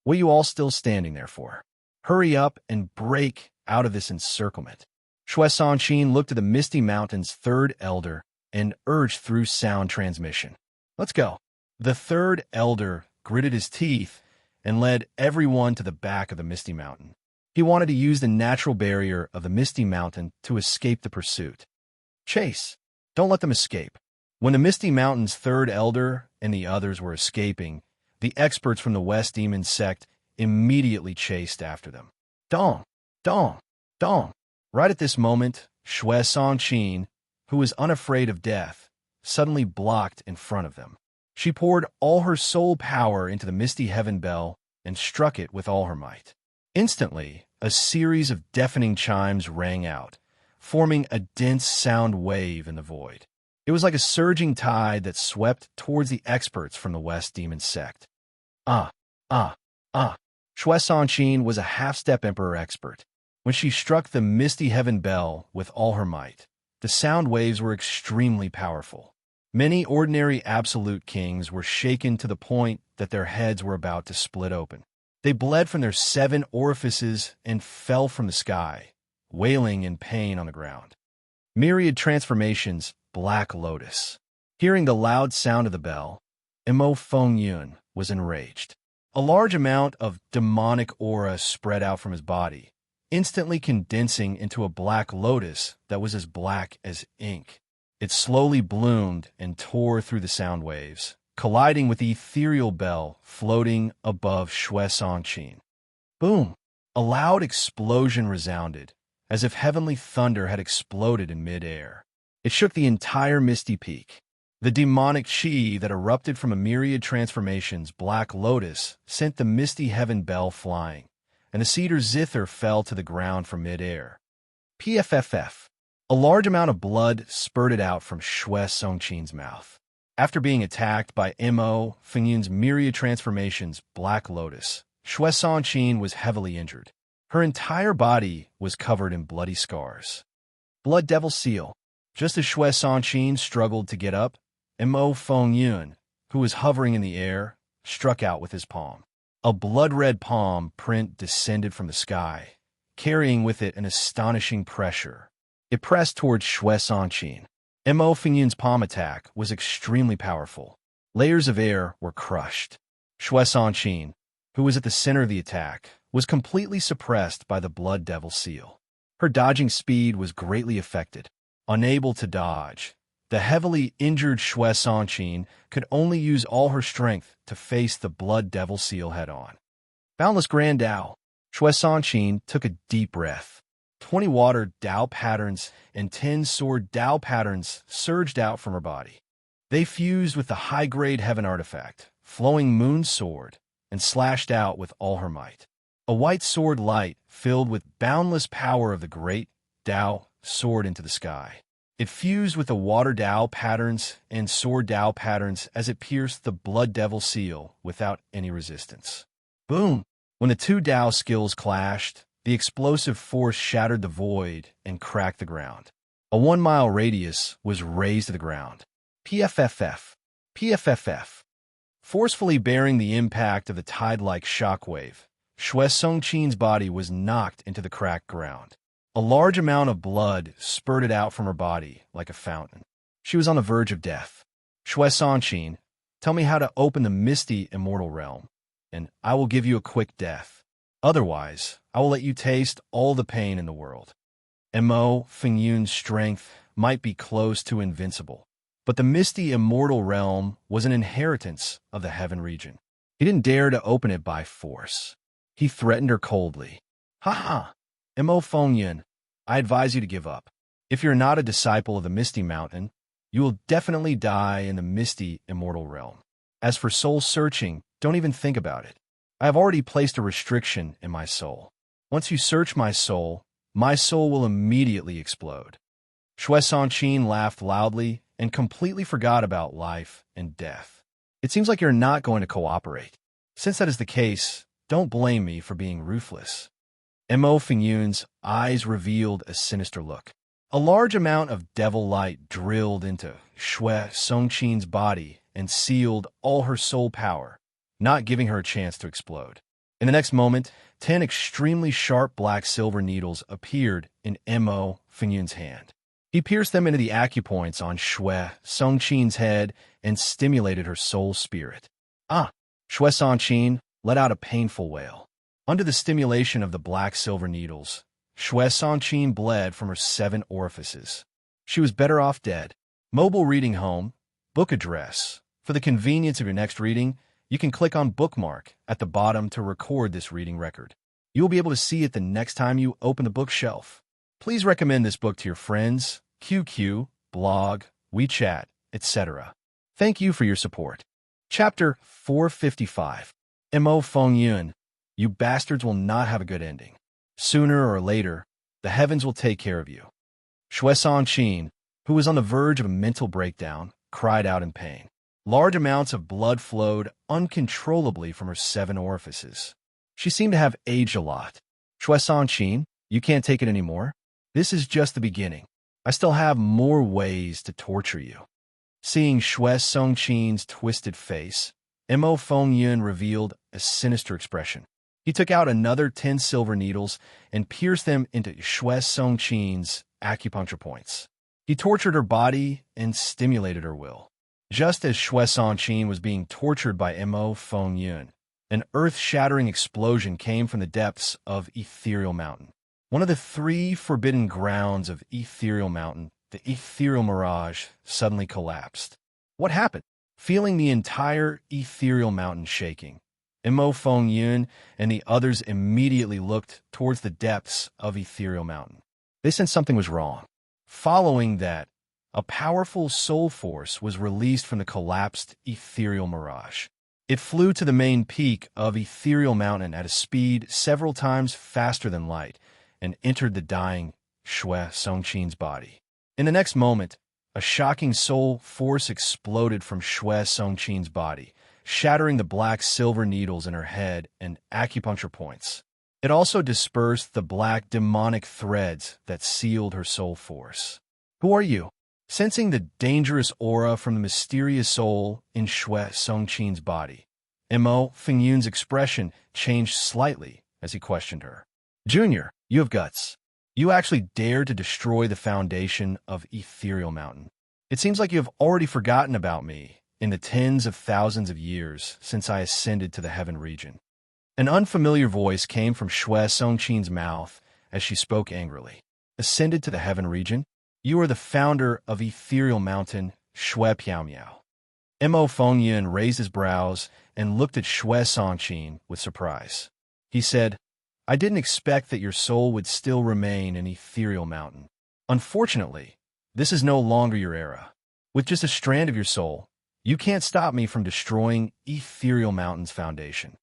What are you all still standing there for? Hurry up and break out of this encirclement. Xue Songqin looked at the Misty Mountain's 3rd elder and urged through sound transmission. Let's go. The 3rd elder gritted his teeth and led everyone to the back of the Misty Mountain. He wanted to use the natural barrier of the Misty Mountain to escape the pursuit. Chase. Don't let them escape. When the Misty Mountain's 3rd elder and the others were escaping, the experts from the West Demon sect immediately chased after them. Dong! Dong! Dong! Right at this moment, Xue Songqin, who was unafraid of death, suddenly blocked in front of them. She poured all her soul power into the Misty Heaven Bell and struck it with all her might. Instantly, a series of deafening chimes rang out, forming a dense sound wave in the void. It was like a surging tide that swept towards the experts from the West Demon sect. Xue Songqin was a half-step Emperor expert. When she struck the Misty Heaven Bell with all her might, the sound waves were extremely powerful. Many ordinary absolute kings were shaken to the point that their heads were about to split open. They bled from their 7 orifices and fell from the sky, wailing in pain on the ground. Myriad transformations, Black Lotus. Hearing the loud sound of the bell, Mo Fengyun was enraged. A large amount of demonic aura spread out from his body, instantly condensing into a black lotus that was as black as ink. It slowly bloomed and tore through the sound waves, colliding with the ethereal bell floating above Xue Songqin. Boom! A loud explosion resounded, as if heavenly thunder had exploded in midair. It shook the entire Misty Peak. The demonic chi that erupted from a myriad transformations, Black Lotus, sent the Misty Heaven Bell flying, and the cedar zither fell to the ground from midair. PFFF. A large amount of blood spurted out from Xue Songqin's mouth. After being attacked by Mo Fengyun's myriad transformations, Black Lotus, Xue Songqin was heavily injured. Her entire body was covered in bloody scars. Blood Devil Seal. Just as Xue Songqin struggled to get up, Mo Fengyun, who was hovering in the air, struck out with his palm. A blood-red palm print descended from the sky, carrying with it an astonishing pressure. It pressed towards Xue Songqin. Mo Fengyun's palm attack was extremely powerful. Layers of air were crushed. Xue Songqin, who was at the center of the attack, was completely suppressed by the Blood Devil Seal. Her dodging speed was greatly affected. Unable to dodge, the heavily injured Xue Songqin could only use all her strength to face the Blood Devil Seal head-on. Boundless Grand Dao. Xue Songqin took a deep breath. 20 water Dao patterns and 10 sword Dao patterns surged out from her body. They fused with the high-grade heaven artifact, Flowing Moon Sword, and slashed out with all her might. A white sword light filled with boundless power of the great Dao soared into the sky. It fused with the water Dao patterns and sword Dao patterns as it pierced the blood devil seal without any resistance. Boom! When the two Dao skills clashed, the explosive force shattered the void and cracked the ground. A 1-mile radius was razed to the ground. PFFF. PFFF. Forcefully bearing the impact of the tide-like shockwave, Xue Songqin's body was knocked into the cracked ground. A large amount of blood spurted out from her body like a fountain. She was on the verge of death. Xue Songqin, tell me how to open the misty immortal realm, and I will give you a quick death. Otherwise, I will let you taste all the pain in the world. Mo Fingyun's strength might be close to invincible, but the misty immortal realm was an inheritance of the heaven region. He didn't dare to open it by force. He threatened her coldly. Ha! Mo Fengyun, I advise you to give up. If you're not a disciple of the Misty Mountain, you will definitely die in the misty immortal realm. As for soul searching, don't even think about it. I have already placed a restriction in my soul. Once you search my soul will immediately explode. Xue Songqin laughed loudly and completely forgot about life and death. It seems like you're not going to cooperate. Since that is the case, don't blame me for being ruthless. Mo Fingyun's eyes revealed a sinister look. A large amount of devil light drilled into Xue Songqin's body and sealed all her soul power, not giving her a chance to explode. In the next moment, 10 extremely sharp black-silver needles appeared in Mo Fingyun's hand. He pierced them into the acupoints on Xue Songqin's head and stimulated her soul spirit. Xue Songqin let out a painful wail. Under the stimulation of the black-silver needles, Xue Songqin bled from her 7 orifices. She was better off dead. Mobile reading home, book address. For the convenience of your next reading, you can click on bookmark at the bottom to record this reading record. You will be able to see it the next time you open the bookshelf. Please recommend this book to your friends, QQ, blog, WeChat, etc. Thank you for your support. Chapter 455. Mo Fengyun, you bastards will not have a good ending. Sooner or later, the heavens will take care of you. Xue Songqin, who was on the verge of a mental breakdown, cried out in pain. Large amounts of blood flowed uncontrollably from her 7 orifices. She seemed to have aged a lot. Xue Songqin, you can't take it anymore? This is just the beginning. I still have more ways to torture you. Seeing Xue Songqin's twisted face, Mo Fengyun revealed a sinister expression. He took out another 10 silver needles and pierced them into Xue Songqin's acupuncture points. He tortured her body and stimulated her will. Just as Xue Songqin was being tortured by Mo Fengyun, an earth-shattering explosion came from the depths of Ethereal Mountain. One of the 3 forbidden grounds of Ethereal Mountain, the Ethereal Mirage, suddenly collapsed. What happened? Feeling the entire Ethereal Mountain shaking, Mo Fengyun and the others immediately looked towards the depths of Ethereal Mountain. They sensed something was wrong. Following that, a powerful soul force was released from the collapsed Ethereal Mirage. It flew to the main peak of Ethereal Mountain at a speed several times faster than light and entered the dying Xue Songqin's body. In the next moment, a shocking soul force exploded from Xue Songqin's body, shattering the black-silver needles in her head and acupuncture points. It also dispersed the black demonic threads that sealed her soul force. Who are you? Sensing the dangerous aura from the mysterious soul in Xue Songqin's body, Mo Fengyun's expression changed slightly as he questioned her. Junior, you have guts. You actually dared to destroy the foundation of Ethereal Mountain. It seems like you have already forgotten about me in the tens of thousands of years since I ascended to the heaven region. An unfamiliar voice came from Xue Songqin's mouth as she spoke angrily. Ascended to the heaven region? You are the founder of Ethereal Mountain, Xue Piaomiao. Mo Fengyun raised his brows and looked at Xue Songqin with surprise. He said, I didn't expect that your soul would still remain in Ethereal Mountain. Unfortunately, this is no longer your era. With just a strand of your soul, you can't stop me from destroying Ethereal Mountain's foundation.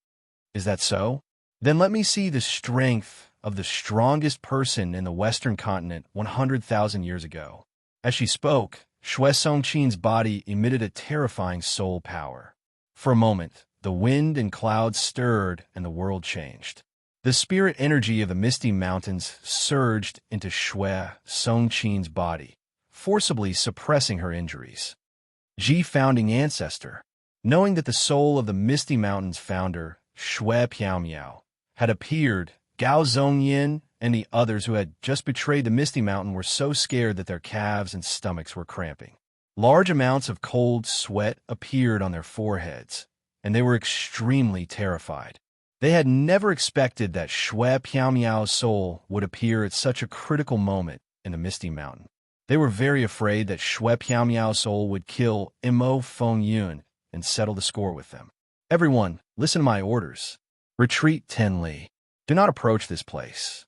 Is that so? Then let me see the strength of the strongest person in the Western continent 100,000 years ago. As she spoke, Shui Songqin's body emitted a terrifying soul power. For a moment, the wind and clouds stirred and the world changed. The spirit energy of the misty mountains surged into Shui Songqin's body, forcibly suppressing her injuries. Ji founding ancestor, knowing that the soul of the misty mountains founder, Shui Piaomiao, had appeared, Gao Zhongyin and the others who had just betrayed the misty mountain were so scared that their calves and stomachs were cramping. Large amounts of cold sweat appeared on their foreheads, and they were extremely terrified. They had never expected that Shui Piaomiao's soul would appear at such a critical moment in the misty mountain. They were very afraid that Shui Piaomiao's soul would kill Mo Fengyun and settle the score with them. Everyone, listen to my orders. Retreat 10 li. Do not approach this place.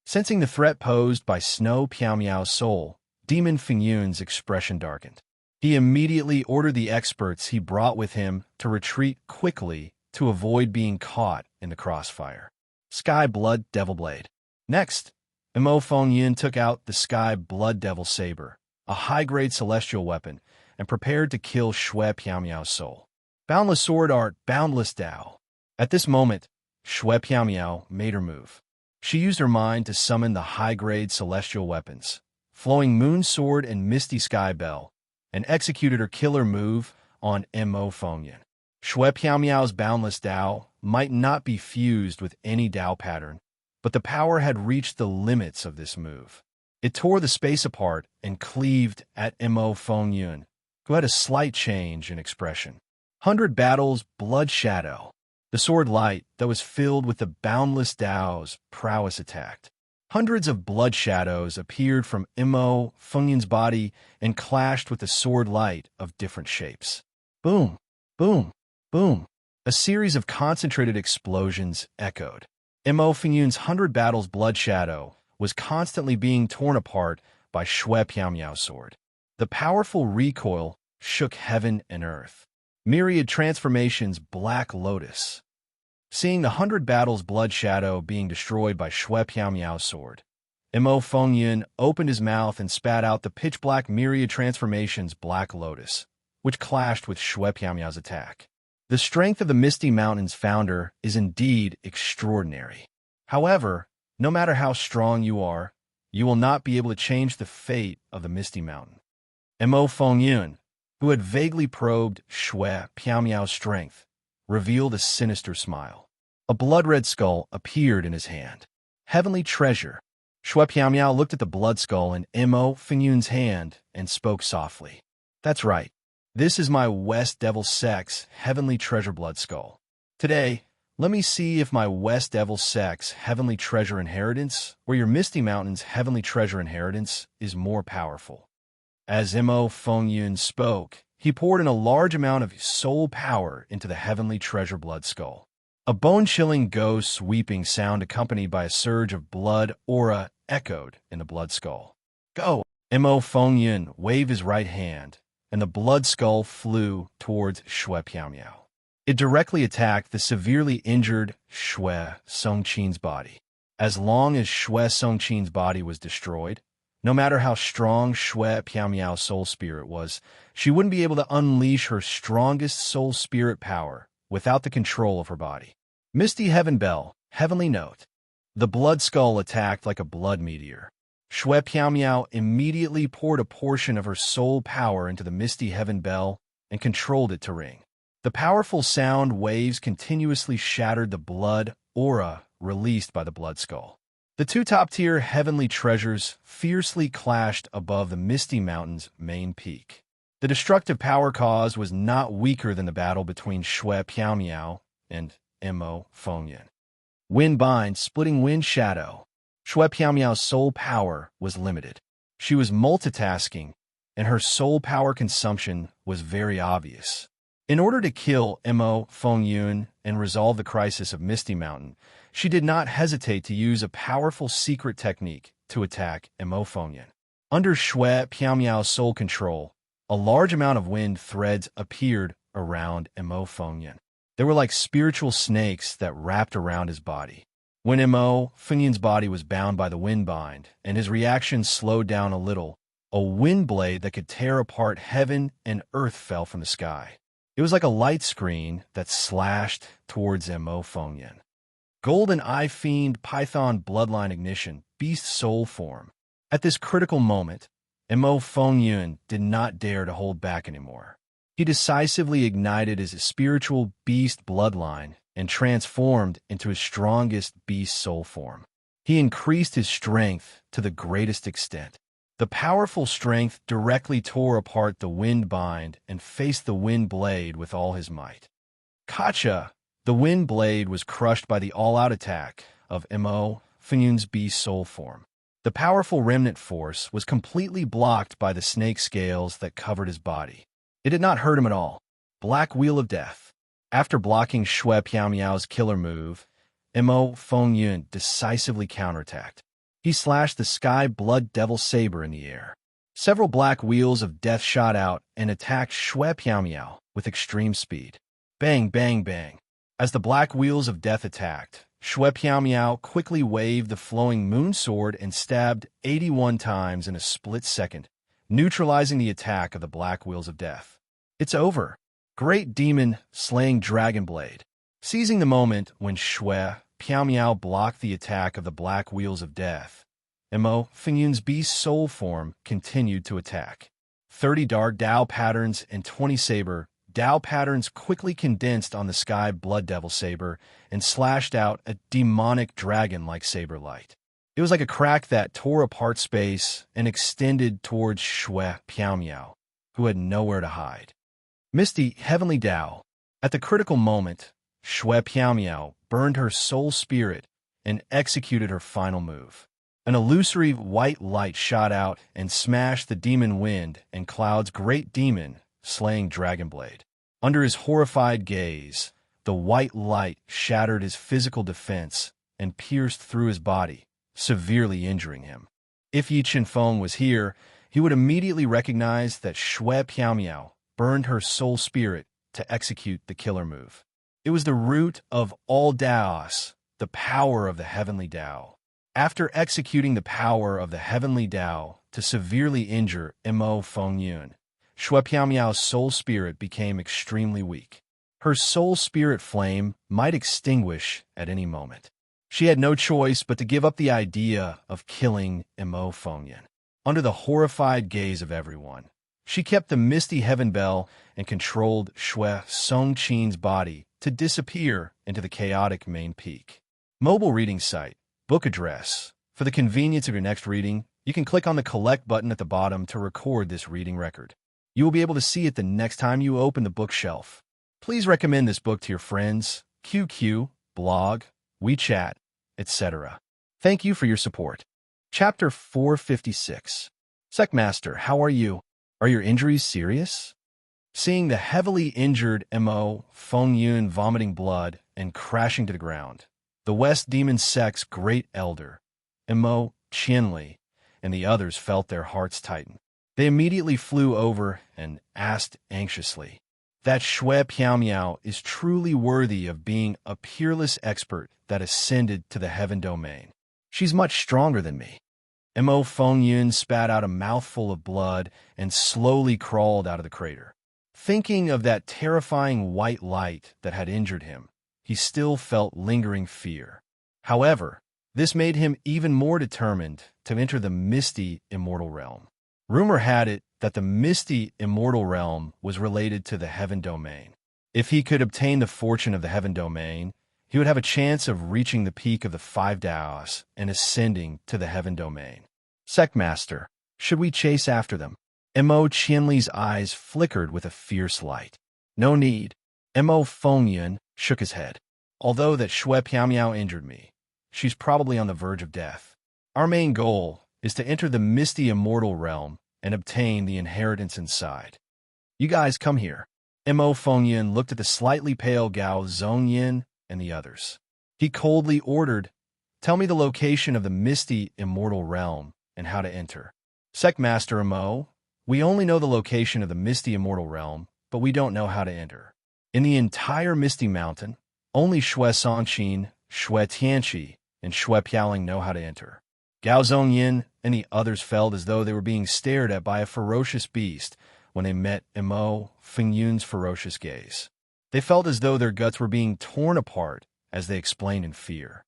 Sensing the threat posed by Snow Piaomiao's soul, Demon Fengyun's expression darkened. He immediately ordered the experts he brought with him to retreat quickly to avoid being caught in the crossfire. Sky Blood Devil Blade. Next, Mo Fengyun took out the Sky Blood Devil Saber, a high-grade celestial weapon, and prepared to kill Shui Piaomiao's soul. Boundless Sword Art, Boundless Dao. At this moment, Shui Piaomiao made her move. She used her mind to summon the high-grade celestial weapons, Flowing Moon Sword and Misty Sky Bell, and executed her killer move on Mo Fengyun. Shui Piaomiao's Boundless Dao might not be fused with any Dao pattern, but the power had reached the limits of this move. It tore the space apart and cleaved at Mo Fengyun, who had a slight change in expression. 100 Battles Blood Shadow. The sword light that was filled with the Boundless Dao's prowess attacked. Hundreds of blood shadows appeared from Mo Fengyun's body and clashed with the sword light of different shapes. Boom, boom, boom. A series of concentrated explosions echoed. Mo Fengyun's 100 Battles Blood Shadow was constantly being torn apart by Shui Piaomiao's sword. The powerful recoil shook heaven and earth. Myriad Transformations Black Lotus. Seeing the 100 Battles Blood Shadow being destroyed by Shui Piaomiao's sword, Mo Fengyun opened his mouth and spat out the pitch-black Myriad Transformations Black Lotus, which clashed with Shui Piaomiao's attack. The strength of the Misty Mountains founder is indeed extraordinary. However, no matter how strong you are, you will not be able to change the fate of the Misty Mountain. Mo Fengyun, who had vaguely probed Shui Piaomiao's strength, revealed a sinister smile. A blood-red skull appeared in his hand. Heavenly treasure. Shui Piaomiao looked at the blood skull in Mo Fengyun's hand and spoke softly. That's right. This is my West Devil Sex Heavenly Treasure Blood Skull. Today, let me see if my West Devil Sex Heavenly Treasure Inheritance or your Misty Mountains Heavenly Treasure Inheritance is more powerful. As Mo Fengyun spoke, he poured in a large amount of soul power into the Heavenly Treasure Blood Skull. A bone-chilling ghost sweeping sound accompanied by a surge of blood aura echoed in the blood skull. Go! Mo Fengyun waved his right hand, and the blood skull flew towards Shui Piaomiao. It directly attacked the severely injured Shui Songqin's body. As long as Shui Songqin's body was destroyed, no matter how strong Shui Piaomiao's soul spirit was, she wouldn't be able to unleash her strongest soul spirit power without the control of her body. Misty Heaven Bell, Heavenly Note. The blood skull attacked like a blood meteor. Shui Piaomiao immediately poured a portion of her soul power into the Misty Heaven Bell and controlled it to ring. The powerful sound waves continuously shattered the blood aura released by the blood skull. The two top-tier heavenly treasures fiercely clashed above the Misty Mountain's main peak. The destructive power cause was not weaker than the battle between Shui Piaomiao and Mo Fengyun. Wind Bind, Splitting Wind Shadow. Shui Piaomiao's soul power was limited. She was multitasking, and her soul power consumption was very obvious. In order to kill Mo Fengyun and resolve the crisis of Misty Mountain, she did not hesitate to use a powerful secret technique to attack Mo Fengyun. Under Shui Piaomiao's soul control, a large amount of wind threads appeared around Mo Fengyun. They were like spiritual snakes that wrapped around his body. When Mo Fengyun's body was bound by the wind bind and his reaction slowed down a little, A wind blade that could tear apart heaven and earth fell from the sky. It was like a light screen that slashed towards Mo Fengyan. Golden Eye Fiend Python Bloodline Ignition Beast Soul Form. At this critical moment, Mo Fengyan did not dare to hold back anymore. He decisively ignited his spiritual beast bloodline and transformed into his strongest beast soul form. He increased his strength to the greatest extent. The powerful strength directly tore apart the wind bind and faced the wind blade with all his might. Kacha, the wind blade, was crushed by the all-out attack of Mo Fengyan's beast soul form. The powerful remnant force was completely blocked by the snake scales that covered his body. It did not hurt him at all. Black Wheel of Death. After blocking Shui Piaomiao's killer move, Mo Fengyan decisively counterattacked. He slashed the sky blood devil saber in the air. Several black wheels of death shot out and attacked Shui Piaomiao with extreme speed. Bang, bang, bang. As the black wheels of death attacked, Shui Piaomiao quickly waved the flowing moon sword and stabbed 81 times in a split second, neutralizing the attack of the black wheels of death. It's over. Great Demon slaying Dragon Blade. Seizing the moment when Shui Piaomiao blocked the attack of the black wheels of death, Mo Fengyan's beast soul form continued to attack. 30 dark Dao patterns and 20 saber Dao patterns quickly condensed on the sky blood devil saber and slashed out a demonic dragon-like saber light. It was like a crack that tore apart space and extended towards Shui Piaomiao, who had nowhere to hide. Misty Heavenly Dao. At the critical moment, Shui Piaomiao burned her soul spirit and executed her final move. An illusory white light shot out and smashed the demon wind and Cloud's great demon, slaying Dragonblade. Under his horrified gaze, the white light shattered his physical defense and pierced through his body, severely injuring him. If Yi Qinfeng was here, he would immediately recognize that Shui Piaomiao burned her soul spirit to execute the killer move. It was the root of all Daos, the power of the heavenly Dao. After executing the power of the heavenly Dao to severely injure Mo Fengyan, Shui Piaomiao's soul spirit became extremely weak. Her soul spirit flame might extinguish at any moment. She had no choice but to give up the idea of killing Mo Fengyan. Under the horrified gaze of everyone, she kept the misty heaven bell and controlled Shui Songqin's body to disappear into the chaotic main peak. Mobile reading site, book address. For the convenience of your next reading, you can click on the collect button at the bottom to record this reading record. You will be able to see it the next time you open the bookshelf. Please recommend this book to your friends, QQ, blog, WeChat, etc. Thank you for your support. Chapter 456. Secmaster, how are you? Are your injuries serious? Seeing the heavily injured Mo Fengyan vomiting blood and crashing to the ground, the West Demon Sect's great elder, Mo Qianli, and the others felt their hearts tighten. They immediately flew over and asked anxiously, "That Shui Piaomiao is truly worthy of being a peerless expert that ascended to the heaven domain. She's much stronger than me." Mo Fengyan spat out a mouthful of blood and slowly crawled out of the crater. Thinking of that terrifying white light that had injured him, he still felt lingering fear. However, this made him even more determined to enter the misty immortal realm. Rumor had it that the misty immortal realm was related to the heaven domain. If he could obtain the fortune of the heaven domain, he would have a chance of reaching the peak of the 5 Daos and ascending to the heaven domain. Secmaster, should we chase after them? Mo Qianli's eyes flickered with a fierce light. No need. Mo Fengyan shook his head. Although that Shui Piaomiao injured me, she's probably on the verge of death. Our main goal is to enter the misty immortal realm and obtain the inheritance inside. You guys come here. Mo Fengyan looked at the slightly pale Gao Zhongyin and the others. He coldly ordered, "Tell me the location of the misty immortal realm and how to enter." Secmaster Mo, we only know the location of the misty immortal realm, but we don't know how to enter. In the entire Misty Mountain, only Shui Songqin, Shui Tianqi, and Shui Piaoling know how to enter. Gao Zhongyin and the others felt as though they were being stared at by a ferocious beast when they met Mo Fingyun's ferocious gaze. They felt as though their guts were being torn apart as they explained in fear.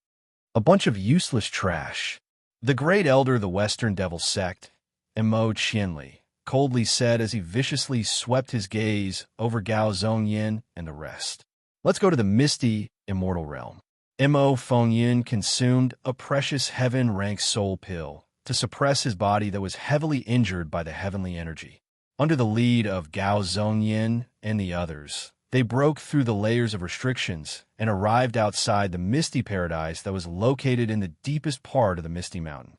A bunch of useless trash. The great elder of the Western Devil Sect, Mo Qianli, coldly said as he viciously swept his gaze over Gao Zhongyin and the rest. Let's go to the misty, immortal realm. Mo Fengyin consumed a precious heaven-rank soul pill to suppress his body that was heavily injured by the heavenly energy. Under the lead of Gao Zhongyin and the others, they broke through the layers of restrictions and arrived outside the misty paradise that was located in the deepest part of the Misty Mountain.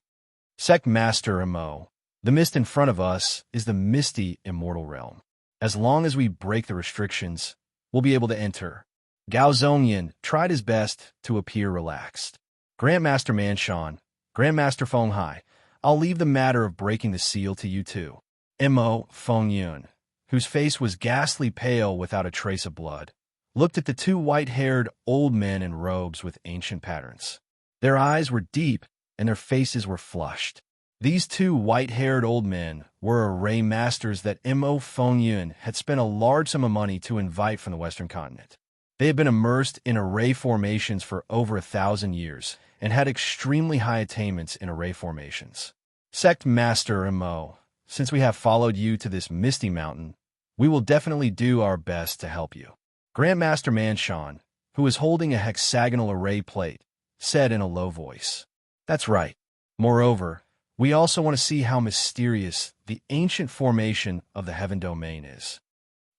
Sect Master Mo, the mist in front of us is the misty immortal realm. As long as we break the restrictions, we'll be able to enter. Gao Zhongyin tried his best to appear relaxed. Grandmaster Manshan, Grandmaster Fenghai, I'll leave the matter of breaking the seal to you two. Mo Fengyun, whose face was ghastly pale without a trace of blood, looked at the two white-haired old men in robes with ancient patterns. Their eyes were deep and their faces were flushed. These two white-haired old men were array masters that Mo Fengyun had spent a large sum of money to invite from the Western continent. They had been immersed in array formations for over 1,000 years and had extremely high attainments in array formations. Sect Master Mo, since we have followed you to this misty mountain, we will definitely do our best to help you. Grandmaster Manshan, who was holding a hexagonal array plate, said in a low voice. That's right. Moreover, we also want to see how mysterious the ancient formation of the heaven domain is.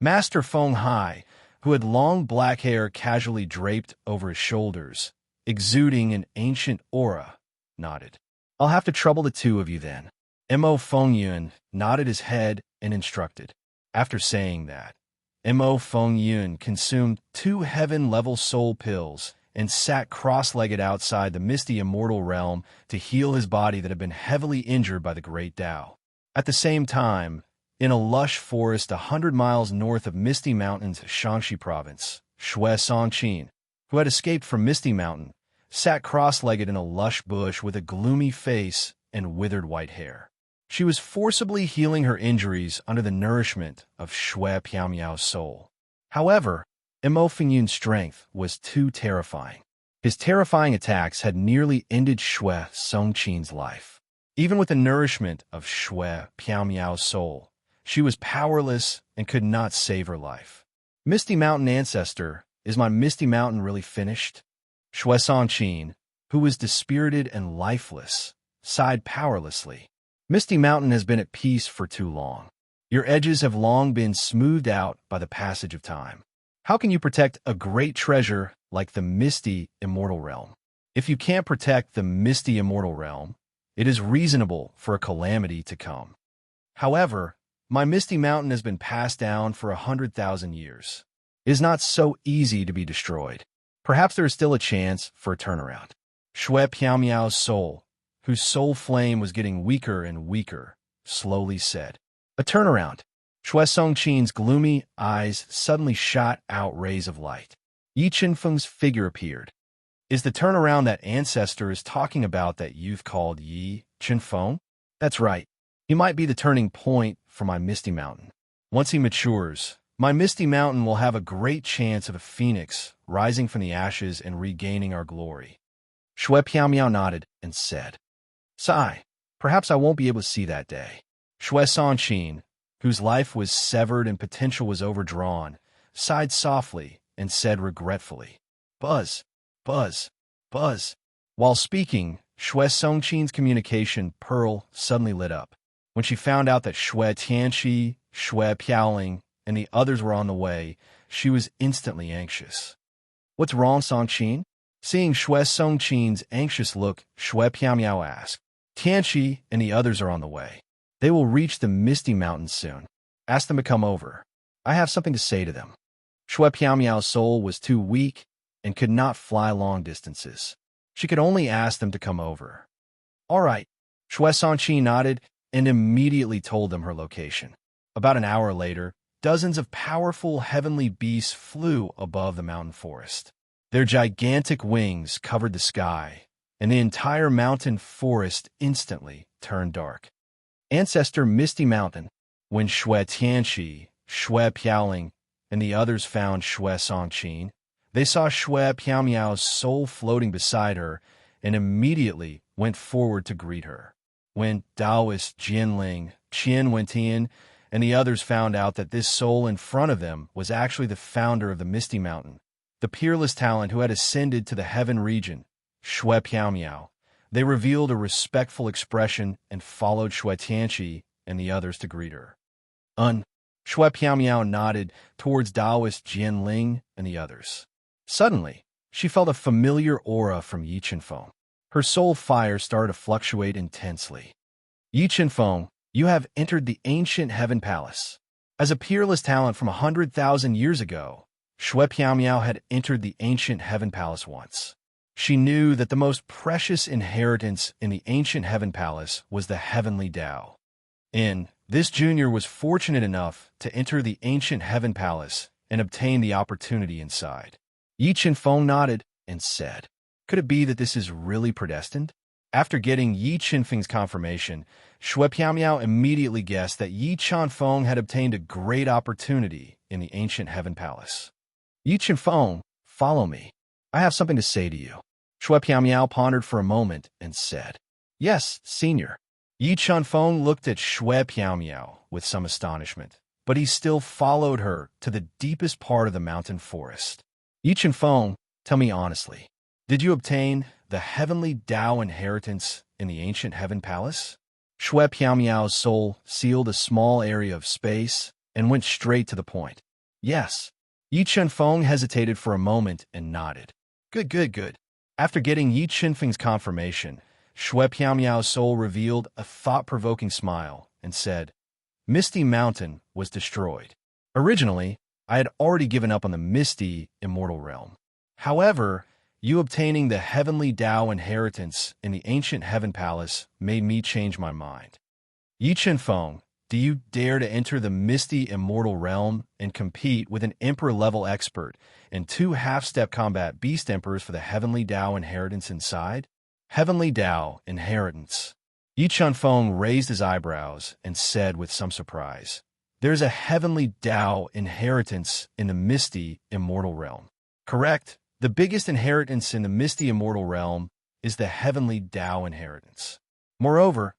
Master Fenghai, who had long black hair casually draped over his shoulders, exuding an ancient aura, nodded. I'll have to trouble the two of you then. Mo Fengyun nodded his head and instructed. After saying that, Mo Fengyun consumed 2 heaven-level soul pills and sat cross-legged outside the misty immortal realm to heal his body that had been heavily injured by the great Tao. At the same time, in a lush forest 100 miles north of Misty Mountain's Shaanxi province, Xue Songqin, who had escaped from Misty Mountain, sat cross-legged in a lush bush with a gloomy face and withered white hair. She was forcibly healing her injuries under the nourishment of Xue Piaomiao's soul. However, Mo Fengyun's strength was too terrifying. His terrifying attacks had nearly ended Xue Songqin's life. Even with the nourishment of Xue Piaomiao's soul, she was powerless and could not save her life. Misty Mountain Ancestor, is my Misty Mountain really finished? Xue Songqin, who was dispirited and lifeless, sighed powerlessly. Misty Mountain has been at peace for too long. Your edges have long been smoothed out by the passage of time. How can you protect a great treasure like the misty immortal realm? If you can't protect the misty immortal realm, it is reasonable for a calamity to come. However, my Misty Mountain has been passed down for 100,000 years. It is not so easy to be destroyed. Perhaps there is still a chance for a turnaround. Xue Piaomiao's soul, whose soul flame was getting weaker and weaker, slowly said, A turnaround. Xue Songqin's gloomy eyes suddenly shot out rays of light. Yi Qinfeng's figure appeared. Is the turnaround that Ancestor is talking about that you've called Yi Qinfeng? That's right. He might be the turning point for my Misty Mountain. Once he matures, my Misty Mountain will have a great chance of a phoenix rising from the ashes and regaining our glory. Xue Piaomiao nodded and said, Sigh, perhaps I won't be able to see that day. Xue Songqin, whose life was severed and potential was overdrawn, sighed softly and said regretfully, Buzz, buzz, buzz. While speaking, Xue Songqin's communication pearl suddenly lit up. When she found out that Xue Tianqi, Xue Piaoling, and the others were on the way, she was instantly anxious. What's wrong, Songqin? Seeing Xue Songqin's anxious look, Xue Piaomiao asked. Tianqi and the others are on the way. They will reach the Misty Mountains soon. Ask them to come over. I have something to say to them. Xue Piaomiao's soul was too weak and could not fly long distances. She could only ask them to come over. All right. Xue Songqin nodded and immediately told them her location. About an hour later, dozens of powerful heavenly beasts flew above the mountain forest. Their gigantic wings covered the sky, and the entire mountain forest instantly turned dark. Ancestor Misty Mountain. When Shui Tianxi, Shui Piaoling, and the others found Shui Songqin, they saw Shui Piaomiao's soul floating beside her and immediately went forward to greet her. When Taoist Jianling, Qian Wentian, and the others found out that this soul in front of them was actually the founder of the Misty Mountain, the peerless talent who had ascended to the heaven region, Shui Piaomiao, they revealed a respectful expression and followed Shui Tianqi and the others to greet her. Shui Piaomiao nodded towards Taoist Jianling and the others. Suddenly, she felt a familiar aura from Yi Chenfeng. Her soul fire started to fluctuate intensely. Yi Chenfeng, you have entered the ancient heaven palace. As a peerless talent from 100,000 years ago, Shui Piaomiao had entered the ancient heaven palace once. She knew that the most precious inheritance in the ancient heaven palace was the heavenly Tao. This junior was fortunate enough to enter the ancient heaven palace and obtain the opportunity inside. Yi Chenfeng nodded and said, "Could it be that this is really predestined?" After getting Yi Chenfeng's confirmation, Shui Piaomiao immediately guessed that Yi Chenfeng had obtained a great opportunity in the ancient heaven palace. "Yi Chenfeng, follow me. I have something to say to you." Shui Piaomiao pondered for a moment and said, "Yes, senior." Yi Chenfeng looked at Shui Piaomiao with some astonishment, but he still followed her to the deepest part of the mountain forest. "Yi Chenfeng, tell me honestly, did you obtain the heavenly Tao inheritance in the ancient heaven palace?" Shui Piaomiao's soul sealed a small area of space and went straight to the point. "Yes." Yi Chenfeng hesitated for a moment and nodded. Good. After getting Yi Chenfeng's confirmation, Shui Piaomiao's soul revealed a thought-provoking smile and said, "Misty Mountain was destroyed. Originally, I had already given up on the misty, immortal realm. However, you obtaining the heavenly Tao inheritance in the ancient heaven palace made me change my mind. Yi Chenfeng, do you dare to enter the misty, immortal realm and compete with an emperor-level expert and 2 half-step combat beast emperors for the heavenly Tao inheritance inside?" Heavenly Tao inheritance. Yi Chenfeng raised his eyebrows and said with some surprise, "There's a heavenly Tao inheritance in the misty, immortal realm." Correct. The biggest inheritance in the misty, immortal realm is the heavenly Tao inheritance. Moreover,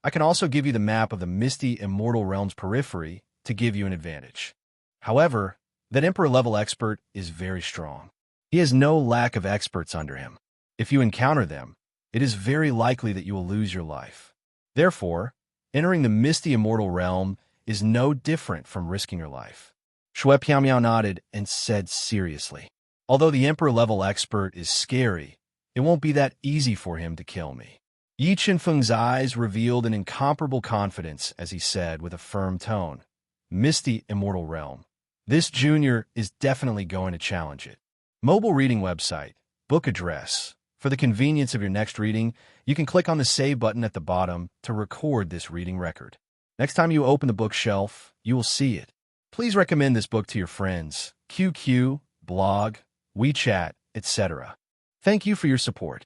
I can also give you the map of the misty, immortal realm's periphery to give you an advantage. However, that emperor-level expert is very strong. He has no lack of experts under him. If you encounter them, it is very likely that you will lose your life. Therefore, entering the misty, immortal realm is no different from risking your life. Shui Piaomiao nodded and said seriously, "Although the emperor-level expert is scary, it won't be that easy for him to kill me." Yi Chenfeng's eyes revealed an incomparable confidence as he said with a firm tone, "Misty, immortal realm. This junior is definitely going to challenge it." Mobile reading website, book address. For the convenience of your next reading, you can click on the Save button at the bottom to record this reading record. Next time you open the bookshelf, you will see it. Please recommend this book to your friends, QQ, blog, WeChat, etc. Thank you for your support.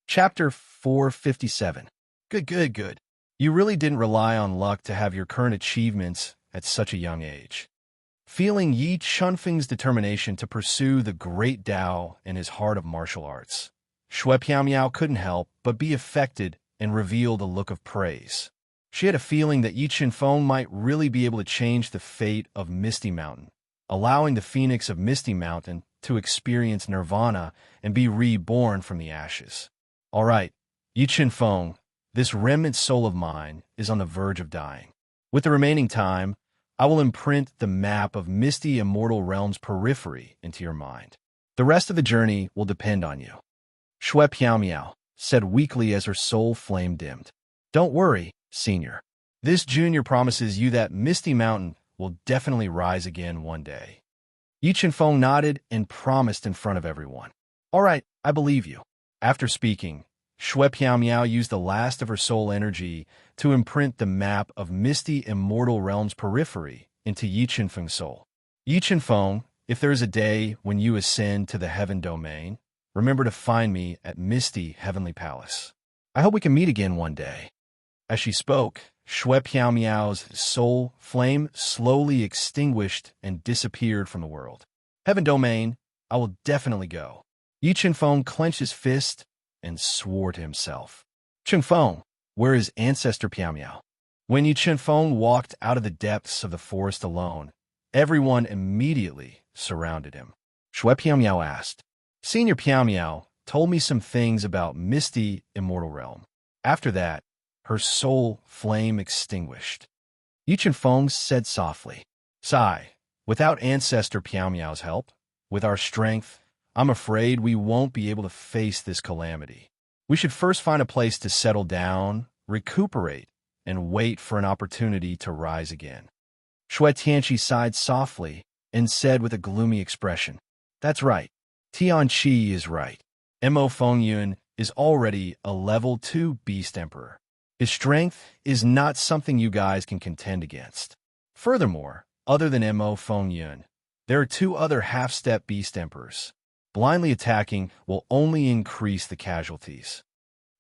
Chapter 457. Good. You really didn't rely on luck to have your current achievements at such a young age. Feeling Yi Chenfeng's determination to pursue the great Tao in his heart of martial arts, Shui Piaomiao couldn't help but be affected and revealed a look of praise. She had a feeling that Yi Chenfeng might really be able to change the fate of Misty Mountain, allowing the phoenix of Misty Mountain to experience nirvana and be reborn from the ashes. All right, Yi Chenfeng, this remnant soul of mine is on the verge of dying. With the remaining time, I will imprint the map of misty immortal realm's periphery into your mind. The rest of the journey will depend on you. Shui Piaomiao said weakly as her soul flame dimmed. "Don't worry, senior. This junior promises you that Misty Mountain will definitely rise again one day." Yi Chenfeng nodded and promised in front of everyone. "All right, I believe you." After speaking, Shui Piaomiao used the last of her soul energy to imprint the map of misty immortal realm's periphery into Yi Chenfeng's soul. "Yi Chenfeng, if there is a day when you ascend to the heaven domain, remember to find me at Misty Heavenly Palace. I hope we can meet again one day." As she spoke, Shui Piao Miao's soul flame slowly extinguished and disappeared from the world. Heaven domain, I will definitely go. Yi Chenfeng clenched his fist and swore to himself. Chenfeng, where is ancestor Piao Miao? When Yi Chenfeng walked out of the depths of the forest alone, everyone immediately surrounded him. Shui Piao Miao asked. Senior Piao Miao told me some things about misty immortal realm. After that, her soul flame extinguished. Yi Chenfeng said softly, Sigh, without ancestor Piao Miao's help, with our strength, I'm afraid we won't be able to face this calamity. We should first find a place to settle down, recuperate, and wait for an opportunity to rise again. Shui Tianqi sighed softly and said with a gloomy expression, That's right. Tianqi is right. Mo Fengyun is already a level 2 beast emperor. His strength is not something you guys can contend against. Furthermore, other than Mo Fengyun, there are 2 other half-step beast emperors. Blindly attacking will only increase the casualties.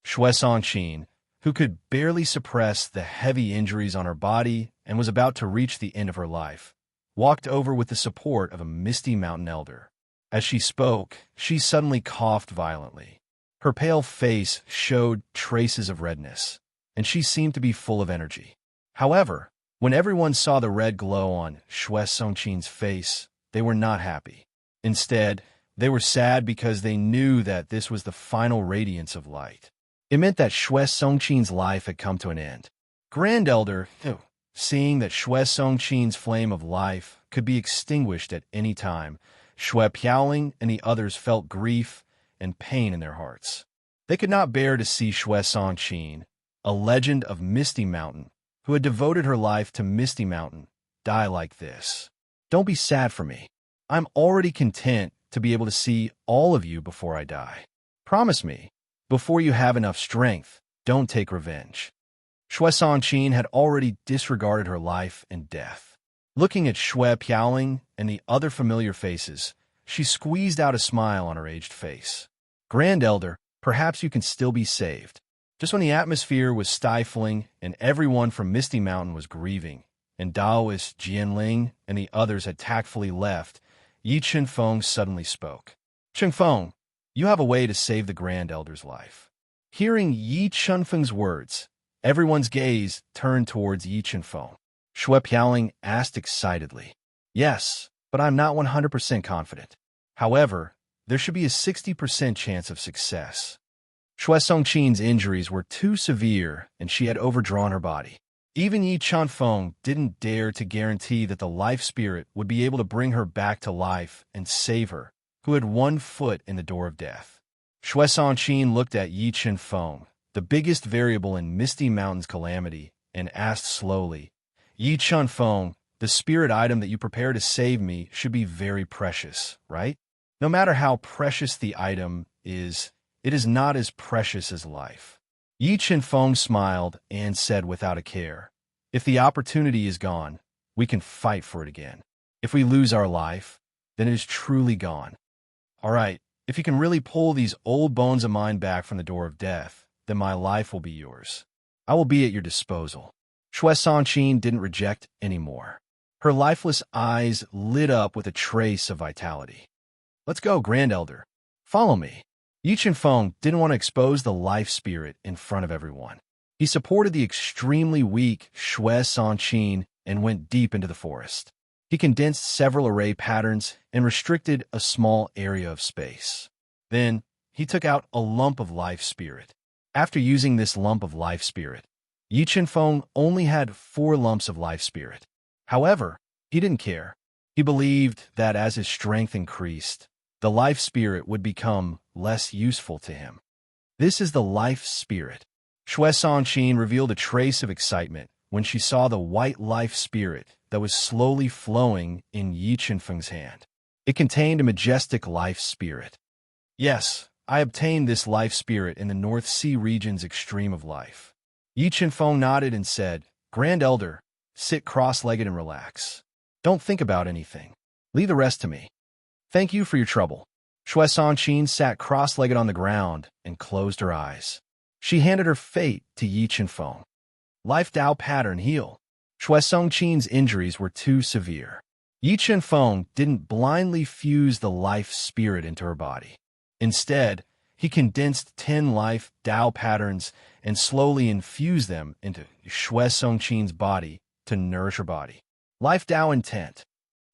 Shui Songqin, who could barely suppress the heavy injuries on her body and was about to reach the end of her life, walked over with the support of a misty mountain elder. As she spoke, she suddenly coughed violently. Her pale face showed traces of redness, and she seemed to be full of energy. However, when everyone saw the red glow on Shui Songqin's face, they were not happy. Instead, they were sad because they knew that this was the final radiance of light. It meant that Shui Songqin's life had come to an end. Grand Elder, seeing that Shui Songqin's flame of life could be extinguished at any time, Shui Piaoling and the others felt grief and pain in their hearts. They could not bear to see Shui Songqin, a legend of Misty Mountain, who had devoted her life to Misty Mountain, die like this. Don't be sad for me. I'm already content to be able to see all of you before I die. Promise me, before you have enough strength, don't take revenge. Shui Songqin had already disregarded her life and death. Looking at Shui Piaoling and the other familiar faces, she squeezed out a smile on her aged face. Grand Elder, perhaps you can still be saved. Just when the atmosphere was stifling and everyone from Misty Mountain was grieving, and Daoist Jianling and the others had tactfully left, Yi Chenfeng suddenly spoke. Chenfeng, you have a way to save the Grand Elder's life. Hearing Yi Chenfeng's words, everyone's gaze turned towards Yi Chenfeng. Shui Piaoling asked excitedly. Yes, but I'm not 100% confident. However, there should be a 60% chance of success. Shui Songqin's injuries were too severe and she had overdrawn her body. Even Yi Chenfeng didn't dare to guarantee that the life spirit would be able to bring her back to life and save her, who had 1 foot in the door of death. Shui Songqin looked at Yi Chenfeng, the biggest variable in Misty Mountain's calamity, and asked slowly, Yi Chenfeng, the spirit item that you prepare to save me should be very precious, right? No matter how precious the item is, it is not as precious as life. Yi Chenfeng smiled and said without a care, If the opportunity is gone, we can fight for it again. If we lose our life, then it is truly gone. All right, if you can really pull these old bones of mine back from the door of death, then my life will be yours. I will be at your disposal. Shui Songqin didn't reject anymore. Her lifeless eyes lit up with a trace of vitality. Let's go, Grand Elder. Follow me. Yi Chenfeng didn't want to expose the life spirit in front of everyone. He supported the extremely weak Shui Songqin and went deep into the forest. He condensed several array patterns and restricted a small area of space. Then, he took out a lump of life spirit. After using this lump of life spirit, Yi Chenfeng only had 4 lumps of life spirit. However, he didn't care. He believed that as his strength increased, the life spirit would become less useful to him. This is the life spirit. Shui Songqin revealed a trace of excitement when she saw the white life spirit that was slowly flowing in Yi Chenfeng's hand. It contained a majestic life spirit. Yes, I obtained this life spirit in the North Sea region's extreme of life. Yi Chenfeng nodded and said, Grand Elder, sit cross-legged and relax. Don't think about anything. Leave the rest to me. Thank you for your trouble. Shui Songqin sat cross-legged on the ground and closed her eyes. She handed her fate to Yi Chenfeng. Life Tao pattern heal. Shui Songqin's injuries were too severe. Yi Chenfeng didn't blindly fuse the life spirit into her body. Instead, he condensed 10 life Tao patterns and slowly infused them into Shui Songqin's body to nourish her body. Life Tao intent.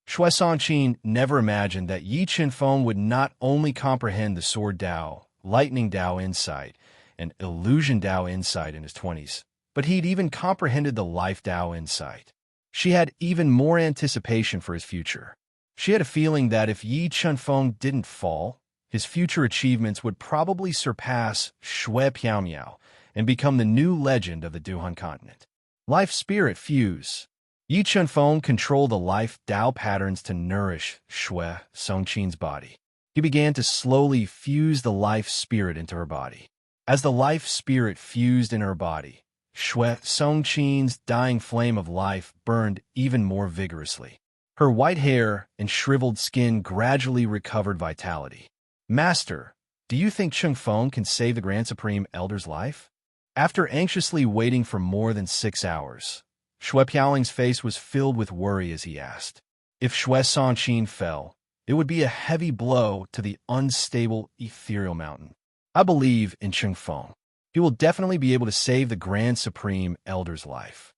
Shui Songqin never imagined that Yi Chenfeng would not only comprehend the Sword Tao, Lightning Tao insight, and Illusion Tao insight in his 20s, but he'd even comprehended the Life Tao insight. She had even more anticipation for his future. She had a feeling that if Yi Chenfeng didn't fall, his future achievements would probably surpass Shui Piaomiao and become the new legend of the Duhan continent. Life Spirit Fuse. Yi Chenfeng controlled the life Tao patterns to nourish Shui Songqin's body. He began to slowly fuse the life spirit into her body. As the life spirit fused in her body, Shui Songqin's dying flame of life burned even more vigorously. Her white hair and shriveled skin gradually recovered vitality. Master, do you think Chenfeng can save the Grand Supreme Elder's life? After anxiously waiting for more than 6 hours, Shui Piaoling's face was filled with worry as he asked. If Shui Songqin fell, it would be a heavy blow to the unstable ethereal mountain. I believe in Chenfeng. He will definitely be able to save the Grand Supreme Elder's life.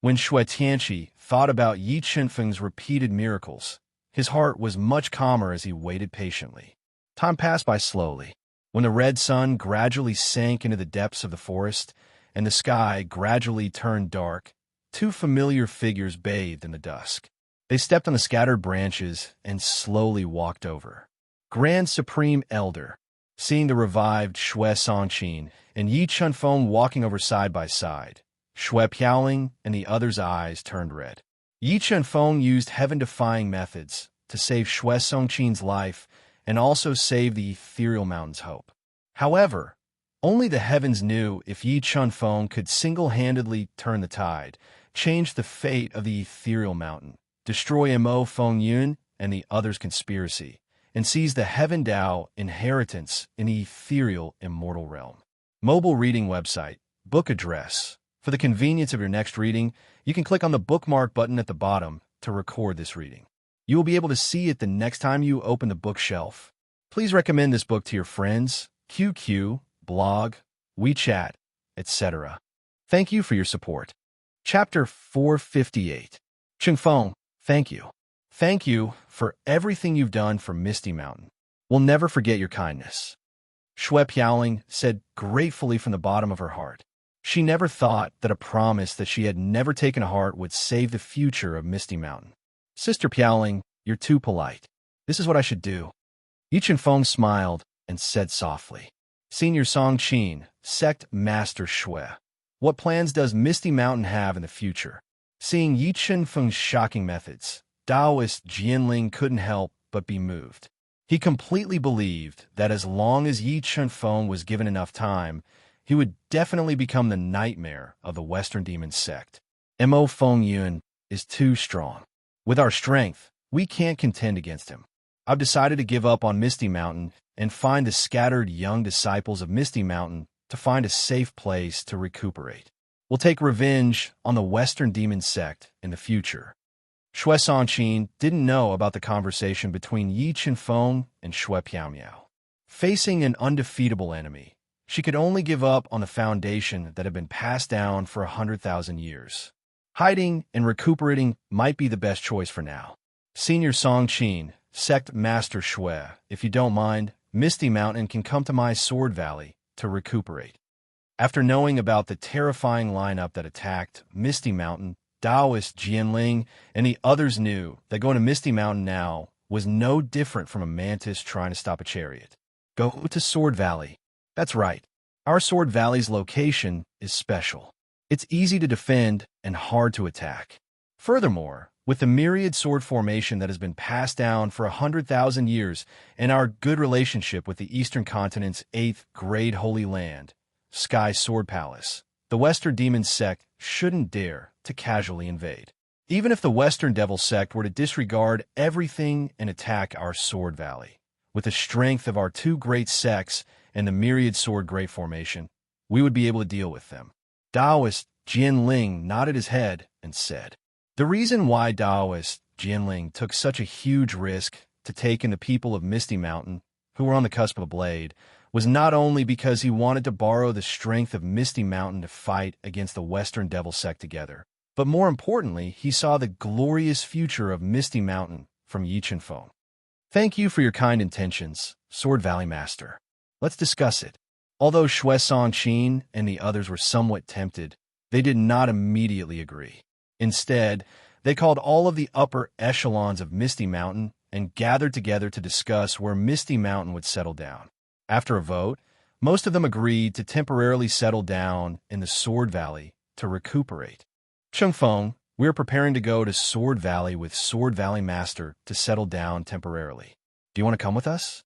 When Shui Tianqi thought about Yi Chenfeng's repeated miracles, his heart was much calmer as he waited patiently. Time passed by slowly. When the red sun gradually sank into the depths of the forest and the sky gradually turned dark, 2 familiar figures bathed in the dusk. They stepped on the scattered branches and slowly walked over. Grand Supreme Elder, seeing the revived Shui Songqin and Yi Chenfeng walking over side by side, Shui Piaoling and the other's eyes turned red. Yi Chenfeng used heaven-defying methods to save Shui Songqin's life and also save the ethereal mountain's hope. However, only the heavens knew if Yi Chenfeng could single-handedly turn the tide, change the fate of the ethereal mountain, destroy Mo Fengyun and the other's conspiracy, and seize the Heaven Tao inheritance in the ethereal immortal realm. Mobile reading website, book address. For the convenience of your next reading, you can click on the bookmark button at the bottom to record this reading. You will be able to see it the next time you open the bookshelf. Please recommend this book to your friends, QQ, blog, WeChat, etc. Thank you for your support. Chapter 458. Chenfeng, thank you. Thank you for everything you've done for Misty Mountain. We'll never forget your kindness. Shui Piaoling said gratefully from the bottom of her heart. She never thought that a promise that she had never taken to heart would save the future of Misty Mountain. Sister Piaoling, you're too polite. This is what I should do. Yi Chenfeng smiled and said softly. Senior Songqin, Sect Master Shui. What plans does Misty Mountain have in the future? Seeing Yi Chenfeng's shocking methods, Taoist Jianling couldn't help but be moved. He completely believed that as long as Yi Chenfeng was given enough time, he would definitely become the nightmare of the Western Demon sect. Mo Fengyun is too strong. With our strength, we can't contend against him. I've decided to give up on Misty Mountain and find the scattered young disciples of Misty Mountain to find a safe place to recuperate. We'll take revenge on the Western Demon sect in the future. Shui Songqin didn't know about the conversation between Yi Chenfeng and Shui Piaomiao. Facing an undefeatable enemy, she could only give up on the foundation that had been passed down for 100,000 years. Hiding and recuperating might be the best choice for now. Senior Songqin, Sect Master Shui, if you don't mind, Misty Mountain can come to my Sword Valley to recuperate. After knowing about the terrifying lineup that attacked Misty Mountain, Taoist Jianling and the others knew that going to Misty Mountain now was no different from a mantis trying to stop a chariot. Go to Sword Valley. That's right. Our Sword Valley's location is special. It's easy to defend and hard to attack. Furthermore, with the myriad sword formation that has been passed down for 100,000 years and our good relationship with the Eastern Continent's 8th Great Holy Land, Sky Sword Palace, the Western Demon Sect shouldn't dare to casually invade. Even if the Western Devil Sect were to disregard everything and attack our Sword Valley, with the strength of our 2 great sects and the myriad sword great formation, we would be able to deal with them. Taoist Jianling nodded his head and said, "The reason why Taoist Jianling took such a huge risk to take in the people of Misty Mountain, who were on the cusp of a blade, was not only because he wanted to borrow the strength of Misty Mountain to fight against the Western Devil Sect together, but more importantly, he saw the glorious future of Misty Mountain from Yi Chenfeng. Thank you for your kind intentions, Sword Valley Master. Let's discuss it." Although Shui Sanqin and the others were somewhat tempted, they did not immediately agree. Instead, they called all of the upper echelons of Misty Mountain and gathered together to discuss where Misty Mountain would settle down. After a vote, most of them agreed to temporarily settle down in the Sword Valley to recuperate. "Chengfeng, we are preparing to go to Sword Valley with Sword Valley Master to settle down temporarily. Do you want to come with us?"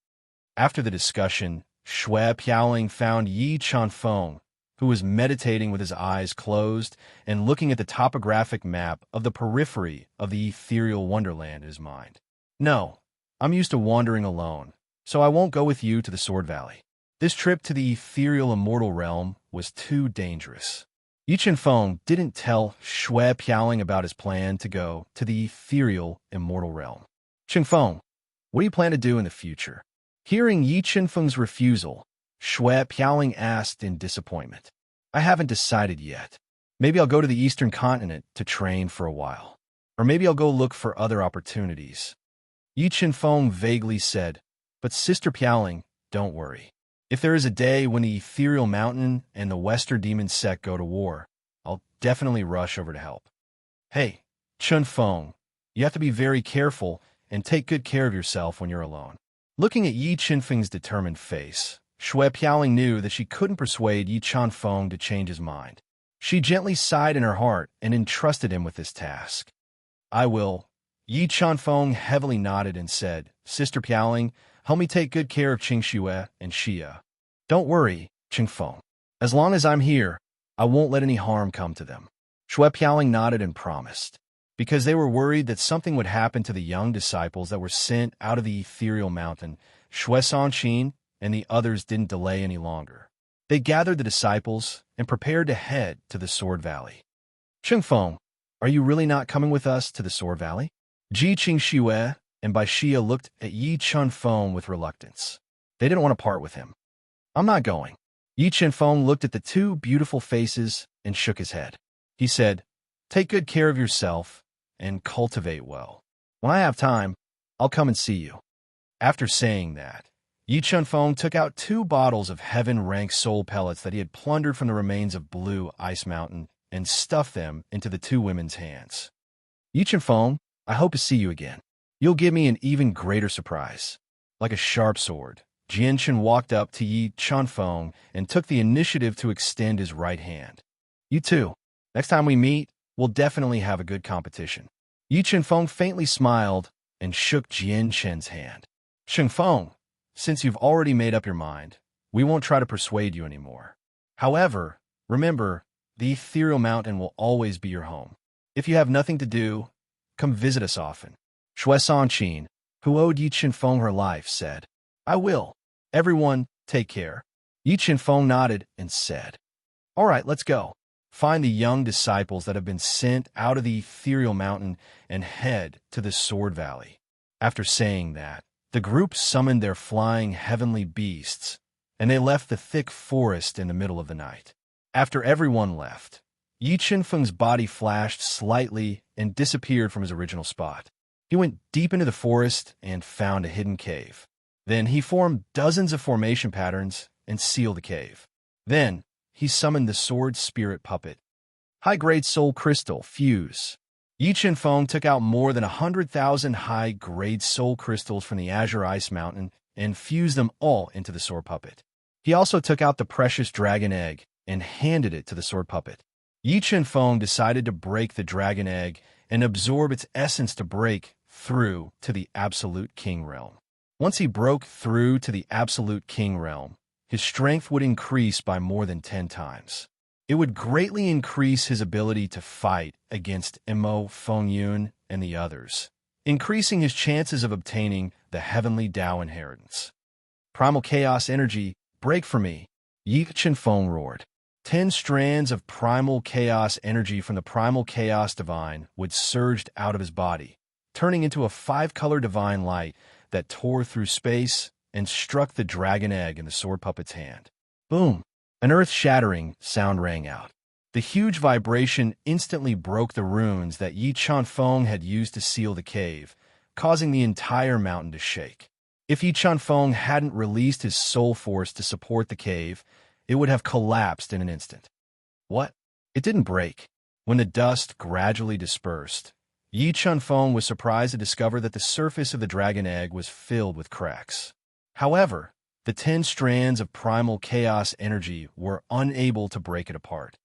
After the discussion, Shui Piaoling found Yi Chenfeng, who was meditating with his eyes closed and looking at the topographic map of the periphery of the ethereal wonderland in his mind. "No, I'm used to wandering alone, so I won't go with you to the Sword Valley. This trip to the ethereal immortal realm was too dangerous." Yi Chenfeng didn't tell Shui Piaoling about his plan to go to the ethereal immortal realm. "Chenfeng, what do you plan to do in the future?" Hearing Yi Chenfeng's refusal, Shui Piaoling asked in disappointment. "I haven't decided yet. Maybe I'll go to the eastern continent to train for a while. Or maybe I'll go look for other opportunities." Yi Chenfeng vaguely said, "But Sister Piaoling, don't worry. If there is a day when the Ethereal Mountain and the Western Demon Sect go to war, I'll definitely rush over to help." "Hey, Chenfeng, you have to be very careful and take good care of yourself when you're alone." Looking at Yi Chenfeng's determined face, Shui Piaoling knew that she couldn't persuade Yi Chenfeng to change his mind. She gently sighed in her heart and entrusted him with this task. "I will." Yi Chenfeng heavily nodded and said, "Sister Piaoling, help me take good care of Qingxue and Xia. Don't worry, Chenfeng. As long as I'm here, I won't let any harm come to them." Shui Piaoling nodded and promised. Because they were worried that something would happen to the young disciples that were sent out of the ethereal mountain, Shui Sanqin and the others didn't delay any longer. They gathered the disciples and prepared to head to the Sword Valley. "Chenfeng, are you really not coming with us to the Sword Valley?" Ji Qingxue and Bai Xia looked at Yi Chenfeng with reluctance. They didn't want to part with him. "I'm not going." Yi Chenfeng looked at the two beautiful faces and shook his head. He said, "Take good care of yourself and cultivate well. When I have time, I'll come and see you." After saying that, Yi Chenfeng took out 2 bottles of heaven-rank soul pellets that he had plundered from the remains of Blue Ice Mountain and stuffed them into the 2 women's hands. "Yi Chenfeng, I hope to see you again. You'll give me an even greater surprise." Like a sharp sword, Jianchen walked up to Yi Chenfeng and took the initiative to extend his right hand. "You too. Next time we meet, we'll definitely have a good competition." Yi Chenfeng faintly smiled and shook Jianchen's hand. "Chenfeng, since you've already made up your mind, we won't try to persuade you anymore. However, remember, the Ethereal Mountain will always be your home. If you have nothing to do, come visit us often." Shui Sanqin, who owed Yi Chenfeng her life, said, "I will. Everyone, take care." Yi Chenfeng nodded and said, "All right, let's go. Find the young disciples that have been sent out of the Ethereal Mountain and head to the Sword Valley." After saying that, the group summoned their flying heavenly beasts, and they left the thick forest in the middle of the night. After everyone left, Yi Chenfeng's body flashed slightly and disappeared from his original spot. He went deep into the forest and found a hidden cave. Then he formed dozens of formation patterns and sealed the cave. Then he summoned the sword spirit puppet. High-grade soul crystal, fuse. Yi Chenfeng took out more than 100,000 high-grade soul crystals from the Azure Ice Mountain and fused them all into the sword puppet. He also took out the precious dragon egg and handed it to the sword puppet. Yi Chenfeng decided to break the dragon egg and absorb its essence to break through to the Absolute King realm. Once he broke through to the Absolute King realm, his strength would increase by more than 10 times. It would greatly increase his ability to fight against Mo Fengyun and the others, increasing his chances of obtaining the Heavenly Tao inheritance. "Primal Chaos Energy, break for me!" Yi Chenfeng roared. 10 strands of primal chaos energy from the primal chaos divine would surged out of his body, turning into a 5-color divine light that tore through space and struck the dragon egg in the sword puppet's hand. Boom! An earth-shattering sound rang out. The huge vibration instantly broke the runes that Yi Chanfeng had used to seal the cave, causing the entire mountain to shake. If Yi Chanfeng hadn't released his soul force to support the cave, it would have collapsed in an instant. What? It didn't break. When the dust gradually dispersed, Yi Chanfeng was surprised to discover that the surface of the dragon egg was filled with cracks. However, the 10 strands of primal chaos energy were unable to break it apart.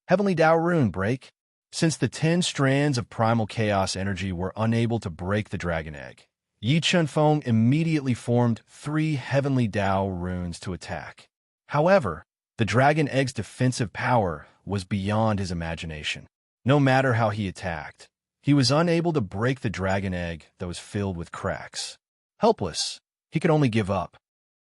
Heavenly Dao Rune break. Since the 10 strands of primal chaos energy were unable to break the dragon egg, Yi Chanfeng immediately formed 3 Heavenly Dao runes to attack. However, the dragon egg's defensive power was beyond his imagination. No matter how he attacked, he was unable to break the dragon egg that was filled with cracks. Helpless, he could only give up.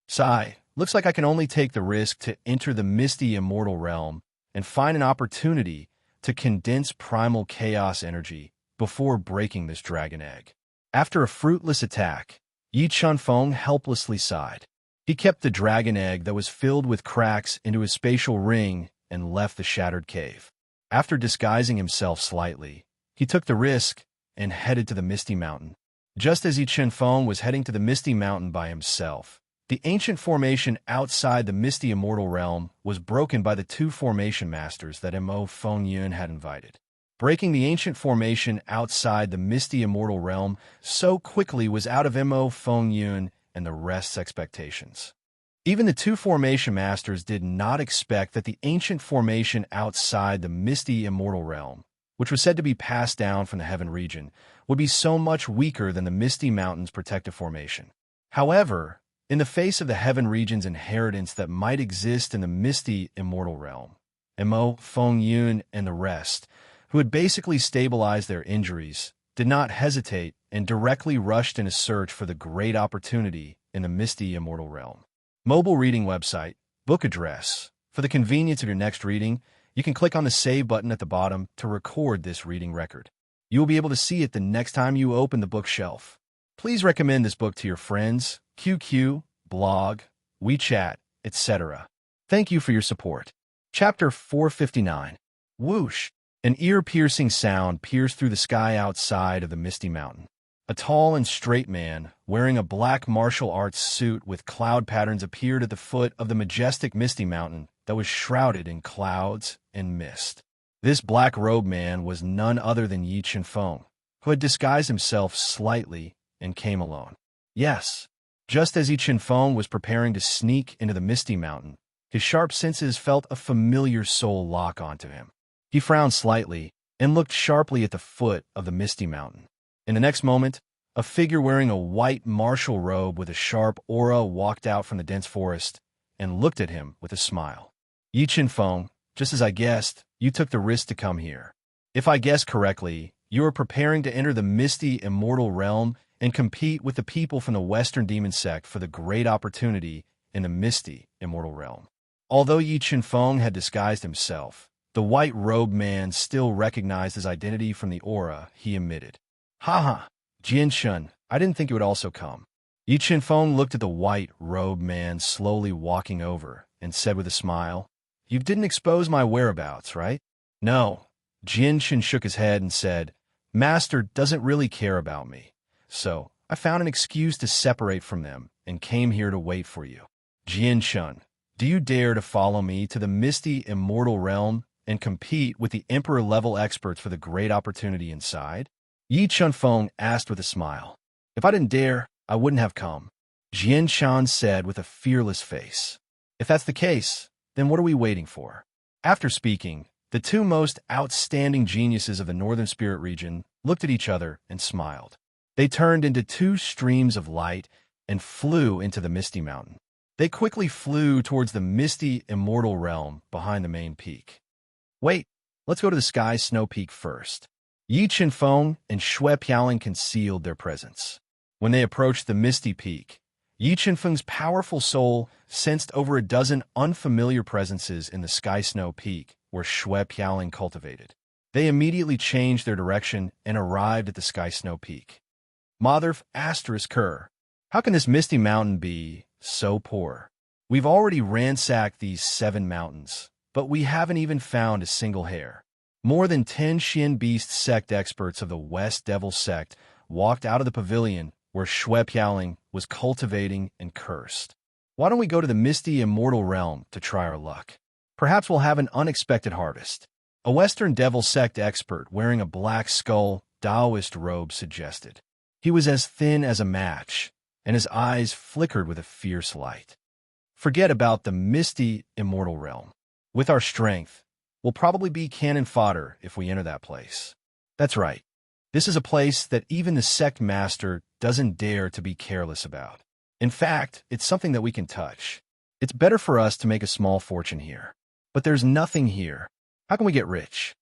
Sigh, looks like I can only take the risk to enter the misty immortal realm and find an opportunity to condense primal chaos energy before breaking this dragon egg. After a fruitless attack, Yi Chanfeng helplessly sighed. He kept the dragon egg that was filled with cracks into his spatial ring and left the shattered cave. After disguising himself slightly, he took the risk and headed to the Misty Mountain. Just as Yi Chanfeng was heading to the Misty Mountain by himself, the ancient formation outside the Misty Immortal Realm was broken by the 2 formation masters that Mo Fengyun had invited. Breaking the ancient formation outside the Misty Immortal Realm so quickly was out of Mo Fengyun and the rest's expectations. Even the 2 formation masters did not expect that the ancient formation outside the Misty Immortal Realm, which was said to be passed down from the Heaven region, would be so much weaker than the Misty Mountain's protective formation. However, in the face of the Heaven region's inheritance that might exist in the Misty Immortal Realm, Mo Fengyun and the rest, who had basically stabilized their injuries, did not hesitate and directly rushed in a search for the great opportunity in the Misty Immortal Realm. Mobile reading website, book address. For the convenience of your next reading, you can click on the Save button at the bottom to record this reading record. You will be able to see it the next time you open the bookshelf. Please recommend this book to your friends, QQ, blog, WeChat, etc. Thank you for your support. Chapter 459. Whoosh! An ear-piercing sound pierced through the sky outside of the Misty Mountain. A tall and straight man, wearing a black martial arts suit with cloud patterns, appeared at the foot of the majestic Misty Mountain that was shrouded in clouds and mist. This black-robed man was none other than Yi Chanfeng, who had disguised himself slightly and came alone. Yes, just as Yi Chanfeng was preparing to sneak into the Misty Mountain, his sharp senses felt a familiar soul lock onto him. He frowned slightly and looked sharply at the foot of the Misty Mountain. In the next moment, a figure wearing a white martial robe with a sharp aura walked out from the dense forest and looked at him with a smile. Yi Chanfeng, just as I guessed, you took the risk to come here. If I guessed correctly, you are preparing to enter the Misty Immortal Realm and compete with the people from the Western Demon Sect for the great opportunity in the Misty Immortal Realm. Although Yi Chanfeng had disguised himself, the white-robed man still recognized his identity from the aura he emitted. Ha! Jianshun, I didn't think you would also come. Yi Chanfeng looked at the white-robed man slowly walking over and said with a smile, You didn't expose my whereabouts, right? No. Jianshun shook his head and said, Master doesn't really care about me, so I found an excuse to separate from them and came here to wait for you. Jianshun, do you dare to follow me to the Misty Immortal Realm and compete with the Emperor-level experts for the great opportunity inside? Yi Chanfeng asked with a smile. If I didn't dare, I wouldn't have come. Jianshan said with a fearless face. If that's the case, then what are we waiting for? After speaking, the 2 most outstanding geniuses of the Northern Spirit region looked at each other and smiled. They turned into 2 streams of light and flew into the Misty Mountain. They quickly flew towards the Misty Immortal Realm behind the main peak. Wait, let's go to the Sky Snow Peak first. Yi Chanfeng and Shui Piaoling concealed their presence. When they approached the Misty Peak, Yi Chenfeng's powerful soul sensed over a dozen unfamiliar presences in the Sky Snow Peak where Shui Piaoling cultivated. They immediately changed their direction and arrived at the Sky Snow Peak. Mother asterisk Kerr, how can this misty mountain be so poor? We've already ransacked these 7 mountains, but we haven't even found a single hair. More than 10 Xian Beast sect experts of the West Devil sect walked out of the pavilion where Shui Piaoling was cultivating and cursed. Why don't we go to the misty immortal realm to try our luck? Perhaps we'll have an unexpected harvest. A Western Devil sect expert wearing a black skull Taoist robe suggested. He was as thin as a match, and his eyes flickered with a fierce light. Forget about the misty immortal realm. With our strength, we'll probably be cannon fodder if we enter that place. That's right. This is a place that even the sect master doesn't dare to be careless about. In fact, it's something that we can touch. It's better for us to make a small fortune here. But there's nothing here. How can we get rich?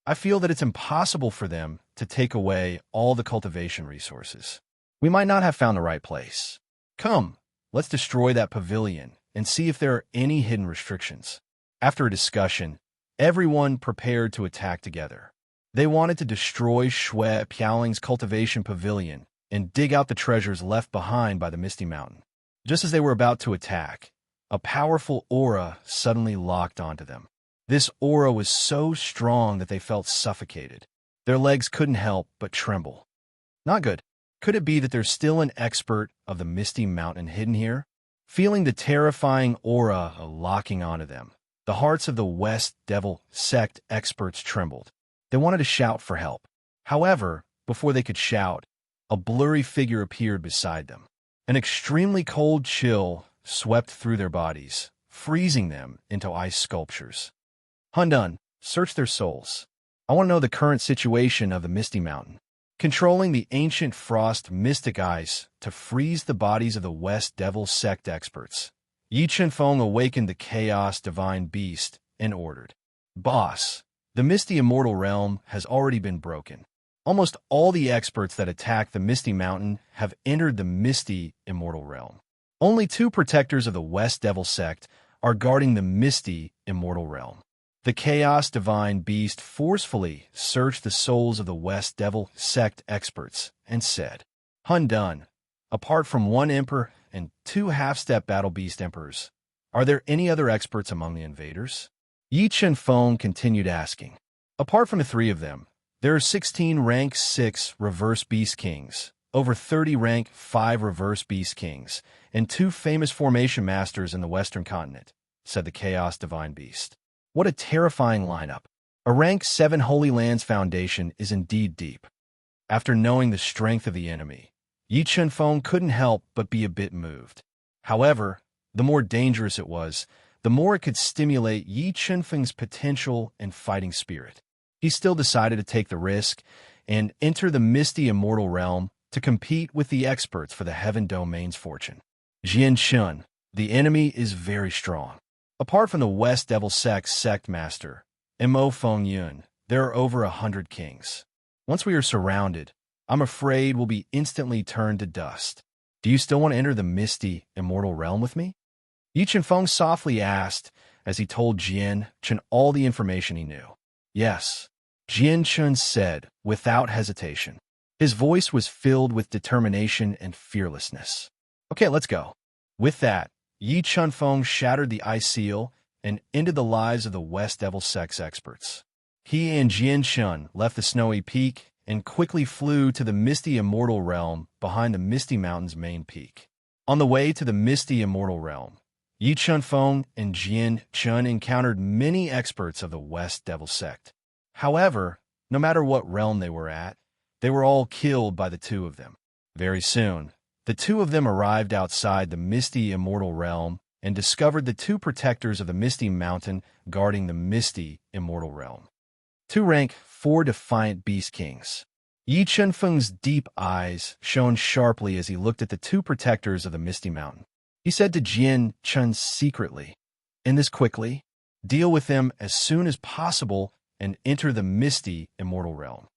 I feel that it's impossible for them to take away all the cultivation resources. We might not have found the right place. Come, let's destroy that pavilion and see if there are any hidden restrictions. After a discussion, everyone prepared to attack together. They wanted to destroy Shui Piaoling's cultivation pavilion and dig out the treasures left behind by the Misty Mountain. Just as they were about to attack, a powerful aura suddenly locked onto them. This aura was so strong that they felt suffocated. Their legs couldn't help but tremble. Not good. Could it be that there's still an expert of the Misty Mountain hidden here? Feeling the terrifying aura locking onto them, the hearts of the West Devil sect experts trembled. They wanted to shout for help. However, before they could shout, a blurry figure appeared beside them. An extremely cold chill swept through their bodies, freezing them into ice sculptures. Hundun, search their souls. I want to know the current situation of the Misty Mountain. Controlling the ancient frost mystic ice to freeze the bodies of the West Devil sect experts, Yi Chenfeng awakened the Chaos Divine Beast and ordered, Boss, the Misty Immortal Realm has already been broken. Almost all the experts that attacked the Misty Mountain have entered the Misty Immortal Realm. Only 2 protectors of the West Devil sect are guarding the Misty Immortal Realm. The Chaos Divine Beast forcefully searched the souls of the West Devil sect experts and said, Hundun, apart from 1 Emperor and 2 half-step Battle Beast Emperors, are there any other experts among the invaders? Yi Chenfeng continued asking. Apart from the 3 of them, there are 16 rank 6 Reverse Beast Kings, over 30 rank 5 Reverse Beast Kings, and 2 famous formation masters in the Western continent, said the Chaos Divine Beast. What a terrifying lineup. A rank 7 Holy Lands foundation is indeed deep. After knowing the strength of the enemy, Yi Chenfeng couldn't help but be a bit moved. However, the more dangerous it was, the more it could stimulate Yi Chenfeng's potential and fighting spirit. He still decided to take the risk and enter the Misty Immortal Realm to compete with the experts for the Heaven Domain's fortune. Jian Shun, the enemy is very strong. Apart from the West Devil sect master, Mo Feng Yun, there are over 100 kings. Once we are surrounded, I'm afraid we'll be instantly turned to dust. Do you still want to enter the Misty Immortal Realm with me? Yi Chenfeng softly asked as he told Jian Chen all the information he knew. Yes, Jian Chen said without hesitation. His voice was filled with determination and fearlessness. Okay, let's go. With that, Yi Chenfeng shattered the ice seal and ended the lives of the West Devil sect experts. He and Jian Shun left the snowy peak and quickly flew to the Misty Immortal Realm behind the Misty Mountain's main peak. On the way to the Misty Immortal Realm, Yi Chenfeng and Jian Chun encountered many experts of the West Devil sect. However, no matter what realm they were at, they were all killed by the 2 of them. Very soon, the 2 of them arrived outside the Misty Immortal Realm and discovered the 2 protectors of the Misty Mountain guarding the Misty Immortal Realm. 2 rank 4 defiant Beast Kings. Yi Chenfeng's deep eyes shone sharply as he looked at the 2 protectors of the Misty Mountain. He said to Jian Chun secretly, "End this quickly, deal with them as soon as possible, and enter the Misty Immortal Realm."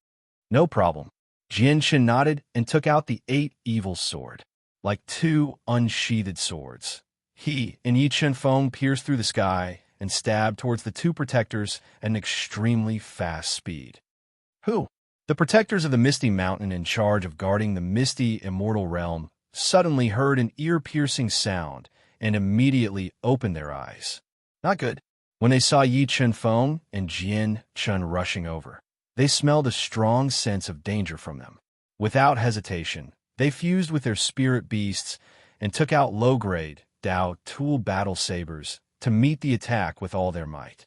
No problem. Jian Chen nodded and took out the 8 Evil Sword. like two unsheathed swords. He and Yi Chen-feng pierced through the sky and stabbed towards the two protectors at an extremely fast speed. Who? The protectors of the Misty Mountain in charge of guarding the misty immortal realm suddenly heard an ear-piercing sound and immediately opened their eyes. Not good. When they saw Yi Chen-feng and Jian Chun rushing over, they smelled a strong sense of danger from them. Without hesitation, they fused with their spirit beasts and took out low-grade Dao tool battle sabers to meet the attack with all their might.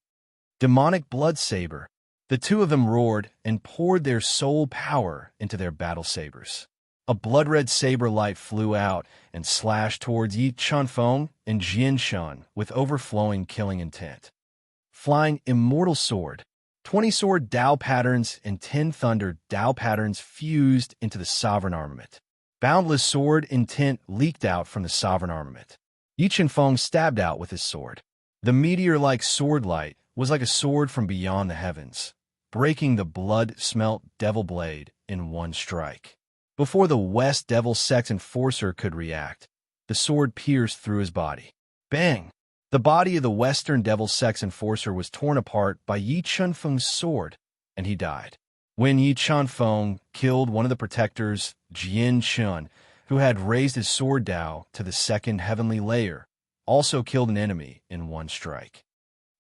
Demonic blood saber. The two of them roared and poured their soul power into their battle sabers. A blood-red saber light flew out and slashed towards Yi Chen-feng and Jian Chun with overflowing killing intent. Flying immortal sword. 20 sword Dao patterns and 10 thunder Dao patterns fused into the sovereign armament. Boundless sword intent leaked out from the sovereign armament. Yi Chen-feng stabbed out with his sword. The meteor-like sword light was like a sword from beyond the heavens, breaking the blood-smelt devil blade in one strike. Before the West Devil Sect Enforcer could react, the sword pierced through his body. Bang! The body of the Western Devil Sect Enforcer was torn apart by Yi Chen-feng's sword, and he died. When Yi Chen-feng killed one of the protectors, Jian Chun, who had raised his sword Dao to the second heavenly layer, also killed an enemy in one strike.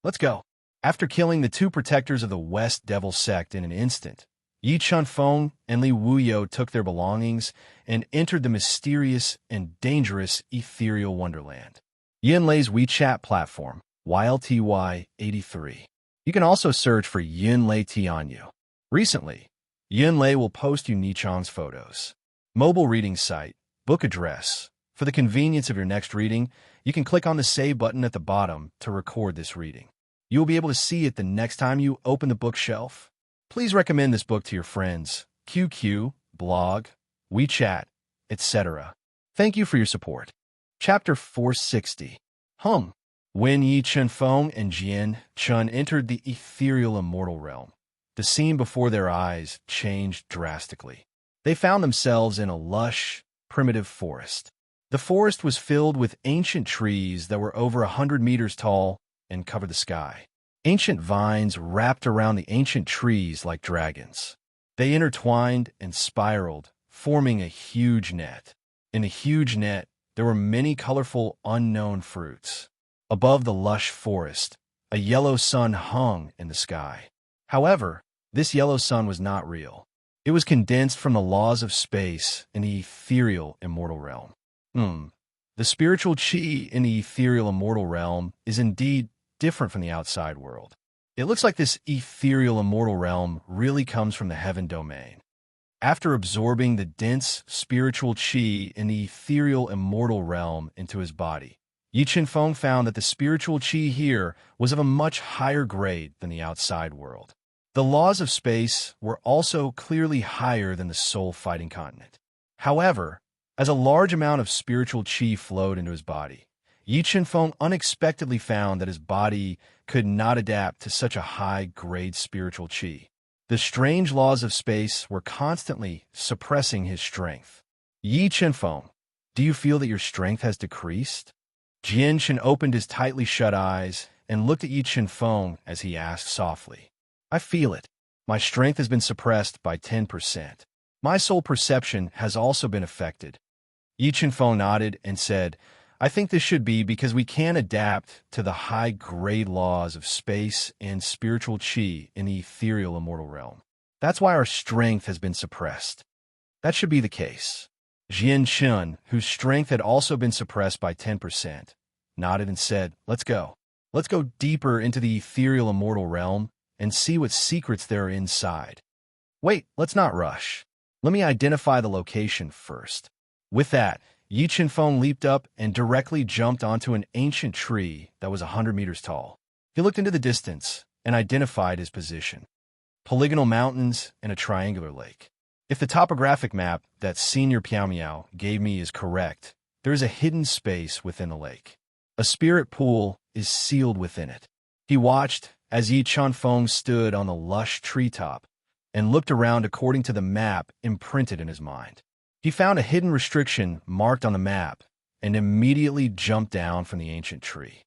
Let's go. After killing the two protectors of the West Devil Sect in an instant, Yi Chen-feng and Li Wuyo took their belongings and entered the mysterious and dangerous ethereal wonderland. Yinlei's WeChat platform, YLTY83. You can also search for Yinlei Tianyu. Recently, Yinlei will post you Nichang's photos. Mobile reading site, book address. For the convenience of your next reading, you can click on the Save button at the bottom to record this reading. You will be able to see it the next time you open the bookshelf. Please recommend this book to your friends, QQ, blog, WeChat, etc. Thank you for your support. Chapter 460. When Yi Chen-feng and Jian Chun entered the ethereal immortal realm, the scene before their eyes changed drastically. They found themselves in a lush, primitive forest. The forest was filled with ancient trees that were over 100 meters tall and covered the sky. Ancient vines wrapped around the ancient trees like dragons. They intertwined and spiraled, forming a huge net. In the huge net, there were many colorful, unknown fruits. Above the lush forest, a yellow sun hung in the sky. However, this yellow sun was not real. It was condensed from the laws of space in the ethereal immortal realm. The spiritual chi in the ethereal immortal realm is indeed different from the outside world. It looks like this ethereal immortal realm really comes from the heaven domain. After absorbing the dense spiritual chi in the ethereal immortal realm into his body, Yi Chen-feng found that the spiritual chi here was of a much higher grade than the outside world. The laws of space were also clearly higher than the soul fighting continent. However, as a large amount of spiritual chi flowed into his body, Yi Chen-feng unexpectedly found that his body could not adapt to such a high-grade spiritual chi. The strange laws of space were constantly suppressing his strength. Yi Chen-feng, do you feel that your strength has decreased? Jian Chun opened his tightly shut eyes and looked at Yi Chen-feng as he asked softly. I feel it. My strength has been suppressed by 10%. My soul perception has also been affected. Yi Chen-feng nodded and said, I think this should be because we can't adapt to the high-grade laws of space and spiritual chi in the ethereal immortal realm. That's why our strength has been suppressed. That should be the case. Jian Chun, whose strength had also been suppressed by 10%, nodded and said, Let's go. Let's go deeper into the ethereal immortal realm and see what secrets there are inside. Wait, let's not rush. Let me identify the location first. With that, Yi Chen-feng leaped up and directly jumped onto an ancient tree that was 100 meters tall. He looked into the distance and identified his position. Polygonal mountains and a triangular lake. If the topographic map that Senior Piao Miao gave me is correct, there is a hidden space within the lake. A spirit pool is sealed within it. He watched as Yi Chen-feng stood on the lush treetop and looked around according to the map imprinted in his mind. He found a hidden restriction marked on the map and immediately jumped down from the ancient tree.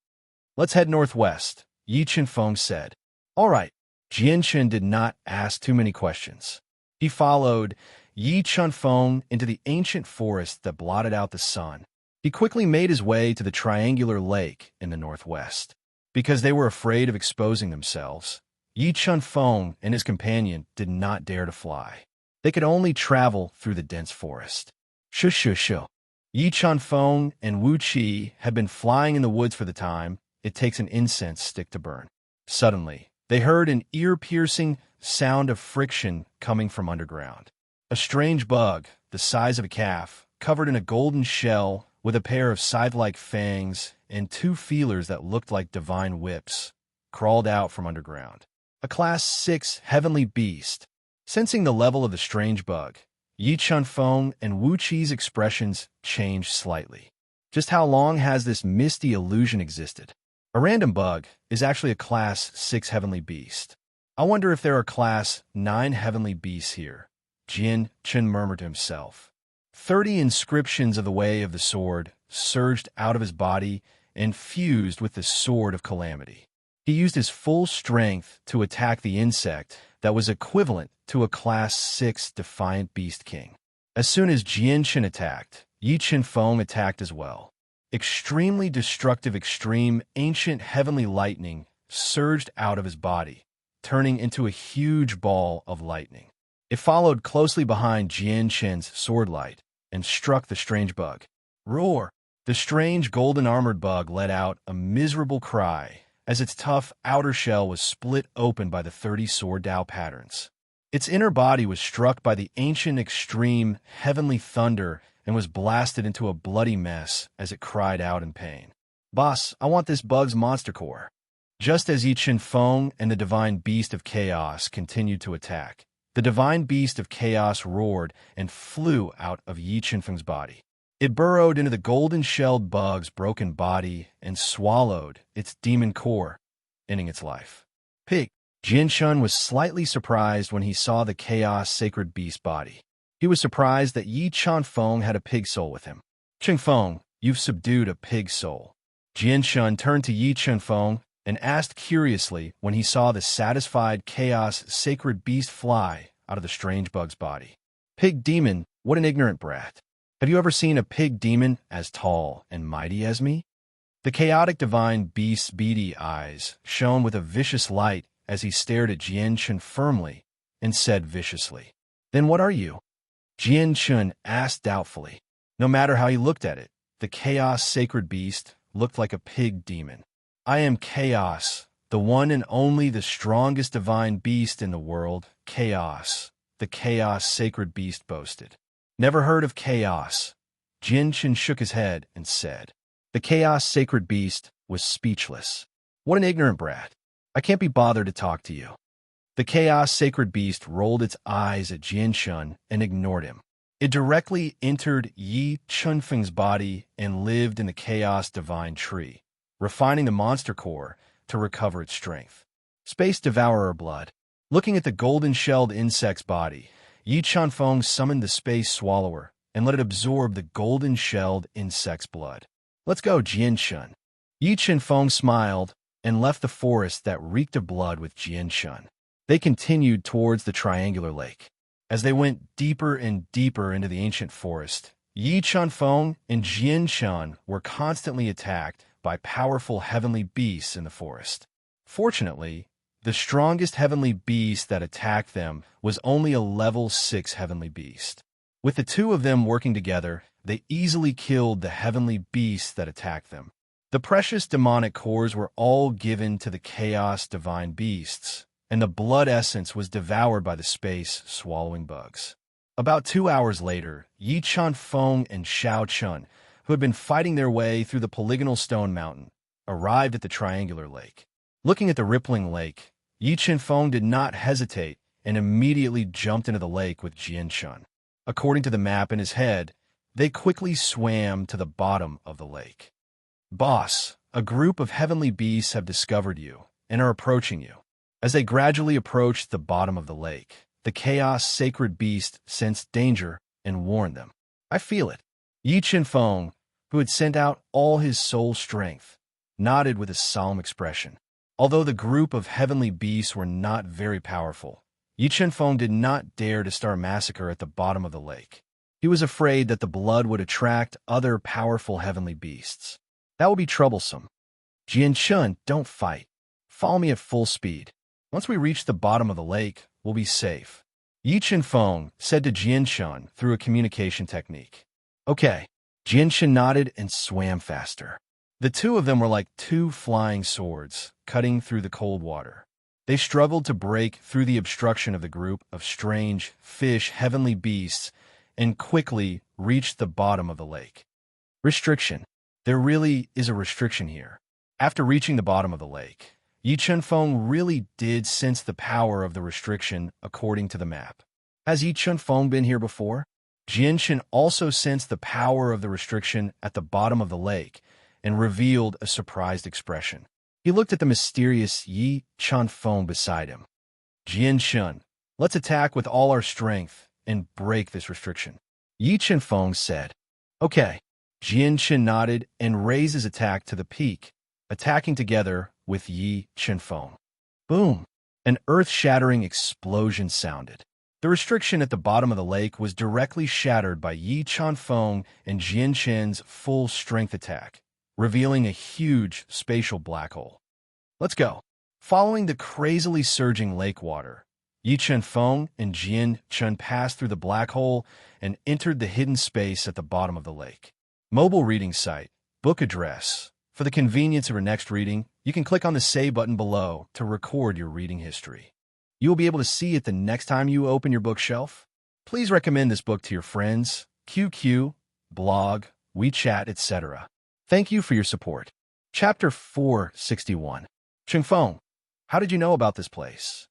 "Let's head northwest," Yi Feng said. "All right." Jian did not ask too many questions. He followed Yi Feng into the ancient forest that blotted out the sun. He quickly made his way to the triangular lake in the northwest. Because they were afraid of exposing themselves, Yi Feng and his companion did not dare to fly. They could only travel through the dense forest. Shoo. Yi Feng and Wu Qi had been flying in the woods for the time it takes an incense stick to burn. Suddenly, they heard an ear-piercing sound of friction coming from underground. A strange bug, the size of a calf, covered in a golden shell with a pair of scythe-like fangs and two feelers that looked like divine whips, crawled out from underground. A Class 6 heavenly beast. Sensing the level of the strange bug, Yi Feng and Wu Qi's expressions changed slightly. Just how long has this misty illusion existed? A random bug is actually a Class 6 heavenly beast. I wonder if there are Class 9 heavenly beasts here, Jian murmured to himself. 30 inscriptions of the Way of the Sword surged out of his body and fused with the Sword of Calamity. He used his full strength to attack the insect that was equivalent to a Class 6 Defiant Beast King. As soon as Jian attacked, Yi Feng attacked as well. Extremely destructive extreme ancient heavenly lightning surged out of his body, turning into a huge ball of lightning. It followed closely behind Jian's sword light and struck the strange bug. Roar! The strange golden-armored bug let out a miserable cry as its tough outer shell was split open by the 30 sword Dao patterns. Its inner body was struck by the ancient extreme heavenly thunder and was blasted into a bloody mess as it cried out in pain. "Boss, I want this bug's monster core." Just as Yi Feng and the divine beast of chaos continued to attack, the divine beast of chaos roared and flew out of Yi Feng's body. It burrowed into the golden-shelled bug's broken body and swallowed its demon core, ending its life. Pig. Jian was slightly surprised when he saw the chaos sacred beast body. He was surprised that Yi Feng had a pig soul with him. "Feng, you've subdued a pig soul." Jian turned to Yi Feng and asked curiously when he saw the satisfied chaos sacred beast fly out of the strange bug's body. "Pig demon, what an ignorant brat. Have you ever seen a pig demon as tall and mighty as me?" The chaotic divine beast's beady eyes shone with a vicious light as he stared at Jian firmly and said viciously, "Then what are you?" Jian asked doubtfully. No matter how he looked at it, the chaos sacred beast looked like a pig demon. "I am Chaos, the one and only the strongest divine beast in the world, Chaos," the chaos sacred beast boasted. "Never heard of Chaos." Jian shook his head and said. The chaos sacred beast was speechless. "What an ignorant brat. I can't be bothered to talk to you." The chaos sacred beast rolled its eyes at Jian and ignored him. It directly entered Yi Feng's body and lived in the chaos divine tree, refining the monster core to recover its strength. Space Devourer blood. Looking at the golden-shelled insect's body, Yi Feng summoned the Space Swallower and let it absorb the golden-shelled insect's blood. "Let's go, Jian." Yi Feng smiled and left the forest that reeked of blood with Jian. They continued towards the triangular lake. As they went deeper and deeper into the ancient forest, Yi Feng and Jian were constantly attacked by powerful heavenly beasts in the forest. Fortunately, the strongest heavenly beast that attacked them was only a level 6 heavenly beast. With the two of them working together, they easily killed the heavenly beasts that attacked them. The precious demonic cores were all given to the chaos divine beasts, and the blood essence was devoured by the space-swallowing bugs. About 2 hours later, Yi Feng and Xiao Chun, who had been fighting their way through the polygonal stone mountain, arrived at the triangular lake. Looking at the rippling lake, Yi Feng did not hesitate and immediately jumped into the lake with Jian. According to the map in his head, they quickly swam to the bottom of the lake. "Boss, a group of heavenly beasts have discovered you and are approaching you." As they gradually approached the bottom of the lake, the chaos sacred beast sensed danger and warned them. I feel it. Yi Feng, who had sent out all his soul strength, nodded with a solemn expression. Although the group of heavenly beasts were not very powerful, Yi Feng did not dare to start a massacre at the bottom of the lake. He was afraid that the blood would attract other powerful heavenly beasts. That would be troublesome. Jian, don't fight. Follow me at full speed. Once we reach the bottom of the lake, we'll be safe. Yi Feng said to Jian through a communication technique. Okay. Jian nodded and swam faster. The two of them were like two flying swords, cutting through the cold water. They struggled to break through the obstruction of the group of strange, fish, heavenly beasts and quickly reached the bottom of the lake. Restriction. There really is a restriction here. After reaching the bottom of the lake, Yi Feng really did sense the power of the restriction according to the map. Has Yi Feng been here before? Jian also sensed the power of the restriction at the bottom of the lake and revealed a surprised expression. He looked at the mysterious Yi Feng beside him. Jian, let's attack with all our strength and break this restriction. Yi Feng said. Okay. Jian nodded and raised his attack to the peak, attacking together with Yi Feng. Boom! An earth-shattering explosion sounded. The restriction at the bottom of the lake was directly shattered by Yi Feng and Jian's full-strength attack, revealing a huge spatial black hole. Let's go. Following the crazily surging lake water, Yi Feng and Jian passed through the black hole and entered the hidden space at the bottom of the lake. Mobile reading site, book address. For the convenience of your next reading, you can click on the Save button below to record your reading history. You will be able to see it the next time you open your bookshelf. Please recommend this book to your friends, QQ, blog, WeChat, etc. Thank you for your support. Chapter 461. Feng, how did you know about this place?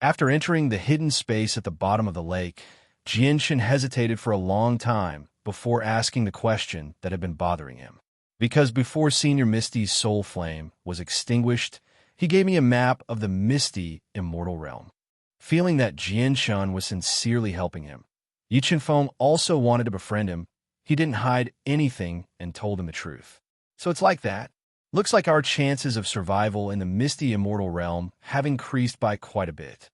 After entering the hidden space at the bottom of the lake, Jian hesitated for a long time before asking the question that had been bothering him. Because before Senior Misty's soul flame was extinguished, he gave me a map of the misty, immortal realm. Feeling that Jian was sincerely helping him, Yi Feng also wanted to befriend him. He didn't hide anything and told him the truth. So it's like that. Looks like our chances of survival in the misty, immortal realm have increased by quite a bit.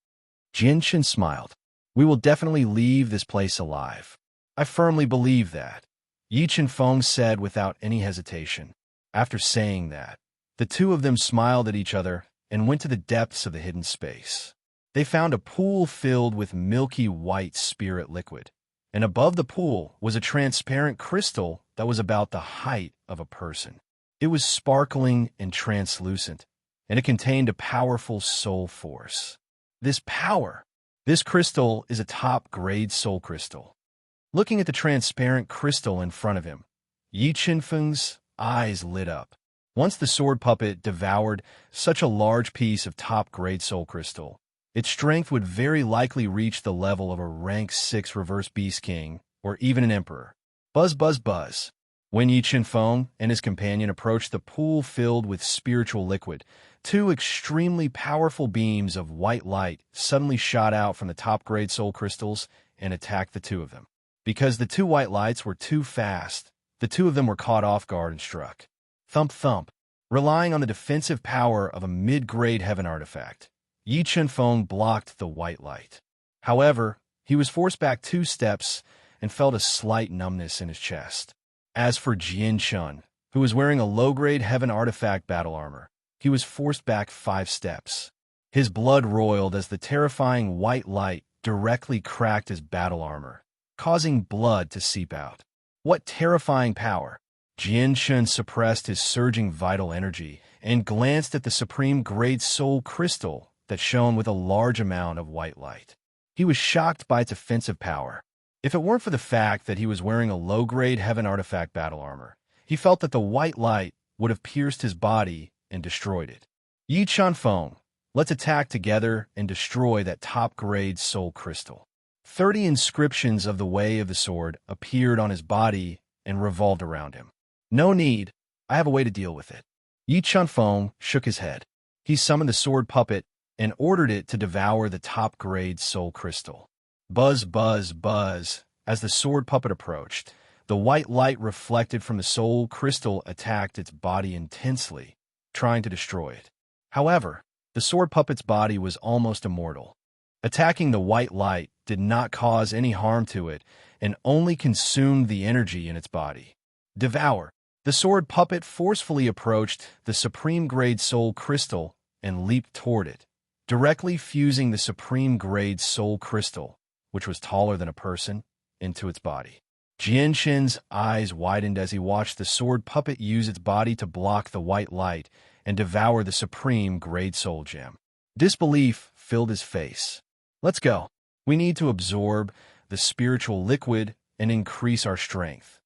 Jian smiled. We will definitely leave this place alive. I firmly believe that, Yi Feng said without any hesitation. After saying that, the two of them smiled at each other and went to the depths of the hidden space. They found a pool filled with milky white spirit liquid, and above the pool was a transparent crystal that was about the height of a person. It was sparkling and translucent, and it contained a powerful soul force. This crystal is a top-grade soul crystal. Looking at the transparent crystal in front of him, Yi Feng's eyes lit up. Once the sword puppet devoured such a large piece of top-grade soul crystal, its strength would very likely reach the level of a rank 6 reverse beast king or even an emperor. Buzz, buzz, buzz. When Yi Feng and his companion approached the pool filled with spiritual liquid, two extremely powerful beams of white light suddenly shot out from the top-grade soul crystals and attacked the two of them. Because the two white lights were too fast, the two of them were caught off guard and struck. Thump, thump. Relying on the defensive power of a mid-grade heaven artifact, Yi Feng blocked the white light. However, he was forced back 2 steps and felt a slight numbness in his chest. As for Jian, who was wearing a low-grade heaven artifact battle armor, he was forced back 5 steps. His blood roiled as the terrifying white light directly cracked his battle armor, causing blood to seep out. What terrifying power! Jian suppressed his surging vital energy and glanced at the supreme-grade soul crystal that shone with a large amount of white light. He was shocked by its offensive power. If it weren't for the fact that he was wearing a low-grade heaven artifact battle armor, he felt that the white light would have pierced his body and destroyed it. Yi Feng, let's attack together and destroy that top-grade soul crystal. 30 inscriptions of the Way of the Sword appeared on his body and revolved around him. No need. I have a way to deal with it. Yi Feng shook his head. He summoned the sword puppet and ordered it to devour the top-grade soul crystal. Buzz, buzz, buzz. As the sword puppet approached, The white light reflected from the soul crystal attacked its body intensely, trying to destroy it. However, the sword puppet's body was almost immortal. Attacking the white light did not cause any harm to it and only consumed the energy in its body. Devour. The sword puppet forcefully approached the supreme-grade soul crystal and leaped toward it, directly fusing the supreme-grade soul crystal, which was taller than a person, into its body. Jianshin's eyes widened as he watched the sword puppet use its body to block the white light and devour the supreme-grade soul gem. Disbelief filled his face. Let's go. We need to absorb the spiritual liquid and increase our strength.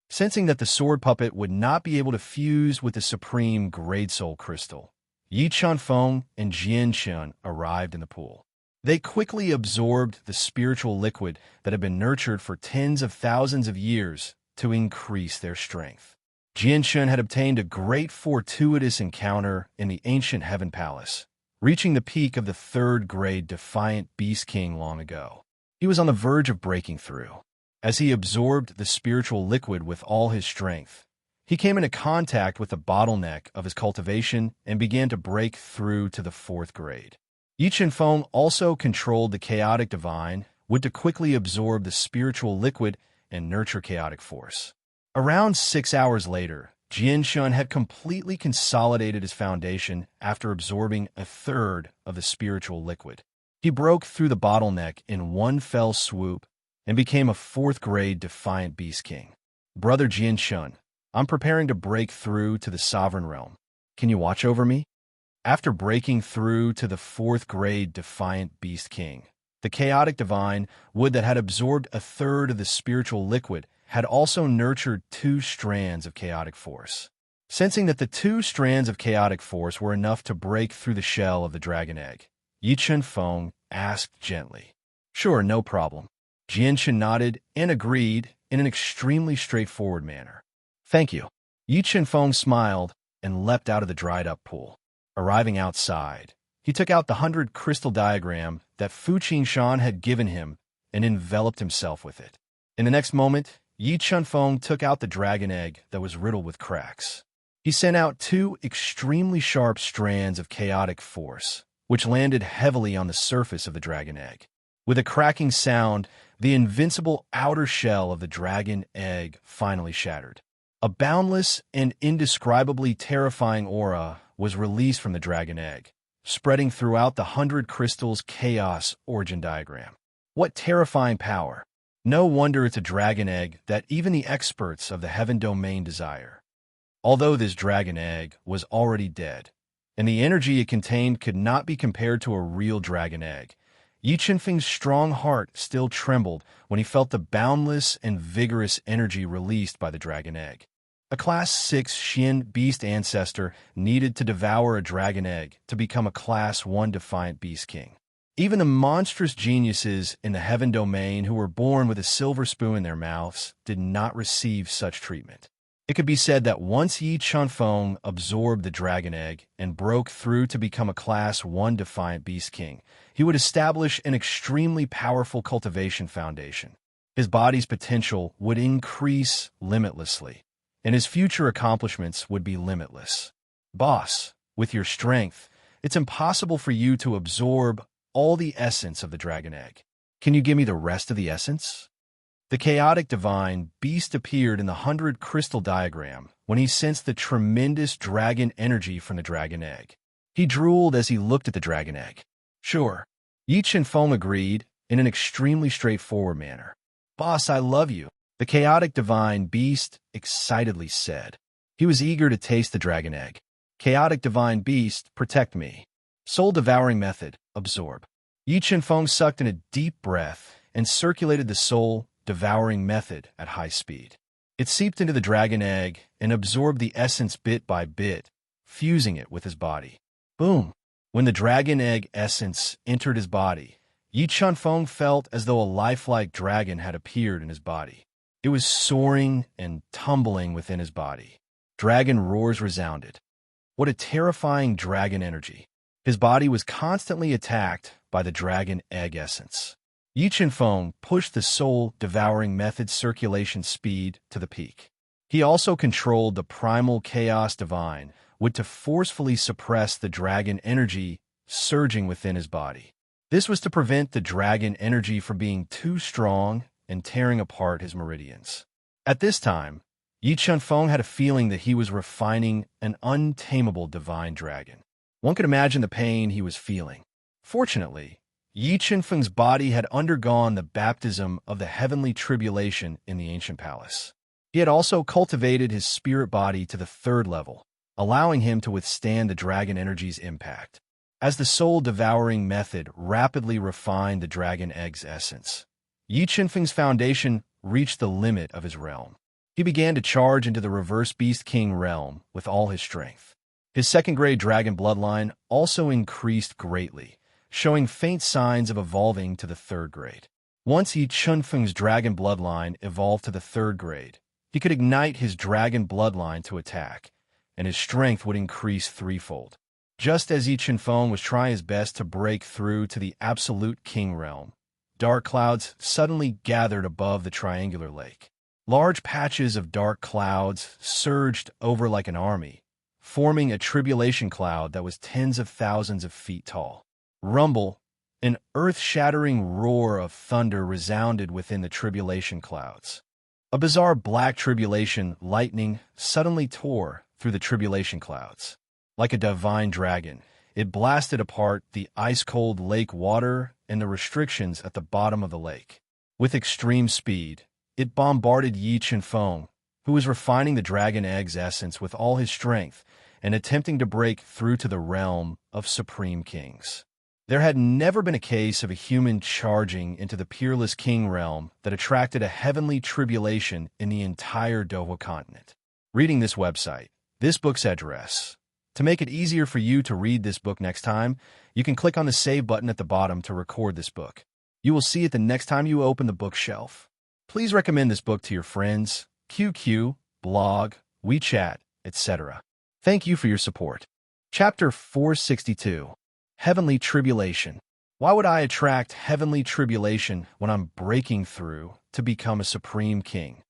Sensing that the sword puppet would not be able to fuse with the supreme grade soul crystal, Yi Chunfeng and Jianshin arrived in the pool. They quickly absorbed the spiritual liquid that had been nurtured for tens of thousands of years to increase their strength. Jianshin had obtained a great fortuitous encounter in the ancient Heaven Palace, reaching the peak of the third-grade Defiant Beast King long ago. He was on the verge of breaking through. As he absorbed the spiritual liquid with all his strength, he came into contact with the bottleneck of his cultivation and began to break through to the fourth grade. Yi Chenfeng also controlled the chaotic divine, would to quickly absorb the spiritual liquid and nurture chaotic force. Around 6 hours later, Jianshun had completely consolidated his foundation after absorbing a third of the spiritual liquid. He broke through the bottleneck in one fell swoop and became a fourth-grade Defiant Beast King. Brother Jianshun, I'm preparing to break through to the Sovereign Realm. Can you watch over me? After breaking through to the fourth-grade Defiant Beast King, the chaotic divine wood that had absorbed a third of the spiritual liquid had also nurtured 2 strands of chaotic force. Sensing that the 2 strands of chaotic force were enough to break through the shell of the dragon egg, Yi Chenfeng asked gently. Sure, no problem. Jianshin nodded and agreed in an extremely straightforward manner. Thank you. Yi Chenfeng smiled and leapt out of the dried-up pool. Arriving outside, he took out the 100 crystal diagram that Fu Qingshan had given him and enveloped himself with it. In the next moment, Yi Chenfeng took out the dragon egg that was riddled with cracks. He sent out 2 extremely sharp strands of chaotic force, which landed heavily on the surface of the dragon egg. With a cracking sound, the invincible outer shell of the dragon egg finally shattered. A boundless and indescribably terrifying aura was released from the dragon egg, spreading throughout the 100 crystals chaos origin diagram. What terrifying power! No wonder it's a dragon egg that even the experts of the heaven domain desire. Although this dragon egg was already dead, and the energy it contained could not be compared to a real dragon egg, Yi Chenfeng's strong heart still trembled when he felt the boundless and vigorous energy released by the dragon egg. A Class 6 Xin beast ancestor needed to devour a dragon egg to become a Class 1 Defiant Beast King. Even the monstrous geniuses in the heaven domain who were born with a silver spoon in their mouths did not receive such treatment. It could be said that once Yi Chenfeng absorbed the dragon egg and broke through to become a Class 1 Defiant Beast King, he would establish an extremely powerful cultivation foundation. His body's potential would increase limitlessly, and his future accomplishments would be limitless. Boss, with your strength, it's impossible for you to absorb all the essence of the dragon egg. Can you give me the rest of the essence? The chaotic divine beast appeared in the 100 crystal diagram when he sensed the tremendous dragon energy from the dragon egg. He drooled as he looked at the dragon egg. Sure. Yi Chenfeng agreed in an extremely straightforward manner. Boss, I love you, the chaotic divine beast excitedly said. He was eager to taste the dragon egg. Chaotic divine beast, protect me. Soul devouring method, absorb. Yi Chenfeng sucked in a deep breath and circulated the soul devouring method at high speed. It seeped into the dragon egg and absorbed the essence bit by bit, fusing it with his body. Boom! When the dragon egg essence entered his body, Yi Chenfeng felt as though a lifelike dragon had appeared in his body. It was soaring and tumbling within his body. Dragon roars resounded. What a terrifying dragon energy! His body was constantly attacked by the dragon egg essence. Yi Qianfeng pushed the soul-devouring method's circulation speed to the peak. He also controlled the primal chaos divine, to forcefully suppress the dragon energy surging within his body. This was to prevent the dragon energy from being too strong and tearing apart his meridians. At this time, Yi Qianfeng had a feeling that he was refining an untamable divine dragon. One could imagine the pain he was feeling. Fortunately, Yi Qianfeng's body had undergone the baptism of the heavenly tribulation in the ancient palace. He had also cultivated his spirit body to the third level, allowing him to withstand the dragon energy's impact. As the soul-devouring method rapidly refined the dragon egg's essence, Yi Qianfeng's foundation reached the limit of his realm. He began to charge into the reverse Beast King realm with all his strength. His second-grade dragon bloodline also increased greatly, showing faint signs of evolving to the third grade. Once Yi Qianfeng's dragon bloodline evolved to the third grade, he could ignite his dragon bloodline to attack, and his strength would increase threefold. Just as Yi Qianfeng was trying his best to break through to the absolute king realm, dark clouds suddenly gathered above the triangular lake. Large patches of dark clouds surged over like an army, forming a tribulation cloud that was tens of thousands of feet tall. Rumble, an earth-shattering roar of thunder resounded within the tribulation clouds. A bizarre black tribulation lightning suddenly tore through the tribulation clouds. Like a divine dragon, it blasted apart the ice-cold lake water and the restrictions at the bottom of the lake. With extreme speed, it bombarded Yi Qianfeng, who was refining the dragon egg's essence with all his strength and attempting to break through to the realm of supreme kings. There had never been a case of a human charging into the peerless king realm that attracted a heavenly tribulation in the entire Doha continent. Reading this website, this book's address. To make it easier for you to read this book next time, you can click on the Save button at the bottom to record this book. You will see it the next time you open the bookshelf. Please recommend this book to your friends, QQ, blog, WeChat, etc. Thank you for your support. Chapter 462. Heavenly Tribulation. Why would I attract heavenly tribulation when I'm breaking through to become a supreme king?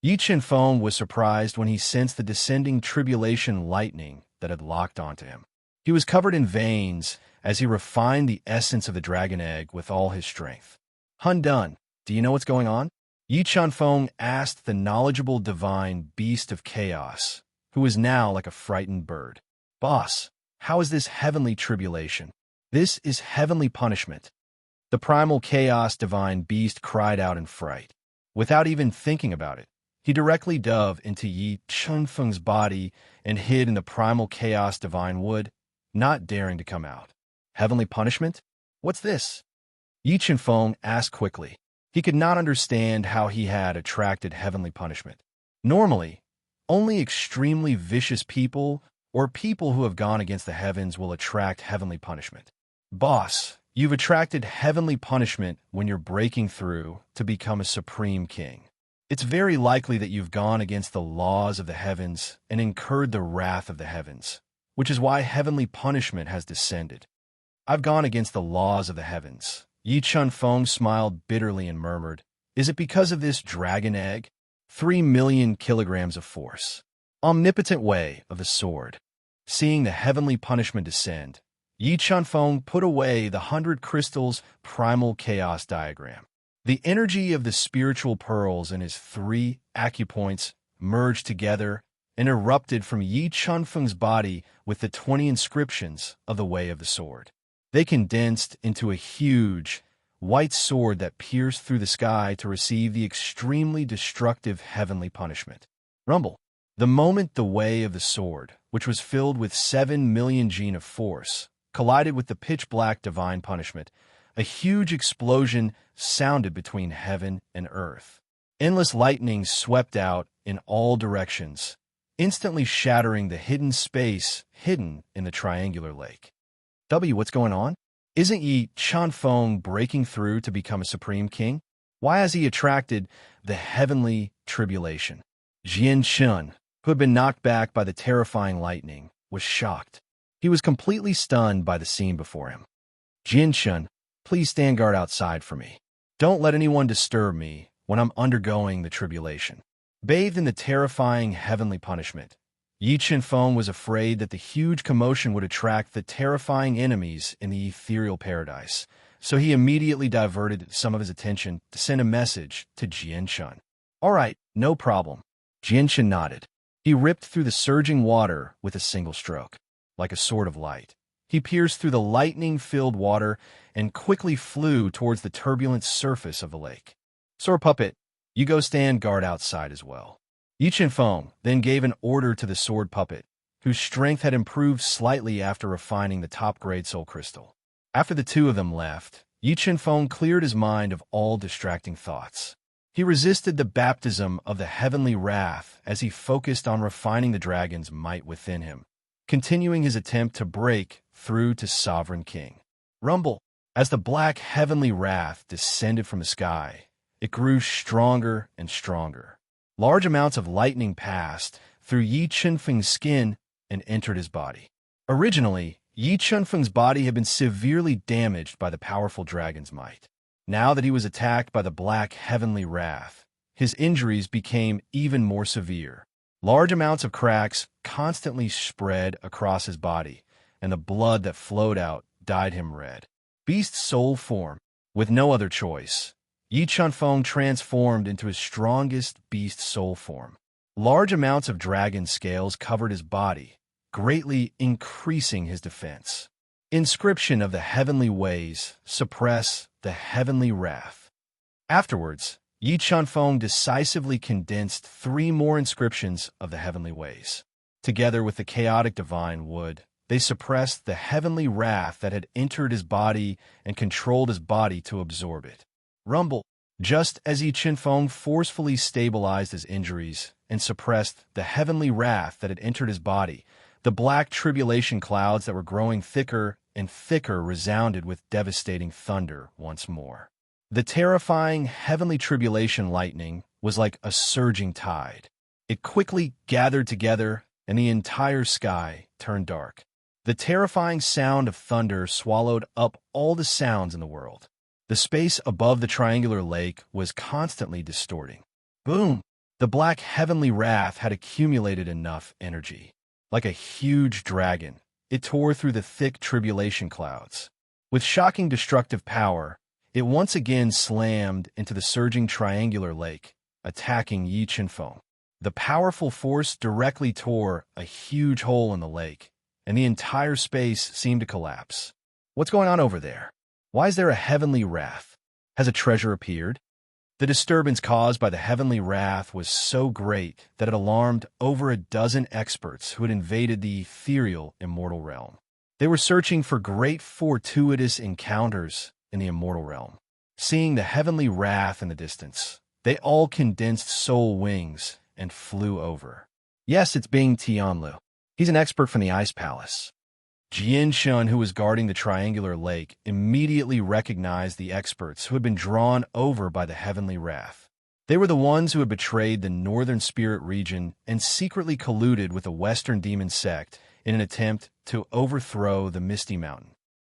Yi Qianfeng was surprised when he sensed the descending tribulation lightning that had locked onto him. He was covered in veins as he refined the essence of the dragon egg with all his strength. Hun Dun, do you know what's going on? Yi Qianfeng asked the knowledgeable divine beast of chaos, who was now like a frightened bird. Boss, how is this heavenly tribulation? This is heavenly punishment. The primal chaos divine beast cried out in fright. Without even thinking about it, he directly dove into Yi Qianfeng's body and hid in the primal chaos divine wood, not daring to come out. Heavenly punishment? What's this? Yi Qianfeng asked quickly. He could not understand how he had attracted heavenly punishment. Normally, only extremely vicious people or people who have gone against the heavens will attract heavenly punishment. Boss, you've attracted heavenly punishment when you're breaking through to become a supreme king. It's very likely that you've gone against the laws of the heavens and incurred the wrath of the heavens, which is why heavenly punishment has descended. I've gone against the laws of the heavens. Yi Qianfeng smiled bitterly and murmured, is it because of this dragon egg? 3 million kilograms of force. Omnipotent way of the sword. Seeing the heavenly punishment descend, Yi Qianfeng put away the 100 crystals primal chaos diagram. The energy of the spiritual pearls in his 3 acupoints merged together and erupted from Yi Qianfeng's body with the 20 inscriptions of the Way of the Sword. They condensed into a huge, white sword that pierced through the sky to receive the extremely destructive heavenly punishment. Rumble. The moment the Way of the Sword, which was filled with 7 million gene of force, collided with the pitch-black divine punishment, a huge explosion sounded between heaven and earth. Endless lightning swept out in all directions, instantly shattering the hidden space hidden in the triangular lake. What's going on? Isn't Yi Qianfeng breaking through to become a supreme king? Why has he attracted the heavenly tribulation? Jian Shun, who had been knocked back by the terrifying lightning, was shocked. He was completely stunned by the scene before him. Jian Shun, please stand guard outside for me. Don't let anyone disturb me when I'm undergoing the tribulation. Bathed in the terrifying heavenly punishment, Yi Chen-feng was afraid that the huge commotion would attract the terrifying enemies in the ethereal paradise, so he immediately diverted some of his attention to send a message to Jian-shun. "All right, no problem." Jian-shun nodded. He ripped through the surging water with a single stroke. Like a sword of light, he pierced through the lightning-filled water and quickly flew towards the turbulent surface of the lake. "Sword puppet, you go stand guard outside as well." Yi Chen-feng then gave an order to the sword puppet, whose strength had improved slightly after refining the top-grade soul crystal. After the two of them left, Yi Chen-feng cleared his mind of all distracting thoughts. He resisted the baptism of the heavenly wrath as he focused on refining the dragon's might within him, continuing his attempt to break through to Sovereign King. Rumble. As the black heavenly wrath descended from the sky, it grew stronger and stronger. Large amounts of lightning passed through Yi Chen-feng's skin and entered his body. Originally, Yi Chen-feng's body had been severely damaged by the powerful dragon's might. Now that he was attacked by the black heavenly wrath, his injuries became even more severe. Large amounts of cracks constantly spread across his body, and the blood that flowed out dyed him red. Beast soul form. With no other choice, Yi Chen-feng transformed into his strongest beast soul form. Large amounts of dragon scales covered his body, greatly increasing his defense. Inscription of the heavenly ways, suppress the heavenly wrath. Afterwards, Yi Chen-feng decisively condensed 3 more inscriptions of the heavenly ways. Together with the chaotic divine wood, they suppressed the heavenly wrath that had entered his body and controlled his body to absorb it. Rumble. Just as Yi Chen-feng forcefully stabilized his injuries and suppressed the heavenly wrath that had entered his body, the black tribulation clouds that were growing thicker and thicker resounded with devastating thunder once more. The terrifying heavenly tribulation lightning was like a surging tide. It quickly gathered together, and the entire sky turned dark. The terrifying sound of thunder swallowed up all the sounds in the world. The space above the triangular lake was constantly distorting. Boom! The black heavenly wrath had accumulated enough energy. Like a huge dragon, it tore through the thick tribulation clouds. With shocking destructive power, it once again slammed into the surging triangular lake, attacking Yi Chen-feng. The powerful force directly tore a huge hole in the lake, and the entire space seemed to collapse. What's going on over there? Why is there a heavenly wrath? Has a treasure appeared? The disturbance caused by the heavenly wrath was so great that it alarmed over a dozen experts who had invaded the ethereal immortal realm. They were searching for great fortuitous encounters in the immortal realm. Seeing the heavenly wrath in the distance, they all condensed soul wings and flew over. Yes, it's Bing Tianlu. He's an expert from the Ice Palace. Jian-shun, who was guarding the triangular lake, immediately recognized the experts who had been drawn over by the heavenly wrath. They were the ones who had betrayed the northern spirit region and secretly colluded with the western demon sect in an attempt to overthrow the Misty Mountain.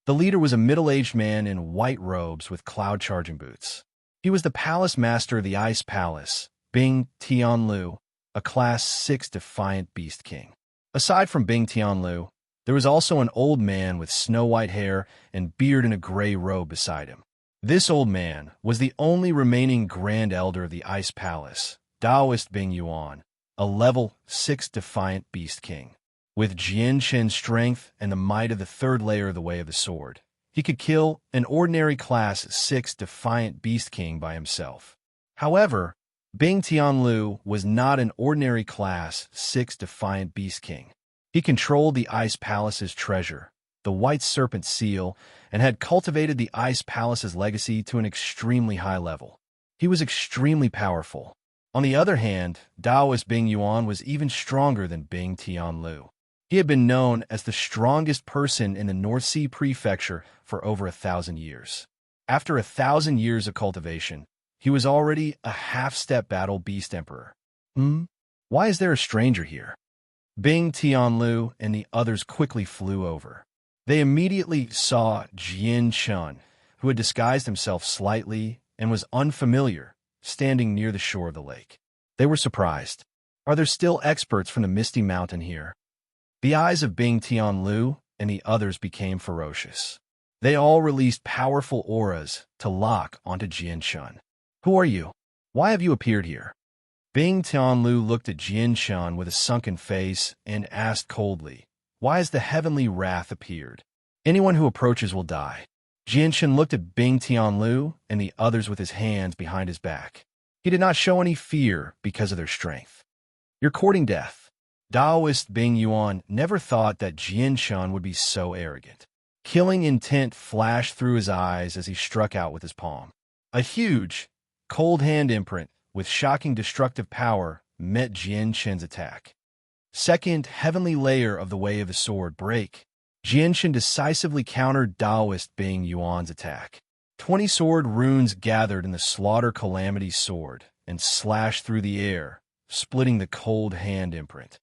The leader was a middle-aged man in white robes with cloud-charging boots. He was the palace master of the Ice Palace, Bing Tianlu, a Class 6 defiant beast king. Aside from Bing Tianlu, there was also an old man with snow-white hair and beard in a gray robe beside him. This old man was the only remaining Grand Elder of the Ice Palace, Taoist Bing Yuan, a level 6 defiant beast king. With Jian-shen's strength and the might of the 3rd layer of the Way of the Sword, he could kill an ordinary Class 6 defiant beast king by himself. However, Bing Tianlu was not an ordinary Class 6 defiant beast king. He controlled the Ice Palace's treasure, the White Serpent Seal, and had cultivated the Ice Palace's legacy to an extremely high level. He was extremely powerful. On the other hand, Taoist Bing Yuan was even stronger than Bing Tianlu. He had been known as the strongest person in the North Sea Prefecture for over 1,000 years. After 1,000 years of cultivation, he was already a half-step battle beast emperor. Why is there a stranger here? Bing Tianlu and the others quickly flew over. They immediately saw Jian-shun, who had disguised himself slightly and was unfamiliar, standing near the shore of the lake. They were surprised. Are there still experts from the Misty Mountain here? The eyes of Bing Tianlu and the others became ferocious. They all released powerful auras to lock onto Jian Shun. Who are you? Why have you appeared here? Bing Tianlu looked at Jian Shun with a sunken face and asked coldly, why has the heavenly wrath appeared? Anyone who approaches will die. Jian Shun looked at Bing Tianlu and the others with his hands behind his back. He did not show any fear because of their strength. You're courting death. Taoist Bing Yuan never thought that Jian Shun would be so arrogant. Killing intent flashed through his eyes as he struck out with his palm. A huge, cold hand imprint with shocking destructive power met Jian Shen's attack. Second heavenly layer of the Way of the Sword break. Jian Shen decisively countered Taoist Bing Yuan's attack. 20 sword runes gathered in the Slaughter Calamity sword and slashed through the air, splitting the cold hand imprint.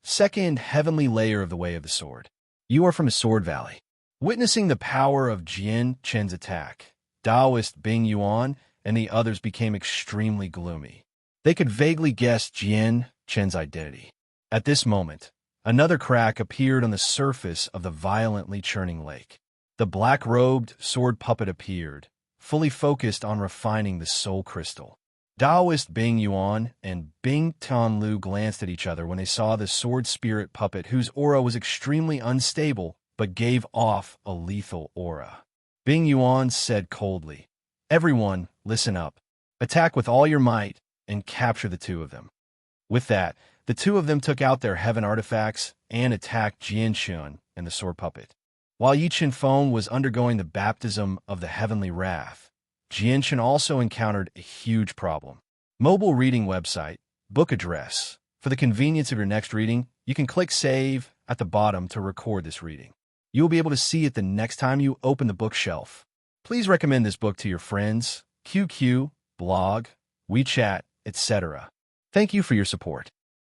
Second heavenly layer of the Way of the Sword. You are from a sword valley. Witnessing the power of Jian Shen's attack, Taoist Bing Yuan and the others became extremely gloomy. They could vaguely guess Jian Shen's identity. At this moment, another crack appeared on the surface of the violently churning lake. The black-robed sword puppet appeared, fully focused on refining the soul crystal. Taoist Bing Yuan and Bing Tianlu glanced at each other when they saw the sword spirit puppet whose aura was extremely unstable but gave off a lethal aura. Bing Yuan said coldly, everyone, listen up. Attack with all your might and capture the two of them. With that, the two of them took out their heaven artifacts and attacked Jian Shun and the sword puppet. While Yi Qinfeng was undergoing the baptism of the heavenly wrath, Jian Shun also encountered a huge problem. Mobile reading website, book address. For the convenience of your next reading, you can click Save at the bottom to record this reading. You will be able to see it the next time you open the bookshelf. Please recommend this book to your friends, QQ, blog, WeChat, etc. Thank you for your support.